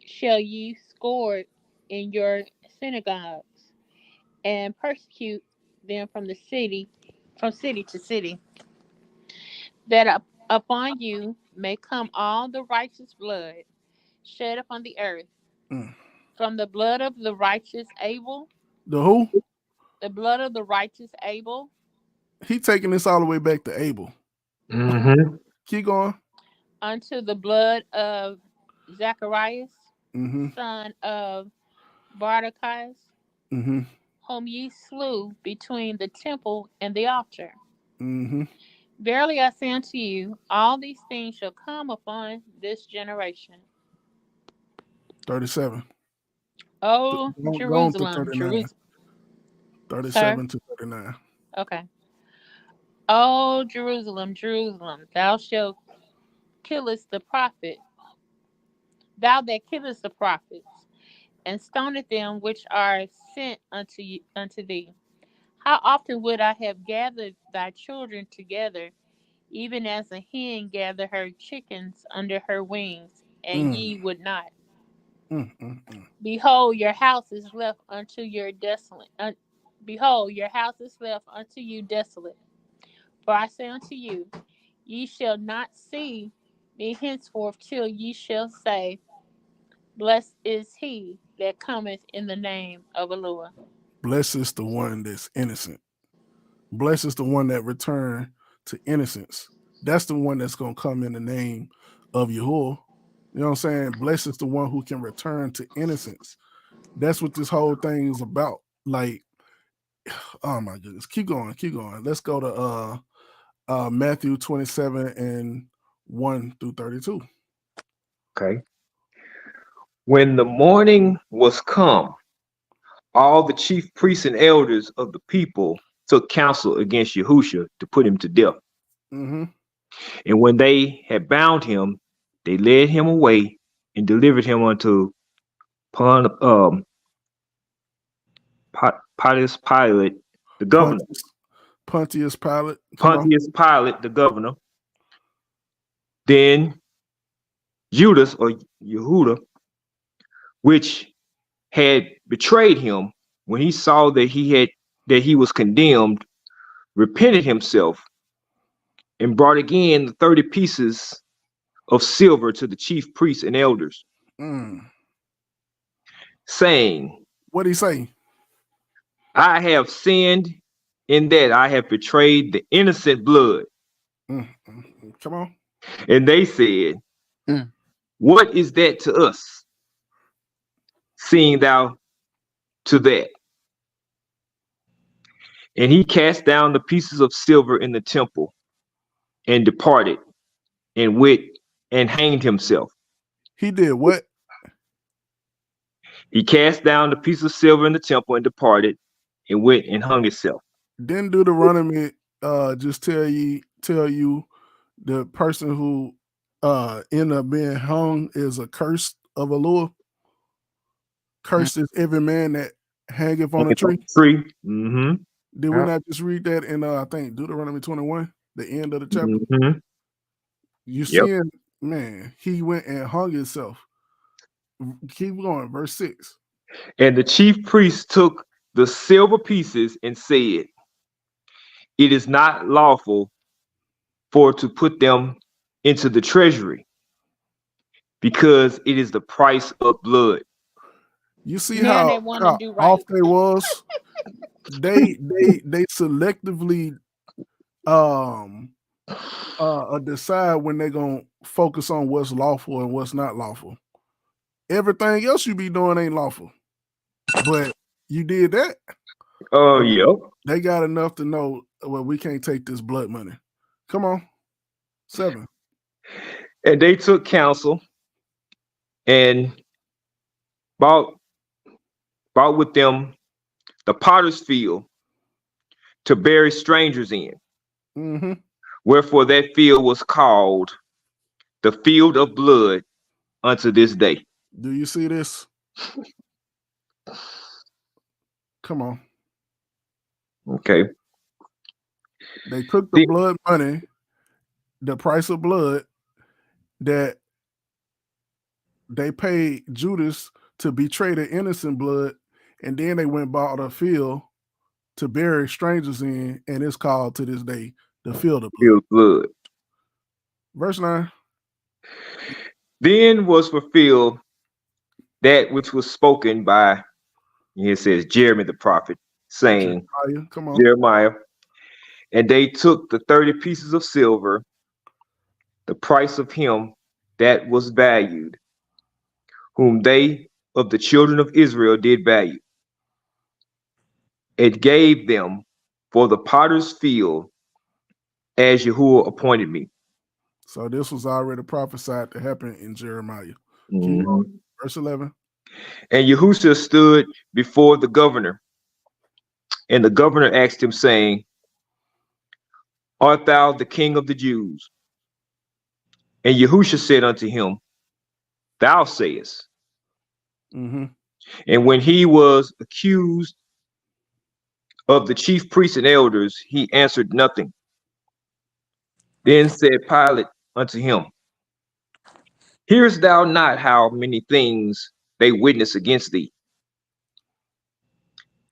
[SPEAKER 3] shall ye scourge in your synagogues, and persecute them from city to city, that upon you may come all the righteous blood shed upon the earth,
[SPEAKER 2] Mm.
[SPEAKER 3] from the blood of the righteous Abel,
[SPEAKER 2] The who?
[SPEAKER 3] the blood of the righteous Abel,
[SPEAKER 2] He taking this all the way back to Abel.
[SPEAKER 4] Mm-hmm.
[SPEAKER 2] Keep going.
[SPEAKER 3] unto the blood of Zacharias,
[SPEAKER 2] Mm-hmm.
[SPEAKER 3] son of Bardachias,
[SPEAKER 2] Mm-hmm.
[SPEAKER 3] whom ye slew between the temple and the altar.
[SPEAKER 2] Mm-hmm.
[SPEAKER 3] Verily I say unto you, all these things shall come upon this generation.
[SPEAKER 2] 37.
[SPEAKER 3] O
[SPEAKER 2] Go on to
[SPEAKER 3] Jerusalem,
[SPEAKER 2] 39.
[SPEAKER 3] Jerusalem, sir.
[SPEAKER 2] 37 to 39.
[SPEAKER 3] Okay. O Jerusalem, Jerusalem, thou shalt killest the prophet, thou that killest the prophets, and stonest them which are sent unto thee. How often would I have gathered thy children together, even as a hen gather her chickens under her wings, and
[SPEAKER 2] Mm,
[SPEAKER 3] ye would not.
[SPEAKER 2] mm.
[SPEAKER 3] Behold, your house is left unto your desolate. Behold, your house is left unto you desolate. For I say unto you, ye shall not see me henceforth till ye shall say, blessed is he that cometh in the name of the Lord.
[SPEAKER 2] Blessed is the one that's innocent. Blessed is the one that returned to innocence. That's the one that's going to come in the name of Yahuwah. You know what I'm saying? Blessed is the one who can return to innocence. That's what this whole thing is about. Like, oh my goodness. Keep going. Keep going. Let's go to Matthew 27 and 1 through 32.
[SPEAKER 4] Okay. When the morning was come, all the chief priests and elders of the people took counsel against Yahusha to put him to death.
[SPEAKER 2] Mm-hmm.
[SPEAKER 4] And when they had bound him, they led him away and delivered him unto Pon, Pontius Pilate, the governor.
[SPEAKER 2] Pontius Pilate. Come on.
[SPEAKER 4] Pontius Pilate, the governor. Then Judas or Yehuda, which had betrayed him, when he saw that he was condemned, repented himself and brought again the 30 pieces of silver to the chief priests and elders,
[SPEAKER 2] Mm.
[SPEAKER 4] saying,
[SPEAKER 2] What'd he say?
[SPEAKER 4] I have sinned in that I have betrayed the innocent blood.
[SPEAKER 2] Come on.
[SPEAKER 4] And they said,
[SPEAKER 5] Mm.
[SPEAKER 4] what is that to us, seeing thou to that? And he cast down the pieces of silver in the temple and departed and went and hanged himself.
[SPEAKER 2] He did what?
[SPEAKER 4] He cast down the piece of silver in the temple and departed and went and hung himself.
[SPEAKER 2] Didn't Deuteronomy just tell you the person who ended up being hung is a curse of a Lord. Cursed is every man that hangeth on a
[SPEAKER 4] It's on
[SPEAKER 2] tree.
[SPEAKER 4] the tree. Mm-hmm.
[SPEAKER 2] Did we
[SPEAKER 4] Yep.
[SPEAKER 2] not just read that in I think Deuteronomy 21, the end of the chapter?
[SPEAKER 4] Mm-hmm.
[SPEAKER 2] You
[SPEAKER 4] Yep.
[SPEAKER 2] seeing, man, he went and hung himself. Keep going, verse 6.
[SPEAKER 4] And the chief priest took the silver pieces and said, "It is not lawful for to put them into the treasury, because it is the price of blood."
[SPEAKER 2] You see
[SPEAKER 3] Now they want to
[SPEAKER 2] how
[SPEAKER 3] do
[SPEAKER 2] off
[SPEAKER 3] right.
[SPEAKER 2] they was? They selectively um decide when they're gonna focus on what's lawful and what's not lawful. Everything else you be doing ain't lawful. But you did that.
[SPEAKER 4] Oh,
[SPEAKER 2] Well,
[SPEAKER 4] yep.
[SPEAKER 2] they got enough to know, well, we can't take this blood money. Come on. 7.
[SPEAKER 4] And they took counsel and bought with them the potter's field to bury strangers in.
[SPEAKER 2] Mm-hmm.
[SPEAKER 4] Wherefore that field was called the field of blood unto this day.
[SPEAKER 2] Do you see this? Come on.
[SPEAKER 4] Okay.
[SPEAKER 2] They took the
[SPEAKER 4] The,
[SPEAKER 2] blood money, the price of blood that they paid Judas to betray the innocent blood, and then they went and bought a field to bury strangers in, and it's called to this day the field of blood.
[SPEAKER 4] field of blood.
[SPEAKER 2] Verse 9.
[SPEAKER 4] Then was fulfilled that which was spoken by, here it says, Jeremy the prophet, saying,
[SPEAKER 2] Jeremiah, come on.
[SPEAKER 4] Jeremiah, and they took the 30 pieces of silver, the price of him that was valued, whom they of the children of Israel did value, and gave them for the potter's field, as Yahuwah appointed me.
[SPEAKER 2] So this was already prophesied to happen in Jeremiah. Keep
[SPEAKER 4] Mm-hmm.
[SPEAKER 2] going. Verse 11.
[SPEAKER 4] And Yahusha stood before the governor, and the governor asked him, saying, Art thou the king of the Jews? And Yahusha said unto him, Thou sayest.
[SPEAKER 2] Mm-hmm.
[SPEAKER 4] And when he was accused of the chief priests and elders, he answered nothing. Then said Pilate unto him, Hearest thou not how many things they witness against thee?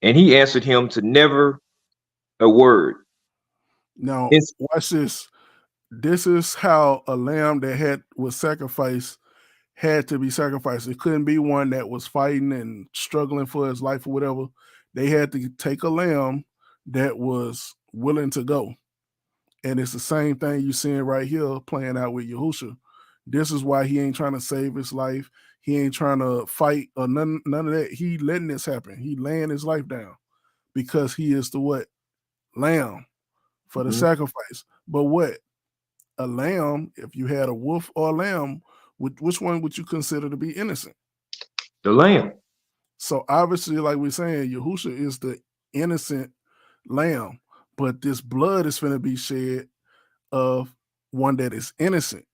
[SPEAKER 4] And he answered him to never a word.
[SPEAKER 2] Now,
[SPEAKER 4] It's,
[SPEAKER 2] watch this. This is how a lamb that was sacrificed had to be sacrificed. It couldn't be one that was fighting and struggling for his life or whatever. They had to take a lamb that was willing to go. And it's the same thing you seeing right here playing out with Yahusha. This is why he ain't trying to save his life. He ain't trying to fight or none of that. He letting this happen. He laying his life down because he is the what? Lamb for the sacrifice. But what? A lamb, if you had a wolf or a lamb, which one would you consider to be innocent?
[SPEAKER 4] the lamb.
[SPEAKER 2] So obviously, like we're saying, Yahusha is the innocent lamb, but this blood is going to be shed of one that is innocent.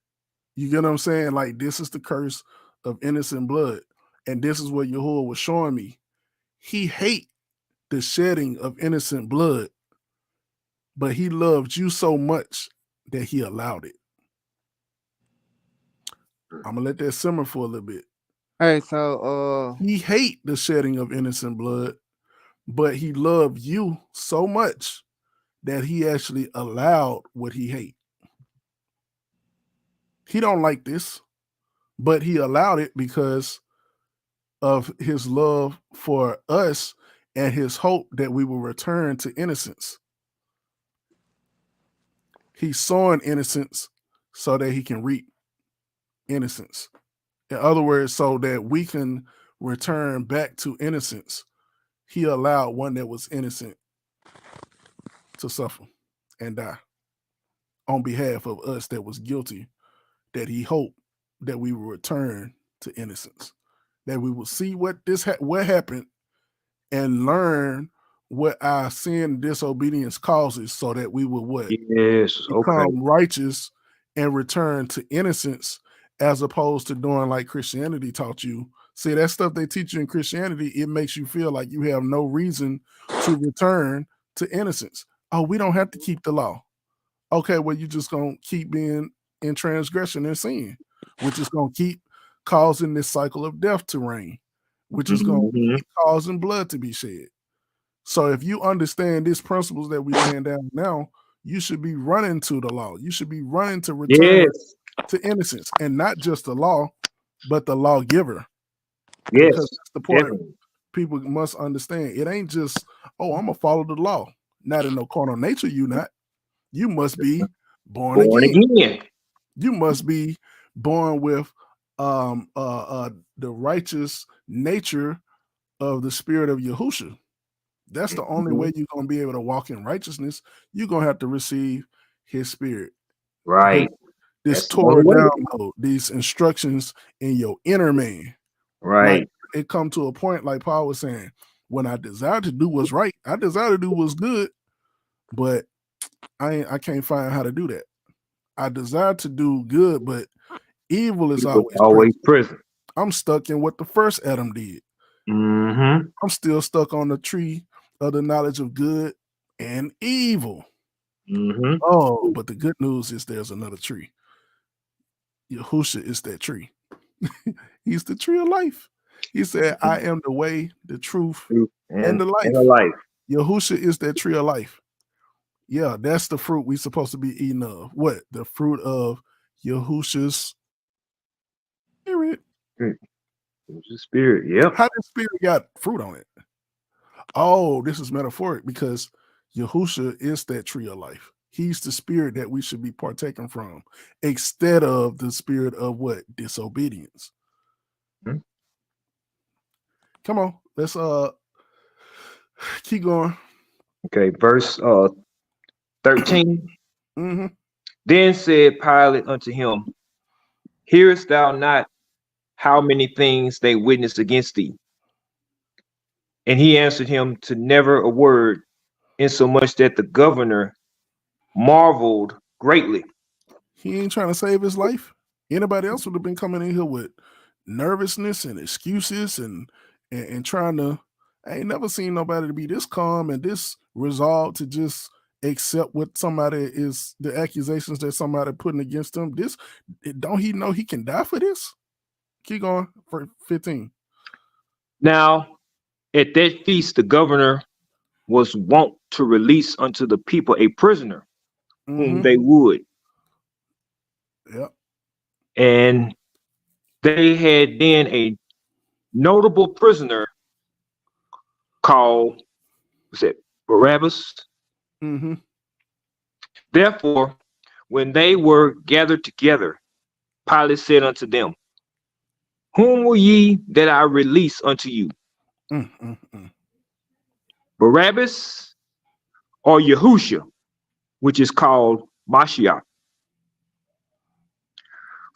[SPEAKER 2] You get what I'm saying? Like, this is the curse of innocent blood. And this is what Yahuwah was showing me. He hate the shedding of innocent blood, but he loved you so much that he allowed it. I'm gonna let that simmer for a little bit.
[SPEAKER 5] Hey, so
[SPEAKER 2] He hate the shedding of innocent blood, but he loved you so much that he actually allowed what he hate. He don't like this, but he allowed it because of his love for us and his hope that we will return to innocence. He's sowing innocence so that he can reap innocence. In other words, so that we can return back to innocence. He allowed one that was innocent to suffer and die on behalf of us that was guilty, that he hoped that we will return to innocence, that we will see what what happened and learn what our sin and disobedience causes, so that we will what?
[SPEAKER 4] Yes, okay.
[SPEAKER 2] Become righteous and return to innocence, as opposed to doing like Christianity taught you. See, that stuff they teach you in Christianity, it makes you feel like you have no reason to return to innocence. Oh, we don't have to keep the law. Okay, well, you're just going to keep being in transgression and sin, which is going to keep causing this cycle of death to reign, which is going to
[SPEAKER 4] Mhm.
[SPEAKER 2] keep causing blood to be shed. So if you understand these principles that we laying down now, you should be running to the law. You should be running to return
[SPEAKER 4] Yes.
[SPEAKER 2] to innocence, and not just the law, but the lawgiver.
[SPEAKER 4] Yes.
[SPEAKER 2] Because that's the part
[SPEAKER 4] Definitely.
[SPEAKER 2] people must understand. It ain't just, oh, I'm gonna follow the law. Not in no carnal nature, you not. You must be born
[SPEAKER 4] Born
[SPEAKER 2] again.
[SPEAKER 4] again.
[SPEAKER 2] You must be born with the righteous nature of the spirit of Yahusha. That's the only way
[SPEAKER 4] Mhm.
[SPEAKER 2] you're gonna be able to walk in righteousness. You're gonna have to receive his spirit, his,
[SPEAKER 4] Right.
[SPEAKER 2] this
[SPEAKER 4] That's the only
[SPEAKER 2] Torah
[SPEAKER 4] way.
[SPEAKER 2] download, these instructions in your inner man. Like
[SPEAKER 4] Right.
[SPEAKER 2] it come to a point, like Paul was saying, when I desire to do what's right, I desire to do what's good, but I can't find how to do that. I desire to do good, but evil is
[SPEAKER 4] It was
[SPEAKER 2] always
[SPEAKER 4] always
[SPEAKER 2] present.
[SPEAKER 4] present.
[SPEAKER 2] I'm stuck in what the first Adam did.
[SPEAKER 4] Mm-hmm.
[SPEAKER 2] I'm still stuck on the tree of the knowledge of good and evil.
[SPEAKER 4] Mm-hmm.
[SPEAKER 2] Oh, but the good news is there's another tree. Yahusha is that tree. He's the tree of life. He said, I am the way, the truth, and the
[SPEAKER 4] And a
[SPEAKER 2] life.
[SPEAKER 4] life.
[SPEAKER 2] Yahusha is that tree of life. Yeah, that's the fruit we supposed to be eating of. What? The fruit of Yahusha's spirit.
[SPEAKER 4] It was the spirit. Yep.
[SPEAKER 2] How does spirit got fruit on it? Oh, this is metaphoric because Yahusha is that tree of life. He's the spirit that we should be partaking from, instead of the spirit of what? Disobedience.
[SPEAKER 4] Mhm.
[SPEAKER 2] Come on, let's keep going.
[SPEAKER 4] Okay, verse 13.
[SPEAKER 2] Hmm.
[SPEAKER 4] Then said Pilate unto him, hearest thou not how many things they witness against thee? And he answered him to never a word, insomuch that the governor marveled greatly.
[SPEAKER 2] He ain't trying to save his life. Anybody else would have been coming in here with nervousness and excuses and trying to. I ain't never seen nobody to be this calm and this resolved to just accept what somebody is, the accusations that somebody putting against him. This, don't he know he can die for this? Keep going for 15.
[SPEAKER 4] Now at that feast the governor was wont to release unto the people a prisoner whom
[SPEAKER 2] Mm-hmm.
[SPEAKER 4] they would.
[SPEAKER 2] Yep.
[SPEAKER 4] And they had then a notable prisoner called, was it Barabbas?
[SPEAKER 2] Mm-hmm.
[SPEAKER 4] Therefore, when they were gathered together, Pilate said unto them, whom will ye that I release unto you?
[SPEAKER 2] Mm-hmm.
[SPEAKER 4] Barabbas or Yahusha, which is called Mashiach?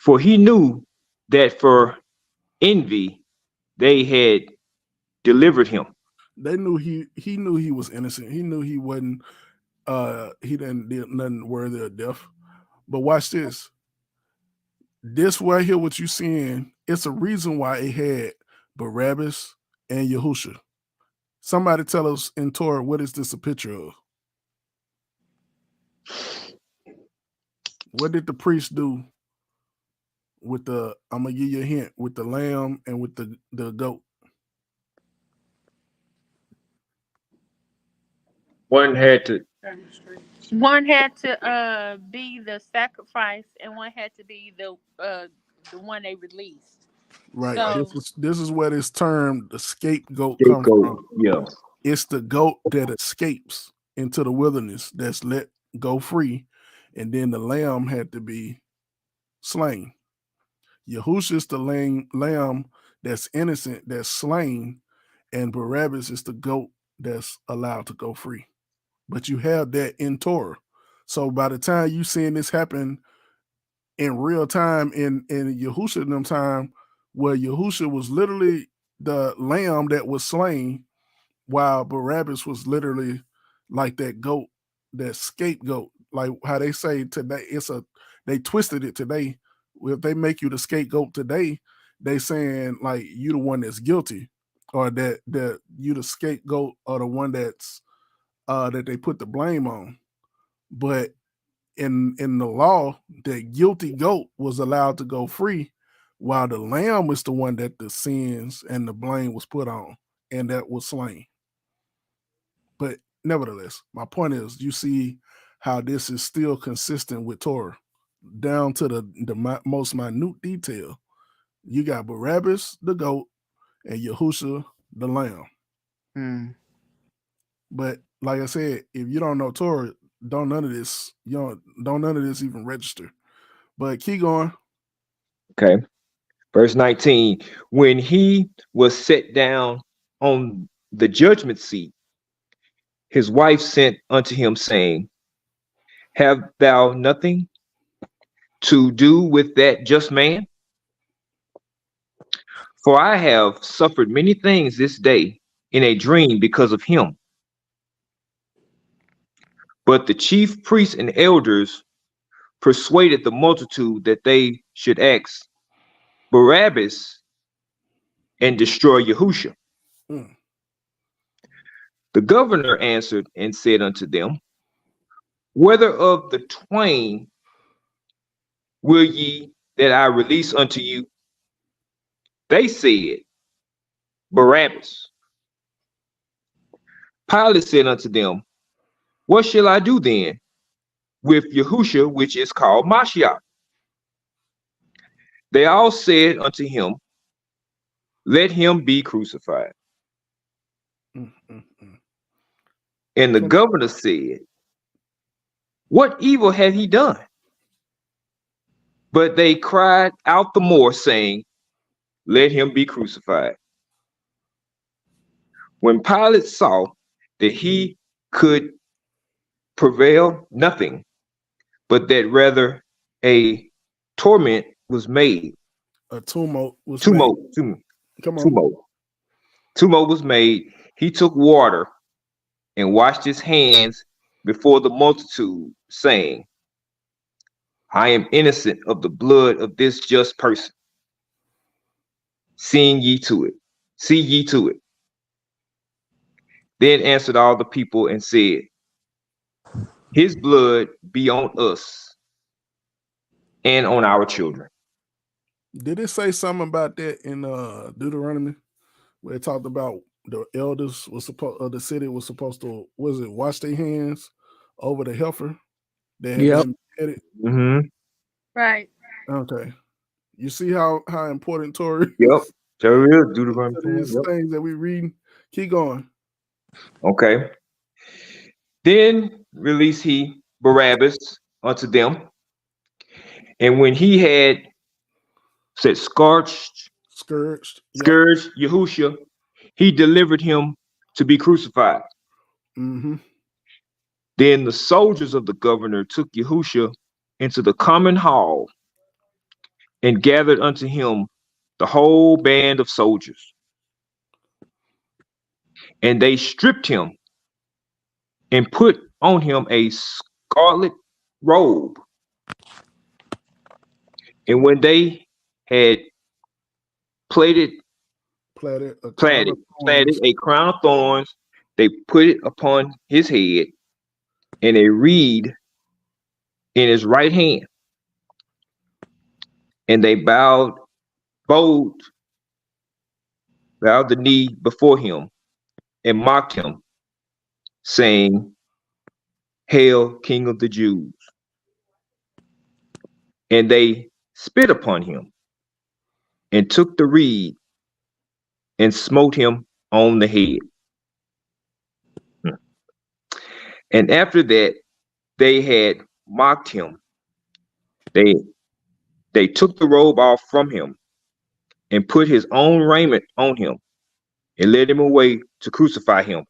[SPEAKER 4] For he knew that for envy they had delivered him.
[SPEAKER 2] They knew he knew he was innocent. He knew he wasn't he didn't did nothing worthy of death. But watch this. This right here, what you seeing, it's a reason why it had Barabbas and Yahusha. Somebody tell us in Torah, what is this a picture of? What did the priest do with the, I'm gonna give you a hint, with the lamb and with the goat?
[SPEAKER 4] One had to.
[SPEAKER 3] One had to be the sacrifice, and one had to be the one they released.
[SPEAKER 2] Right.
[SPEAKER 3] So
[SPEAKER 2] This is where this term the scapegoat come
[SPEAKER 4] Scapegoat.
[SPEAKER 2] from.
[SPEAKER 4] Yeah.
[SPEAKER 2] It's the goat that escapes into the wilderness that's let go free, and then the lamb had to be slain. Yahusha is the lamb that's innocent, that's slain, and Barabbas is the goat that's allowed to go free. But you have that in Torah. So by the time you seeing this happen in real time in Yahusha in them time, where Yahusha was literally the lamb that was slain, while Barabbas was literally like that goat, that scapegoat, like how they say today, they twisted it today. If they make you the scapegoat today, they saying like you the one that's guilty, or that you the scapegoat, or the one that's that they put the blame on. But in the law, the guilty goat was allowed to go free, while the lamb was the one that the sins and the blame was put on, and that was slain. But nevertheless, my point is, you see how this is still consistent with Torah, down to the most minute detail. You got Barabbas the goat and Yahusha the lamb.
[SPEAKER 5] Mm.
[SPEAKER 2] But like I said, if you don't know Torah, don't none of this even register. But keep going.
[SPEAKER 4] Okay. Verse 19. When he was set down on the judgment seat, his wife sent unto him, saying, Have thou nothing to do with that just man? For I have suffered many things this day in a dream because of him. But the chief priests and elders persuaded the multitude that they should ask Barabbas and destroy Yahusha.
[SPEAKER 2] Mm.
[SPEAKER 4] The governor answered and said unto them, Whether of the twain will ye that I release unto you? They said, Barabbas. Pilate said unto them, What shall I do then with Yahusha, which is called Mashiach? They all said unto him, Let him be crucified.
[SPEAKER 2] Mm, mm, mm.
[SPEAKER 4] And the
[SPEAKER 2] Can-
[SPEAKER 4] governor said, What evil had he done? But they cried out the more, saying, Let him be crucified. When Pilate saw that he could prevail nothing, but that rather a torment was made,
[SPEAKER 2] a tumult was made.
[SPEAKER 4] tumult,
[SPEAKER 2] Come on.
[SPEAKER 4] tumult, tumult was made, he took water and washed his hands before the multitude, saying, I am innocent of the blood of this just person. See ye to it. See ye to it. Then answered all the people and said, His blood be on us and on our children.
[SPEAKER 2] Did it say something about that in Deuteronomy, where it talked about the elders was supposed, the city was supposed to, was it wash their hands over the heifer that had
[SPEAKER 5] Yep.
[SPEAKER 2] been beheaded?
[SPEAKER 4] Mm-hmm.
[SPEAKER 3] Right.
[SPEAKER 2] Okay. You see how important Torah
[SPEAKER 4] Yep.
[SPEAKER 2] is
[SPEAKER 4] So it is Deuteronomy
[SPEAKER 2] to
[SPEAKER 4] 20.
[SPEAKER 2] these
[SPEAKER 4] Yep.
[SPEAKER 2] things that we read. Keep going.
[SPEAKER 4] Okay. Then released he Barabbas unto them, and when he had said
[SPEAKER 2] Scourged. Yep.
[SPEAKER 4] scourged Yahusha, he delivered him to be crucified.
[SPEAKER 2] Mm-hmm.
[SPEAKER 4] Then the soldiers of the governor took Yahusha into the common hall and gathered unto him the whole band of soldiers. And they stripped him and put on him a scarlet robe. And when they had plaited,
[SPEAKER 2] Platted a crown
[SPEAKER 4] platted,
[SPEAKER 2] of
[SPEAKER 4] platted
[SPEAKER 2] thorns.
[SPEAKER 4] a crown of thorns, they put it upon his head, and a reed in his right hand. And they bowed the knee before him and mocked him, saying, Hail, King of the Jews. And they spit upon him and took the reed and smote him on the head. And after that they had mocked him, they they took the robe off from him and put his own raiment on him and led him away to crucify him.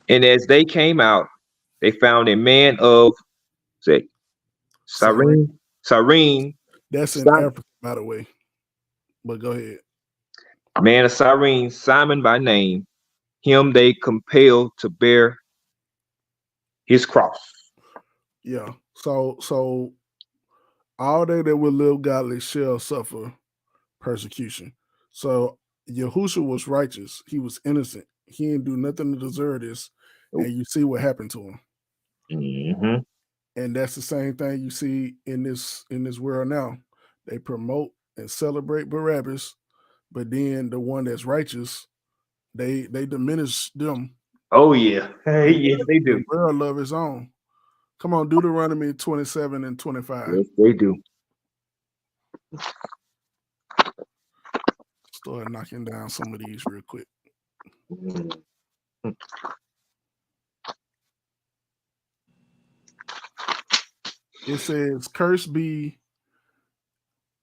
[SPEAKER 4] And as they came out, they found a man of, say,
[SPEAKER 2] Cyrene.
[SPEAKER 4] Cyrene,
[SPEAKER 2] That's in Africa, by the way. But go ahead.
[SPEAKER 4] man of Cyrene, Simon by name. Him they compelled to bear his cross.
[SPEAKER 2] Yeah. So all they that will live godly shall suffer persecution. So Yahushua was righteous. He was innocent. He didn't do nothing to deserve this.
[SPEAKER 4] Nope.
[SPEAKER 2] And you see what happened to him.
[SPEAKER 4] Mm-hmm.
[SPEAKER 2] And that's the same thing you see in this world now. They promote and celebrate Barabbas, but then the one that's righteous, they diminish them.
[SPEAKER 4] Oh yeah.
[SPEAKER 2] The
[SPEAKER 4] Yes,
[SPEAKER 2] world,
[SPEAKER 4] they
[SPEAKER 2] the
[SPEAKER 4] do.
[SPEAKER 2] world love its own. Come on, Deuteronomy 27 and 25.
[SPEAKER 4] Yes, they do.
[SPEAKER 2] Start knocking down some of these real quick.
[SPEAKER 4] Mm.
[SPEAKER 2] It says, "Cursed be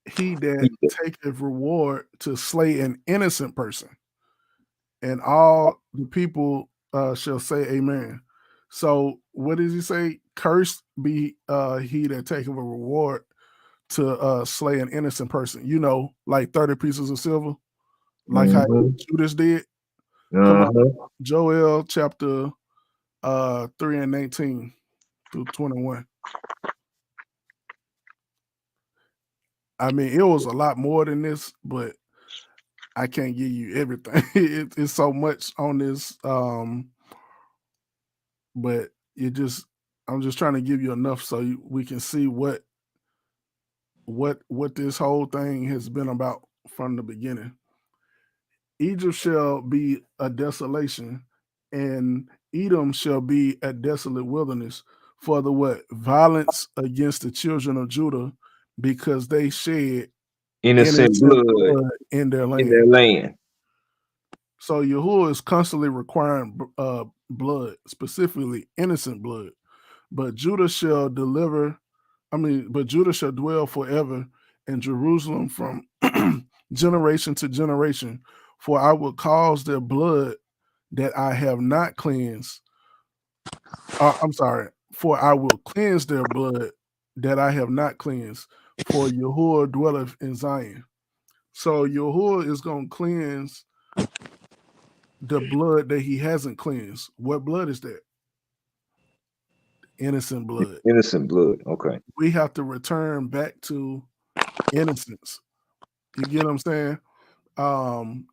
[SPEAKER 2] he that taketh reward to slay an innocent person." And all the people shall say amen. So what does he say? Cursed be he that taketh a reward to slay an innocent person. You know, like 30 pieces of silver, like how
[SPEAKER 4] Mm-hmm.
[SPEAKER 2] Judas did. Come on.
[SPEAKER 4] Uh-huh.
[SPEAKER 2] Joel chapter 3 and 19 through 21. I mean, it was a lot more than this, but I can't give you everything. It's so much on this. But I'm just trying to give you enough so we can see what this whole thing has been about from the beginning. Egypt shall be a desolation, and Edom shall be a desolate wilderness for the what violence against the children of Judah, because they shed
[SPEAKER 4] Innocent
[SPEAKER 2] innocent
[SPEAKER 4] blood
[SPEAKER 2] blood in their
[SPEAKER 4] in their
[SPEAKER 2] land.
[SPEAKER 4] land.
[SPEAKER 2] So Yahuwah is constantly requiring blood, specifically innocent blood. But Judah shall deliver, but Judah shall dwell forever in Jerusalem from generation to generation. For I will cause their blood that I have not cleansed. I'm sorry. For I will cleanse their blood that I have not cleansed. For Yahuwah dwelleth in Zion. So Yahuwah is going to cleanse the blood that he hasn't cleansed. What blood is that? Innocent blood.
[SPEAKER 4] Innocent blood. Okay.
[SPEAKER 2] We have to return back to innocence. You get what I'm saying?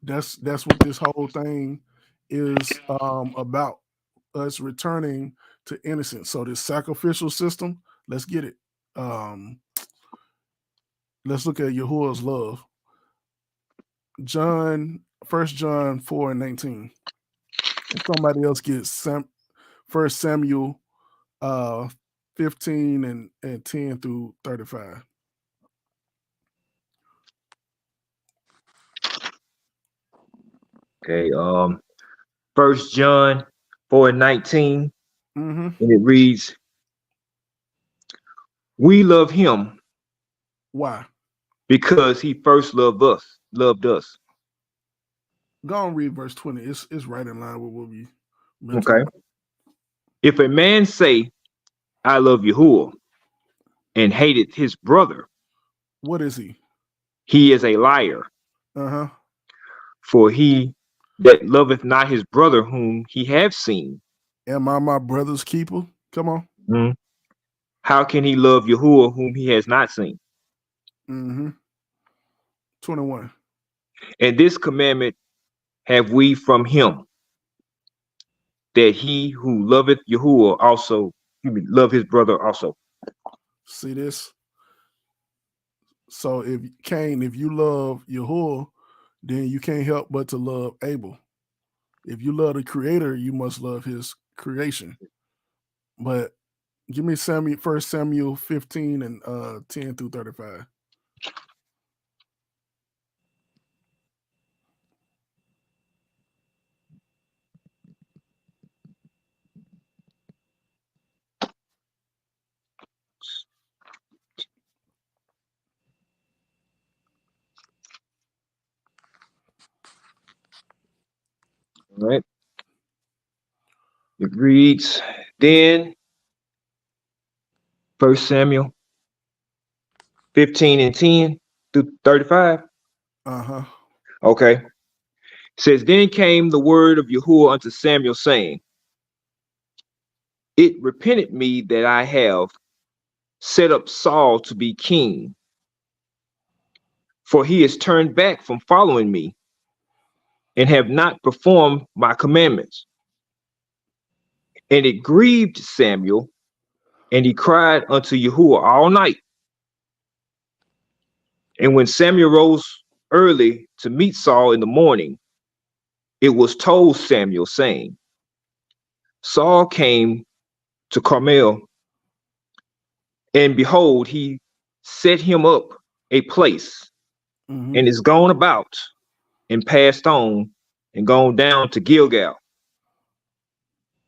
[SPEAKER 2] That's what this whole thing is about. Us returning to innocence. So this sacrificial system, let's get it. Um, let's look at Yahuwah's love. First John 4 and 19. And somebody else gets First Samuel 15 and 10 through 35.
[SPEAKER 4] Okay. First John 4 and 19.
[SPEAKER 2] Mm-hmm.
[SPEAKER 4] And it reads, "We love him
[SPEAKER 2] Why?
[SPEAKER 4] because he first loved us."
[SPEAKER 2] Go and read verse 20. It's right in line with what we've been
[SPEAKER 4] Okay.
[SPEAKER 2] talking about.
[SPEAKER 4] If a man say, "I love Yahuwah," and hated his brother,
[SPEAKER 2] What is he?
[SPEAKER 4] he is a liar.
[SPEAKER 2] Uh-huh.
[SPEAKER 4] For he that loveth not his brother whom he have seen,
[SPEAKER 2] Am I my brother's keeper? Come on.
[SPEAKER 4] mm, how can he love Yahuwah whom he has not seen?
[SPEAKER 2] Mm-hmm. 21.
[SPEAKER 4] And this commandment have we from him, that he who loveth Yahuwah also love his brother also.
[SPEAKER 2] See this? So if you love Yahuwah, then you can't help but to love Abel. If you love the creator, you must love his creation. But give me First Samuel 15 and 10 through 35.
[SPEAKER 4] All right. It reads, then First Samuel 15 and 10 through 35.
[SPEAKER 2] Uh-huh.
[SPEAKER 4] Okay. Says, then came the word of Yahuwah unto Samuel, saying, it repented me that I have set up Saul to be king, for he has turned back from following me and have not performed my commandments. And it grieved Samuel, and he cried unto Yahuwah all night. And when Samuel rose early to meet Saul in the morning, it was told Samuel, saying, Saul came to Carmel, and behold, he set him up a place, and is gone about, and passed on, and gone down to Gilgal.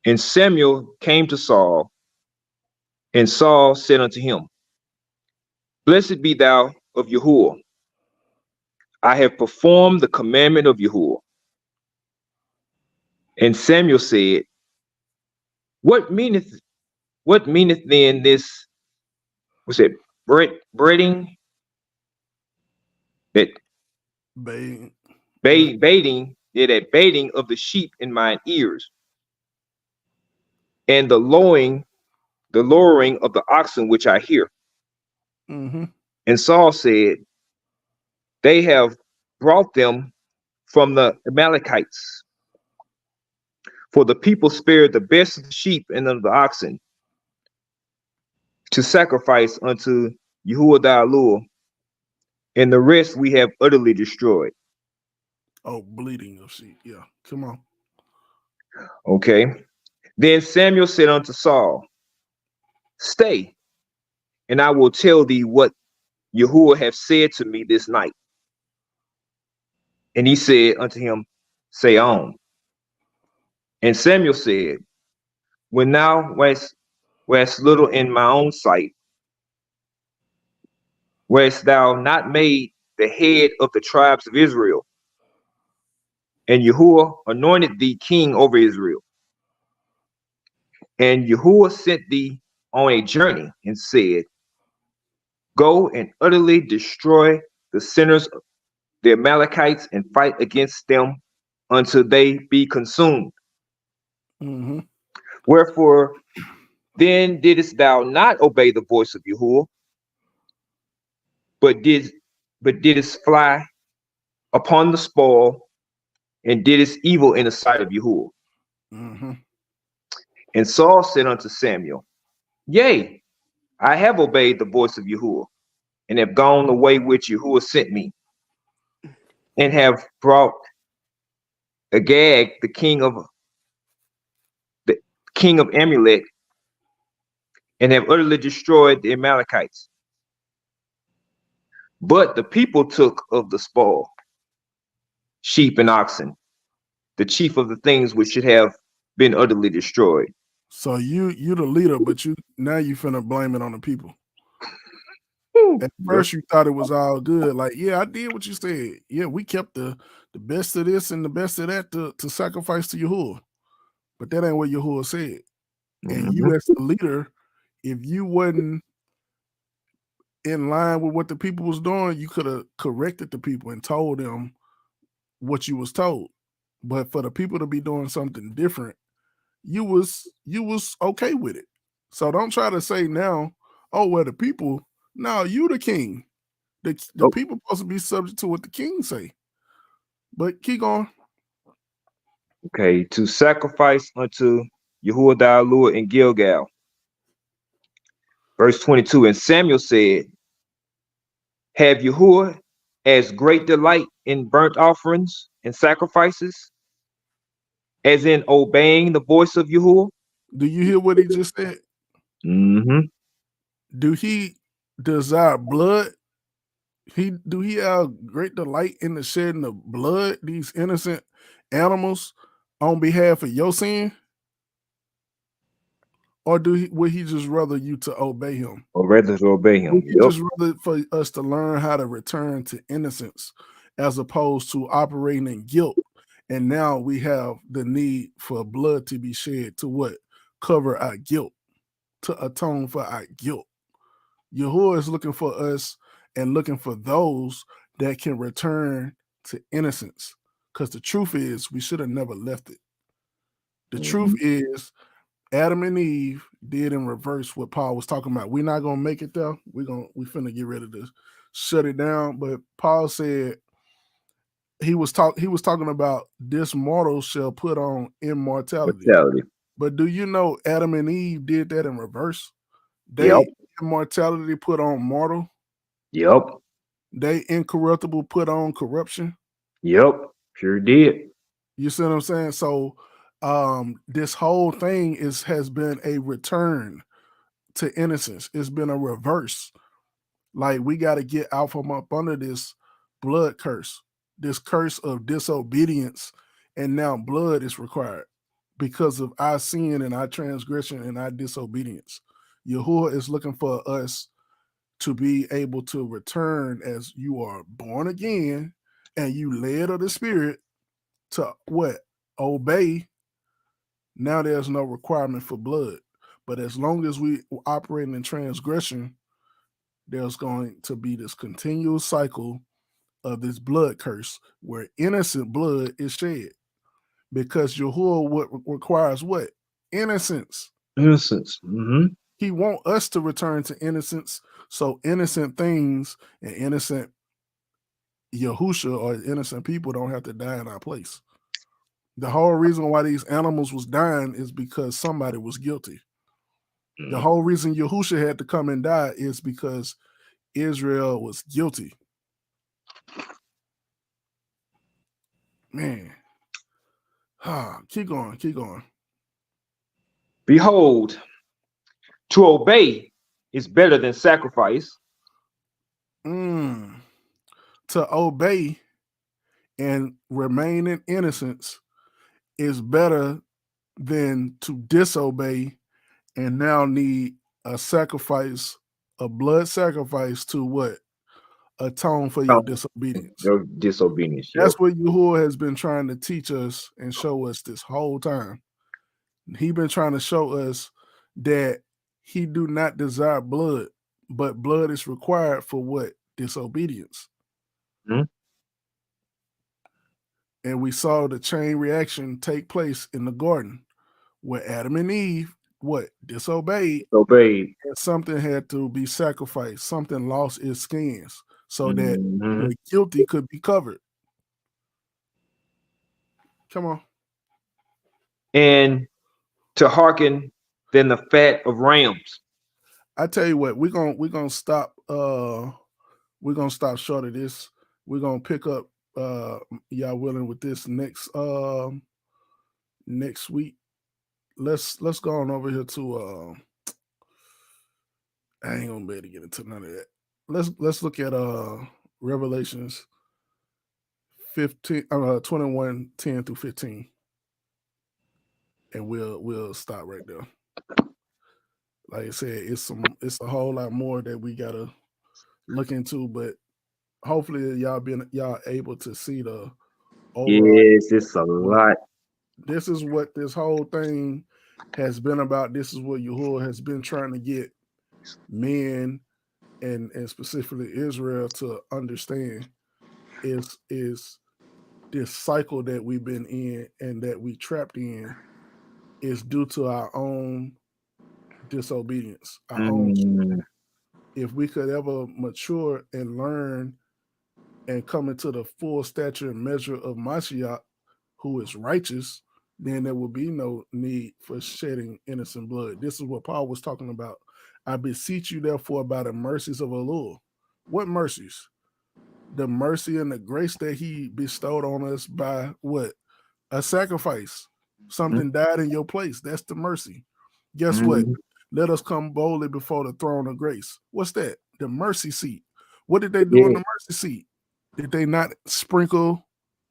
[SPEAKER 4] And Samuel came to Saul, and Saul said unto him, Blessed be thou of Yahuwah. I have performed the commandment of Yahuwah. And Samuel said, What meaneth then this, what's it, breading, that
[SPEAKER 2] Bay.
[SPEAKER 4] baiting, that baiting of the sheep in mine ears, and the lowering of the oxen which I hear?
[SPEAKER 2] Mm-hmm.
[SPEAKER 4] And Saul said, They have brought them from the Amalekites. For the people spared the best of the sheep and of the oxen to sacrifice unto Yahuwah thy Lord, and the rest we have utterly destroyed.
[SPEAKER 2] Oh, bleeding of sheep. Yeah. Come on.
[SPEAKER 4] Okay. Then Samuel said unto Saul, Stay, and I will tell thee what Yahuwah hath said to me this night. And he said unto him, Say on. And Samuel said, When thou wast little in my own sight, wast thou not made the head of the tribes of Israel, and Yahuwah anointed thee king over Israel. And Yahuwah sent thee on a journey and said, Go and utterly destroy the sinners, the Amalekites, and fight against them until they be consumed.
[SPEAKER 2] Mm-hmm.
[SPEAKER 4] Wherefore then didst thou not obey the voice of Yahuwah, but didst fly upon the spoil, and didst evil in the sight of Yahuwah.
[SPEAKER 2] Mm-hmm.
[SPEAKER 4] And Saul said unto Samuel, Yea, I have obeyed the voice of Yahuwah, and have gone the way which Yahuwah sent me, and have brought Agag, the king of Amalek, and have utterly destroyed the Amalekites. But the people took of the spoil sheep and oxen, the chief of the things which should have been utterly destroyed.
[SPEAKER 2] So you the leader, but you finna blame it on the people. At first you thought it was all good. Like, yeah, I did what you said. Yeah, we kept the best of this and the best of that to sacrifice to Yahuwah. But that ain't what Yahuwah said. And you as the leader, if you wasn't in line with what the people was doing, you could have corrected the people and told them what you was told. But for the people to be doing something different, you was okay with it. So don't try to say now, oh well, the people. No, you the king. The people supposed to be subject to what the king say. But keep going.
[SPEAKER 4] Okay, to sacrifice unto Yahuwah thy Lord in Gilgal. Verse 22, and Samuel said, Have Yahuwah as great delight in burnt offerings and sacrifices as in obeying the voice of Yahuwah?
[SPEAKER 2] Do you hear what he just said?
[SPEAKER 4] Mm-hmm.
[SPEAKER 2] Do he desire blood? Do he have great delight in the shedding of blood, these innocent animals, on behalf of your sin? Or would he just rather you to obey him?
[SPEAKER 4] Or rather to obey him.
[SPEAKER 2] Would he just rather for us to learn how to return to innocence as opposed to operating in guilt? And now we have the need for blood to be shed to what? Cover our guilt, to atone for our guilt. Yahuwah is looking for us and looking for those that can return to innocence. Because the truth is, we should have never left it. The truth is, Adam and Eve did in reverse what Paul was talking about. We're not gonna make it there. We finna get ready to shut it down. But Paul said he was talking about this mortal shall put on immortality.
[SPEAKER 4] Mortality.
[SPEAKER 2] But do you know Adam and Eve did that in reverse?
[SPEAKER 4] Yep.
[SPEAKER 2] They immortality put on mortal.
[SPEAKER 4] Yep.
[SPEAKER 2] They incorruptible put on corruption.
[SPEAKER 4] Yep. Sure did.
[SPEAKER 2] You see what I'm saying? So this whole thing has been a return to innocence. It's been a reverse. Like we got to get out from up under this blood curse, this curse of disobedience, and now blood is required because of our sin and our transgression and our disobedience. Yahuwah is looking for us to be able to return as you are born again and you led of the Spirit to what? Obey. Now there's no requirement for blood. But as long as we operate in transgression, there's going to be this continual cycle of this blood curse where innocent blood is shed. Because Yahuwah requires what? Innocence.
[SPEAKER 4] Innocence. Mm-hmm.
[SPEAKER 2] He wants us to return to innocence. So innocent things and innocent Yahusha or innocent people don't have to die in our place. The whole reason why these animals was dying is because somebody was guilty. The whole reason Yahusha had to come and die is because Israel was guilty. Man. Keep going.
[SPEAKER 4] Behold, to obey is better than sacrifice.
[SPEAKER 2] To obey and remain in innocence is better than to disobey and now need a sacrifice, a blood sacrifice to what? Atone for your disobedience.
[SPEAKER 4] Your disobedience.
[SPEAKER 2] That's what Yahuwah has been trying to teach us and show us this whole time. He been trying to show us that he do not desire blood, but blood is required for what? Disobedience.
[SPEAKER 4] Mm-hmm.
[SPEAKER 2] And we saw the chain reaction take place in the garden where Adam and Eve, what? Disobeyed.
[SPEAKER 4] Obeyed.
[SPEAKER 2] And something had to be sacrificed. Something lost its skins so that
[SPEAKER 4] Mm-hmm.
[SPEAKER 2] the guilty could be covered. Come on.
[SPEAKER 4] And to hearken than the fat of rams.
[SPEAKER 2] I tell you what, we're gonna stop short of this. We're gonna pick up y'all willing with this next week. Let's go on over here to I ain't gonna be able to get into none of that. Let's look at Revelations 21, 10 through 15. And we'll stop right there. Like I said, it's a whole lot more that we gotta look into, but hopefully y'all able to see the overall.
[SPEAKER 4] Yes, it's a lot.
[SPEAKER 2] This is what this whole thing has been about. This is what Yahuwah has been trying to get men and specifically Israel to understand is this cycle that we've been in and that we trapped in is due to our own disobedience, our own sin. If we could ever mature and learn and come into the full stature and measure of Mashiach, who is righteous, then there will be no need for shedding innocent blood. This is what Paul was talking about. I beseech you, therefore, by the mercies of Allah. What mercies? The mercy and the grace that he bestowed on us by what? A sacrifice. Something died in your place. That's the mercy. Guess what? Let us come boldly before the throne of grace. What's that? The mercy seat. What did they do in the mercy seat? Did they not sprinkle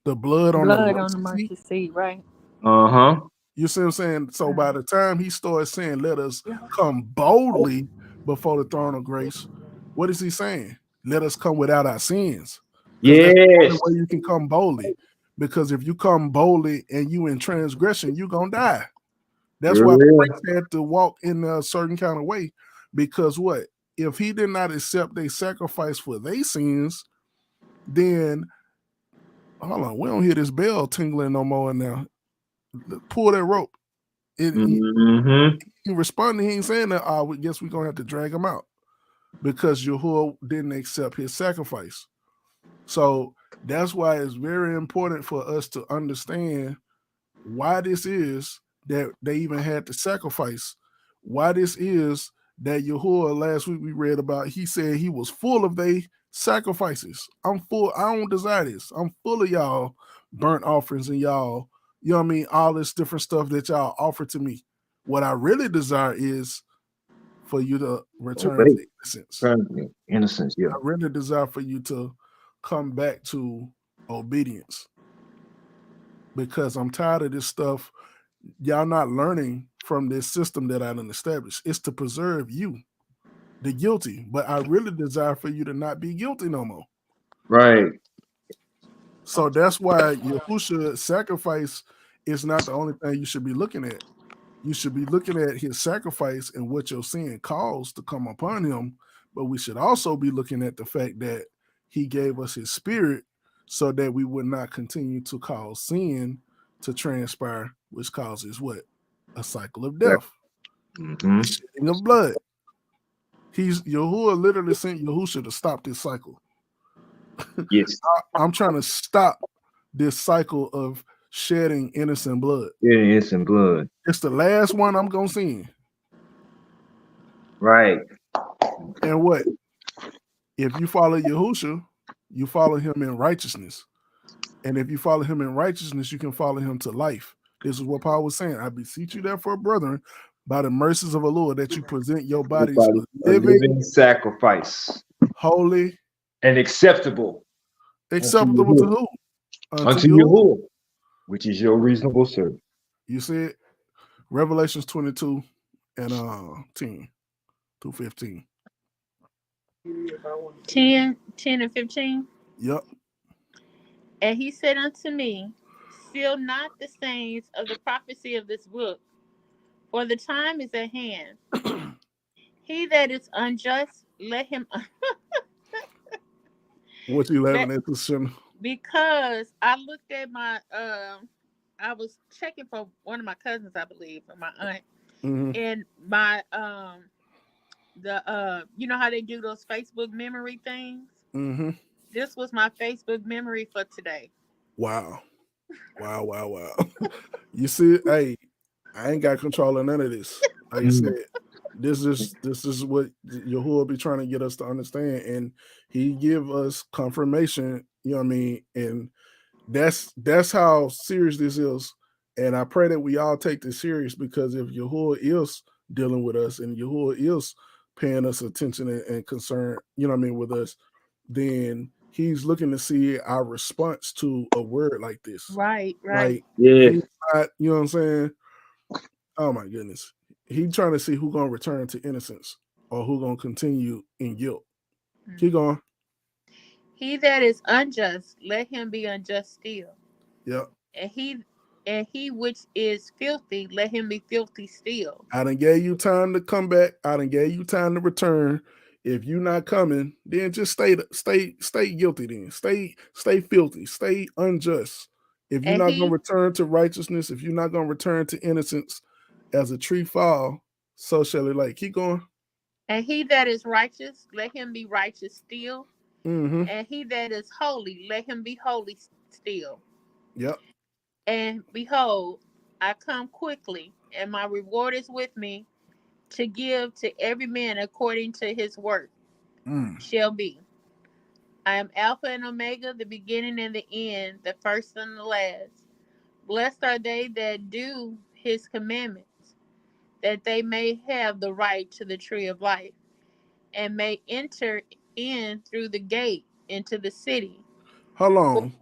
[SPEAKER 2] the blood on the mercy
[SPEAKER 3] seat, right?
[SPEAKER 2] Uh-huh. You see what I'm saying? So by the time he starts saying, let us come boldly before the throne of grace, what is he saying? Let us come without our sins. Because that's the only way you can come boldly. Because if you come boldly and you in transgression, you're going to die. That's why the priest had to walk in a certain kind of way. Because what? If he did not accept their sacrifice for their sins, then, hold on, we don't hear this bell tingling no more now. Pull that rope.
[SPEAKER 4] Mm-hmm.
[SPEAKER 2] He responded. He ain't saying that. Oh, we guess we're gonna have to drag him out because Yahuwah didn't accept his sacrifice. So that's why it's very important for us to understand why this is that they even had to sacrifice. Why this is that Yahuwah last week we read about, he said he was full of they sacrifices. I'm full, I don't desire this. I'm full of y'all burnt offerings and y'all, you know what I mean, all this different stuff that y'all offer to me. What I really desire is for you to return
[SPEAKER 4] Obey.
[SPEAKER 2] to innocence.
[SPEAKER 4] Innocence, yeah.
[SPEAKER 2] I really desire for you to come back to obedience because I'm tired of this stuff. Y'all not learning from this system that I done established. It's to preserve you, the guilty. But I really desire for you to not be guilty no more.
[SPEAKER 4] Right.
[SPEAKER 2] So that's why Yahushua's sacrifice is not the only thing you should be looking at. You should be looking at his sacrifice and what your sin caused to come upon him. But we should also be looking at the fact that he gave us his spirit so that we would not continue to cause sin to transpire, which causes what? A cycle of death,
[SPEAKER 4] Mm-hmm.
[SPEAKER 2] the shedding of blood. Yahuwah literally sent Yahusha to stop this cycle.
[SPEAKER 4] Yes.
[SPEAKER 2] I'm trying to stop this cycle of shedding innocent blood.
[SPEAKER 4] Yeah, innocent blood.
[SPEAKER 2] It's the last one I'm gonna see.
[SPEAKER 4] Right.
[SPEAKER 2] And what? If you follow Yahusha, you follow him in righteousness. And if you follow him in righteousness, you can follow him to life. This is what Paul was saying. I beseech you therefore, brethren, by the mercies of the Lord, that you present your bodies
[SPEAKER 4] Everybody,
[SPEAKER 2] a
[SPEAKER 4] a
[SPEAKER 2] living,
[SPEAKER 4] living sacrifice
[SPEAKER 2] holy,
[SPEAKER 4] and acceptable unto
[SPEAKER 2] acceptable to
[SPEAKER 4] Yahuwah.
[SPEAKER 2] who? Unto
[SPEAKER 4] Unto
[SPEAKER 2] you.
[SPEAKER 4] Yahuwah, which is your reasonable service.
[SPEAKER 2] You see it? Revelations 22 and 10 through 15.
[SPEAKER 3] 10 and 15.
[SPEAKER 2] Yep.
[SPEAKER 3] And he said unto me, seal not the sayings of the prophecy of this book, for the time is at hand. He that is unjust, let him
[SPEAKER 2] What you
[SPEAKER 3] let,
[SPEAKER 2] laughing at this son?
[SPEAKER 3] because I looked at my I was checking for one of my cousins, I believe, or my aunt,
[SPEAKER 2] Mm-hmm.
[SPEAKER 3] and my the you know how they do those Facebook memory things?
[SPEAKER 2] Mm-hmm.
[SPEAKER 3] This was my Facebook memory for today.
[SPEAKER 2] Wow. Wow. You see, hey, I ain't got control of none of this. Like I said, this is what Yahuwah be trying to get us to understand. And he give us confirmation, you know what I mean? And that's how serious this is. And I pray that we all take this serious because if Yahuwah is dealing with us and Yahuwah is paying us attention and concern, you know what I mean, with us, then he's looking to see our response to a word like this.
[SPEAKER 3] Right.
[SPEAKER 2] Like
[SPEAKER 4] Yes.
[SPEAKER 2] he's not, you know what I'm saying? Oh my goodness. He's trying to see who gonna return to innocence or who gonna continue in guilt. Keep going.
[SPEAKER 3] He that is unjust, let him be unjust still.
[SPEAKER 2] Yep.
[SPEAKER 3] And he which is filthy, let him be filthy still.
[SPEAKER 2] I done gave you time to come back. I done gave you time to return. If you not coming, then just stay guilty then. Stay filthy. Stay unjust. If you're
[SPEAKER 3] And
[SPEAKER 2] not gonna
[SPEAKER 3] he
[SPEAKER 2] return to righteousness, if you're not gonna return to innocence, as a tree fall, so shall it like. Keep going.
[SPEAKER 3] and he that is righteous, let him be righteous still.
[SPEAKER 2] Mm-hmm.
[SPEAKER 3] And he that is holy, let him be holy still.
[SPEAKER 2] Yep.
[SPEAKER 3] And behold, I come quickly, and my reward is with me to give to every man according to his work
[SPEAKER 2] Mm.
[SPEAKER 3] shall be. I am Alpha and Omega, the beginning and the end, the first and the last. Blessed are they that do his commandments, that they may have the right to the tree of life, and may enter in through the gate into the city.
[SPEAKER 2] Hold on.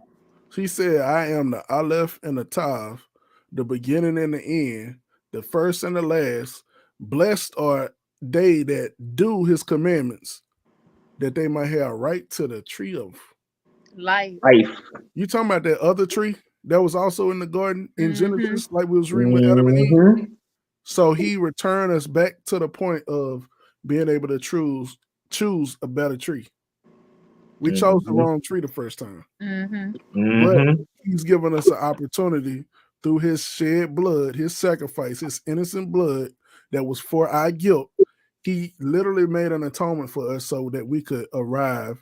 [SPEAKER 2] He said, I am the Aleph and the Tav, the beginning and the end, the first and the last. Blessed are they that do his commandments, that they might have right to the tree of.
[SPEAKER 3] Life.
[SPEAKER 4] Life.
[SPEAKER 2] You talking about that other tree that was also in the garden in
[SPEAKER 3] Mm-hmm.
[SPEAKER 2] Genesis, like we was reading with Adam and Eve?
[SPEAKER 4] Mm-hmm.
[SPEAKER 2] So he returned us back to the point of being able to choose a better tree. We chose the
[SPEAKER 4] Mm-hmm.
[SPEAKER 2] wrong tree the first time.
[SPEAKER 3] Mm-hmm.
[SPEAKER 2] But
[SPEAKER 4] Mm-hmm.
[SPEAKER 2] he's given us an opportunity through his shed blood, his sacrifice, his innocent blood that was for our guilt. He literally made an atonement for us so that we could arrive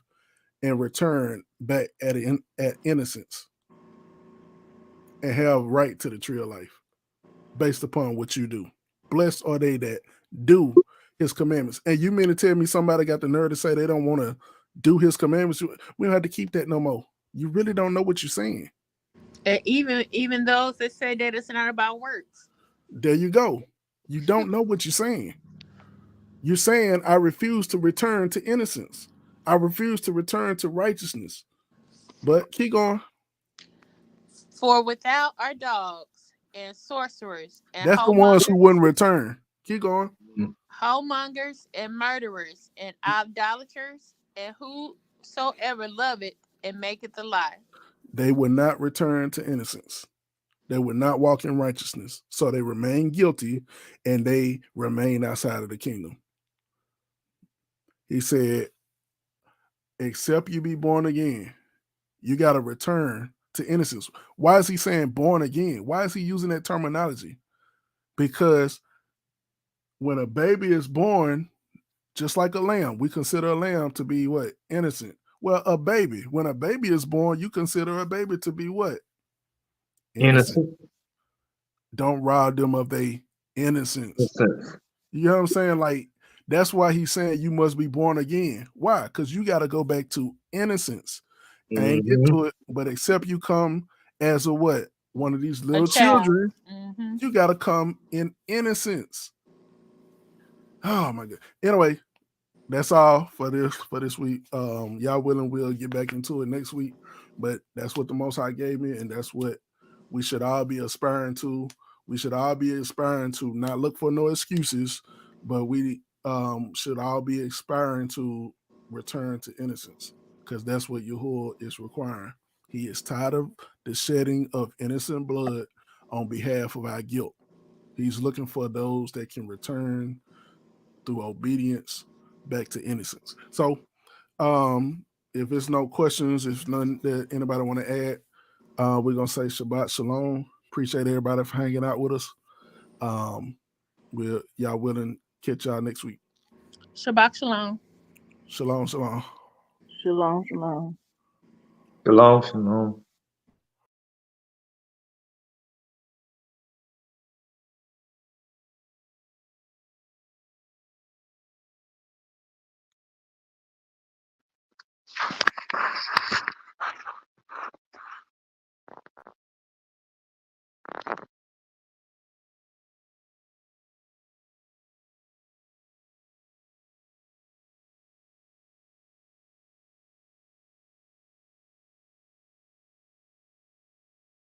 [SPEAKER 2] and return back at innocence and have right to the tree of life based upon what you do. Blessed are they that do his commandments. And you mean to tell me somebody got the nerve to say they don't want to do his commandments? We don't have to keep that no more. You really don't know what you're saying.
[SPEAKER 3] And even those that say that it's not about works.
[SPEAKER 2] There you go. You don't know what you're saying. You're saying, I refuse to return to innocence. I refuse to return to righteousness. But keep going.
[SPEAKER 3] For without are dogs and sorcerers and
[SPEAKER 2] That's the ones who wouldn't
[SPEAKER 3] homongers,
[SPEAKER 2] return. Keep going.
[SPEAKER 3] homongers and murderers and idolaters and whosoever loveth and maketh a lie.
[SPEAKER 2] They would not return to innocence. They would not walk in righteousness. So they remain guilty and they remain outside of the kingdom. He said, except you be born again, you got to return to innocence. Why is he saying born again? Why is he using that terminology? Because when a baby is born, just like a lamb, we consider a lamb to be what? Innocent. Well, when a baby is born, you consider a baby to be what? Innocent. Don't rob them of their innocence. You know what I'm saying? Like, that's why he's saying you must be born again. Why? Because you got to go back to innocence. I ain't get to it, but except you come as a what? One of these little children, you got to come in innocence. Oh my God. Anyway, that's all for this week. Y'all willing, we'll get back into it next week. But that's what the Most High gave me, and that's what we should all be aspiring to. We should all be aspiring to not look for no excuses, but we should all be aspiring to return to innocence, because that's what Yahuwah is requiring. He is tired of the shedding of innocent blood on behalf of our guilt. He's looking for those that can return through obedience back to innocence. So if there's no questions, if none that anybody want to add, we're gonna say Shabbat Shalom. Appreciate everybody for hanging out with us. Y'all willing catch y'all next week.
[SPEAKER 3] Shabbat Shalom.
[SPEAKER 2] Shalom, shalom.
[SPEAKER 1] Shalom, shalom.
[SPEAKER 4] Shalom, shalom.